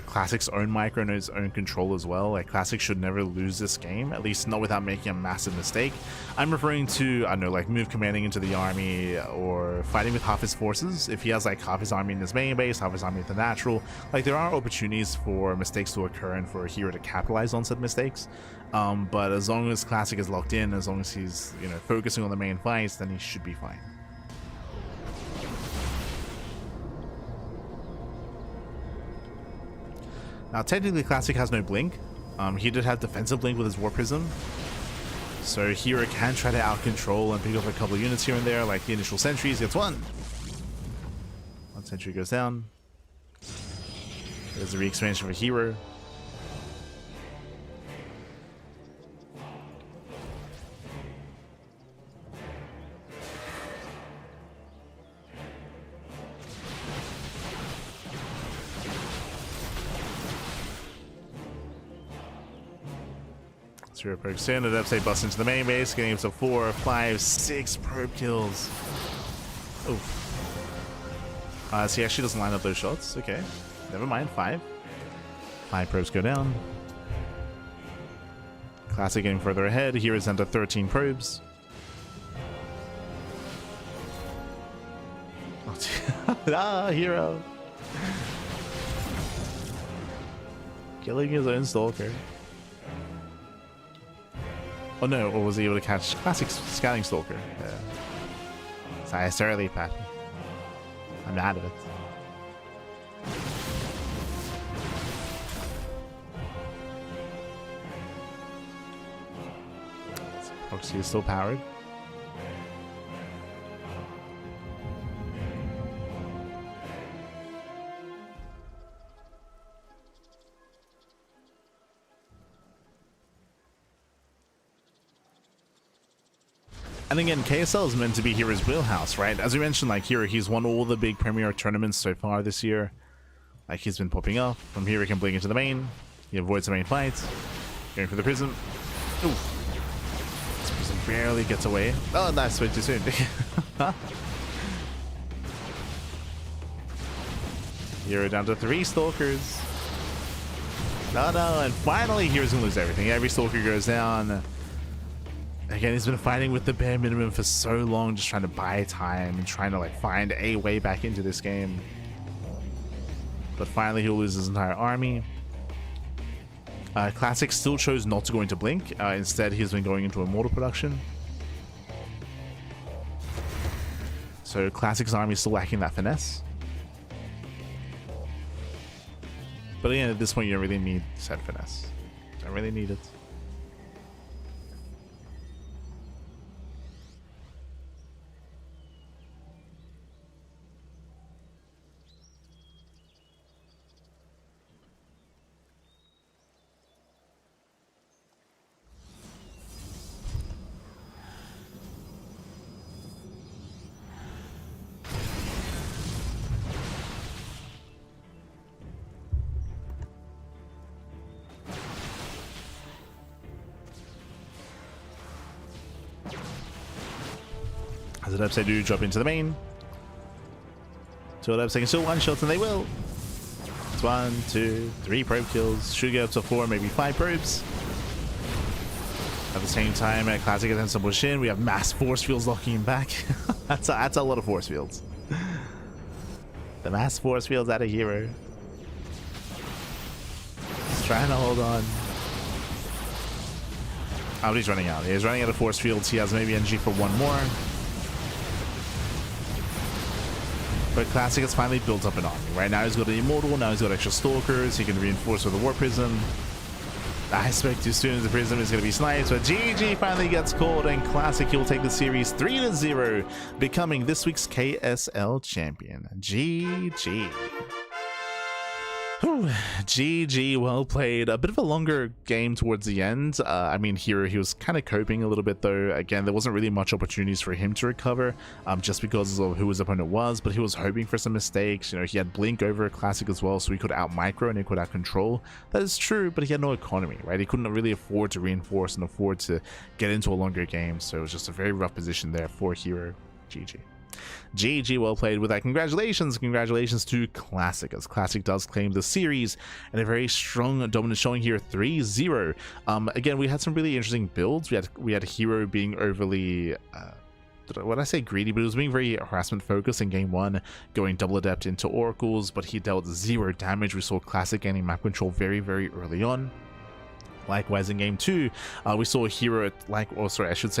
Classic's own micro and his own control as well, like Classic should never lose this game, at least not without making a massive mistake. I'm referring to, I don't know, like move commanding into the army or fighting with half his forces. If he has like half his army in his main base, half his army in the natural, like there are opportunities for mistakes to occur and for a hero to capitalize on said mistakes. But as long as Classic is locked in, as long as he's, you know, focusing on the main fights, then he should be fine. Now, technically, Classic has no blink. He did have defensive blink with his War Prism. So hero can try to out-control and pick up a couple of units here and there, like the initial sentries. Gets one. One sentry goes down. There's a re-expansion for hero. Zero probe standard up, say bust into the main base, getting up to 4, 5, 6 probe kills. Oh. So he actually doesn't line up those shots. Okay. Never mind. 5. 5 probes go down. Classic getting further ahead. Here is under 13 probes. Ah, hero. Killing his own stalker. Oh no, or was he able to catch Classic Scouting Stalker? Yeah. Sorry, I started late, Pat. I'm out of it. Proxy is still powered. And again, KSL is meant to be Hero's wheelhouse, right? As we mentioned, like Hero, he's won all the big Premier tournaments so far this year. Like he's been popping up. From here, he can blink into the main. He avoids the main fights. Going for the Prism. Ooh. This Prism barely gets away. Oh, that's way too soon. Hero down to 3 Stalkers. No, and finally Hero's gonna lose everything. Every Stalker goes down. Again, he's been fighting with the bare minimum for so long, just trying to buy time and trying to like find a way back into this game. But finally he'll lose his entire army. Classic still chose not to go into Blink. Instead, he's been going into Immortal production. So Classic's army is still lacking that finesse. But again, at this point, you don't really need said finesse. Don't really need it. As an upside do drop into the main. So an upside can still one shot, and they will. It's 1, 2, 3 probe kills. Should get up to 4, maybe 5 probes. At the same time, Classic attempts to push in. We have mass force fields locking him back. that's a lot of force fields. The mass force fields out of Hero. He's trying to hold on. Oh, but he's running out. He's running out of force fields. He has maybe energy for 1 more. But Classic has finally built up an army. Right now he's got an Immortal, now he's got extra Stalkers, he can reinforce with a War Prism. I expect too soon as the Prism is going to be sniped, but GG finally gets called, and Classic, he'll take the series 3-0, becoming this week's KSL champion. GG. Whew. GG, well played. A bit of a longer game towards the end. I mean, here he was kind of coping a little bit though. Again, there wasn't really much opportunities for him to recover, just because of who his opponent was, but he was hoping for some mistakes. You know, he had Blink over Classic as well, so he could out micro and he could out control. That is true, but he had no economy, right? He couldn't really afford to reinforce and afford to get into a longer game, so it was just a very rough position there for Hero. GG. GG, well played with that. Congratulations to Classic, as Classic does claim the series and a very strong dominant showing here, 3-0. Again, we had some really interesting builds. We had herO being overly what I say greedy, but it was being very harassment focused in game 1, going double adept into oracles, but he dealt 0 damage. We saw Classic gaining map control very early on. Likewise, in game 2, we saw herO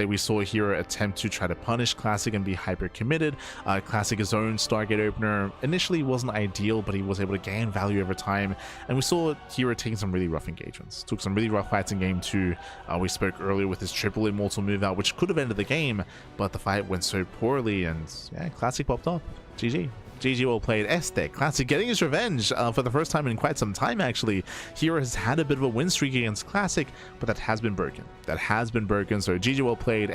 we saw herO attempt to try to punish Classic and be hyper committed. Classic, his own Stargate opener, initially wasn't ideal, but he was able to gain value over time. And we saw herO taking some really rough engagements. Took some really rough fights in game 2. We spoke earlier with his triple immortal move out, which could have ended the game, but the fight went so poorly, and yeah, Classic popped up. GG. GG, well played. Classic getting his revenge for the first time in quite some time, actually. herO has had a bit of a win streak against Classic, but that has been broken. So GG, well played.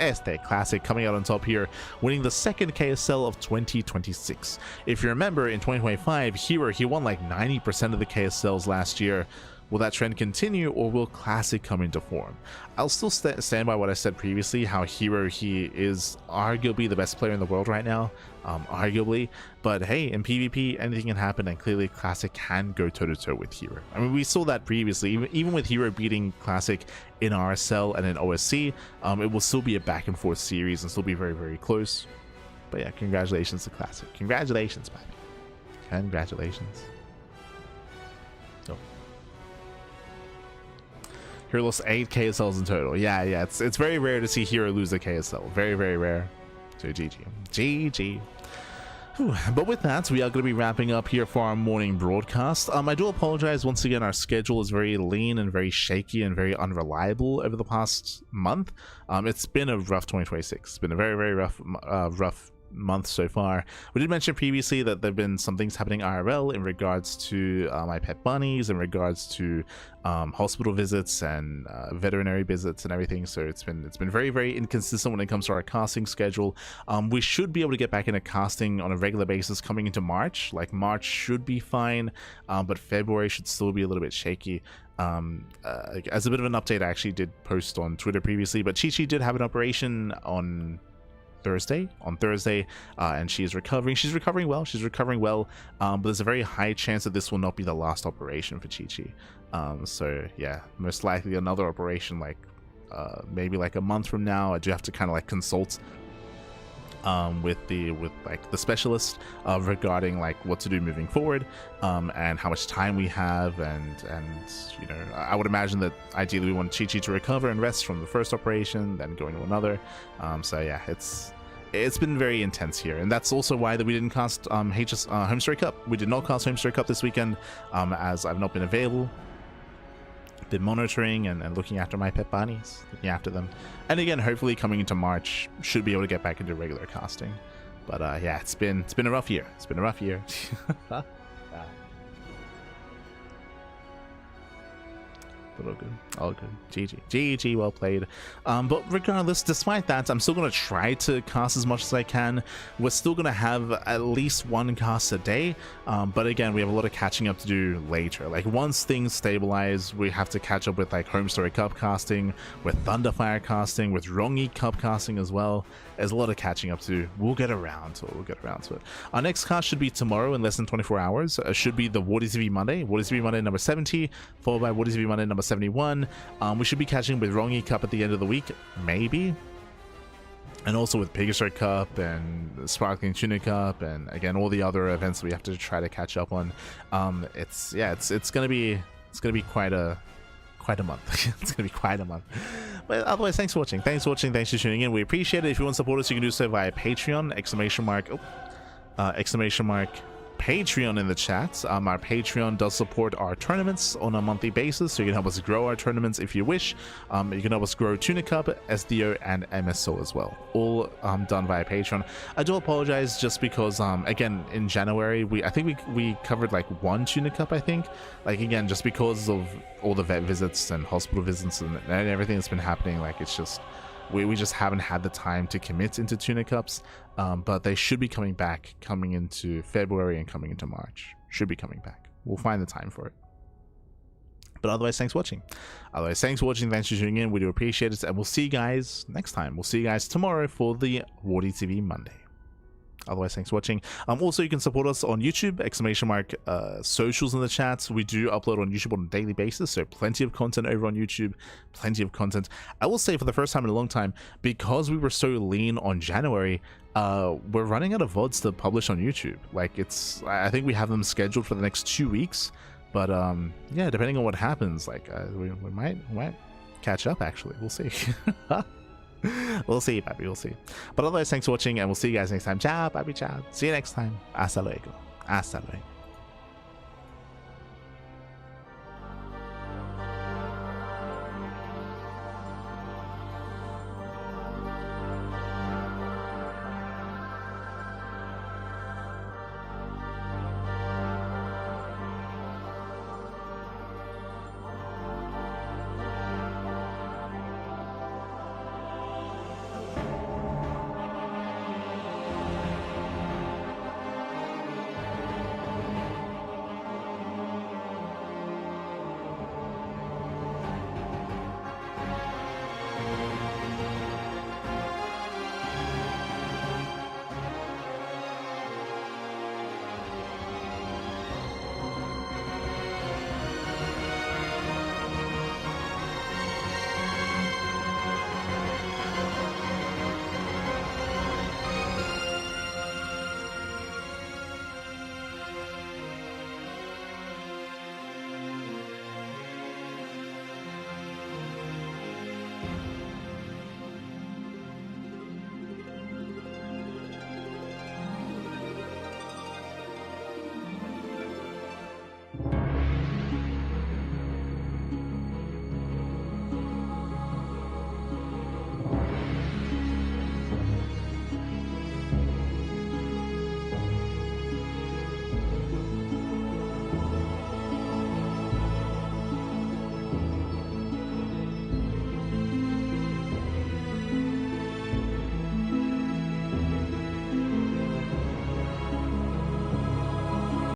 Classic coming out on top here, winning the second KSL of 2026. If you remember, in 2025, herO, he won like 90% of the KSLs last year. Will that trend continue, or will Classic come into form? I'll still stand by what I said previously, how herO, he is arguably the best player in the world right now, arguably, but hey, in PvP, anything can happen, and clearly Classic can go toe-to-toe with herO. I mean, we saw that previously, even with herO beating Classic in RSL and in OSC, it will still be a back-and-forth series and still be very close. But yeah, congratulations to Classic. Congratulations, man. Congratulations. herO lost 8 KSLs in total. Yeah, it's very rare to see herO lose a KSL. Very rare. So GG. Whew. But with that, we are going to be wrapping up here for our morning broadcast. I do apologize once again. Our schedule is very lean and very shaky and very unreliable over the past month. It's been a rough 2026. It's been a very rough month so far. We did mention previously that there have been some things happening IRL in regards to my pet bunnies, in regards to hospital visits and veterinary visits and everything. So it's been very inconsistent when it comes to our casting schedule. We should be able to get back into casting on a regular basis coming into March. Like, March should be fine, but February should still be a little bit shaky. As a bit of an update, I actually did post on Twitter previously, but Chi did have an operation on Thursday, and she's recovering well, but there's a very high chance that this will not be the last operation for Chi. So yeah, most likely another operation, like maybe like a month from now. I do have to kind of like consult with the specialist regarding like what to do moving forward, and how much time we have, and you know, I would imagine that ideally we want Chi to recover and rest from the first operation, then go into another. So yeah, it's been very intense here, and that's also why that we didn't cast Home Story Cup. We did not cast Home Story Cup this weekend, as I've not been available. Been monitoring and looking after my pet bunnies, looking after them, and again, hopefully coming into March should be able to get back into regular casting. But yeah, it's been a rough year. But all good. GG, well played. But regardless, despite that, I'm still going to try to cast as much as I can. We're still going to have at least one cast a day, but again, we have a lot of catching up to do later. Like, once things stabilize, we have to catch up with like Home Story Cup casting, with Thunderfire casting, with Rongi Cup casting as well. There's a lot of catching up to do. We'll get around to it. Our next cast should be tomorrow in less than 24 hours. Should be the WardyTV Monday number 70, followed by WardyTV Monday number 71. We should be catching with Rongi Cup at the end of the week, maybe, and also with Pegasus Cup and Sparkling Tuna Cup, and again all the other events we have to try to catch up on. It's gonna be quite a month. It's gonna be quite a month. But otherwise, thanks for watching. Thanks for tuning in. We appreciate it. If you want to support us, you can do so via Patreon, exclamation mark Patreon in the chat. Our Patreon does support our tournaments on a monthly basis, so you can help us grow our tournaments if you wish. You can help us grow Tuna Cup, SDO, and MSO as well, all done via Patreon. I do apologize just because again, in January I think we covered like one Tuna Cup, I think, like, again, just because of all the vet visits and hospital visits and everything that's been happening. Like, it's just we just haven't had the time to commit into Tuna Cups, but they should be coming back, coming into February and coming into March. Should be coming back. We'll find the time for it. But otherwise, thanks for watching. Thanks for tuning in. We do appreciate it, and we'll see you guys next time. We'll see you guys tomorrow for the WardyTV Monday. Otherwise, thanks for watching. Also, you can support us on YouTube, socials in the chat. We do upload on YouTube on a daily basis, so plenty of content over on YouTube, plenty of content. I will say, for the first time in a long time, because we were so lean on January, we're running out of VODs to publish on YouTube. Like, I think we have them scheduled for the next 2 weeks, but yeah, depending on what happens, like we might catch up. Actually, we'll see. We'll see, baby, we'll see. But otherwise, thanks for watching, and we'll see you guys next time. Ciao, baby, ciao. See you next time. Hasta luego. Hasta luego.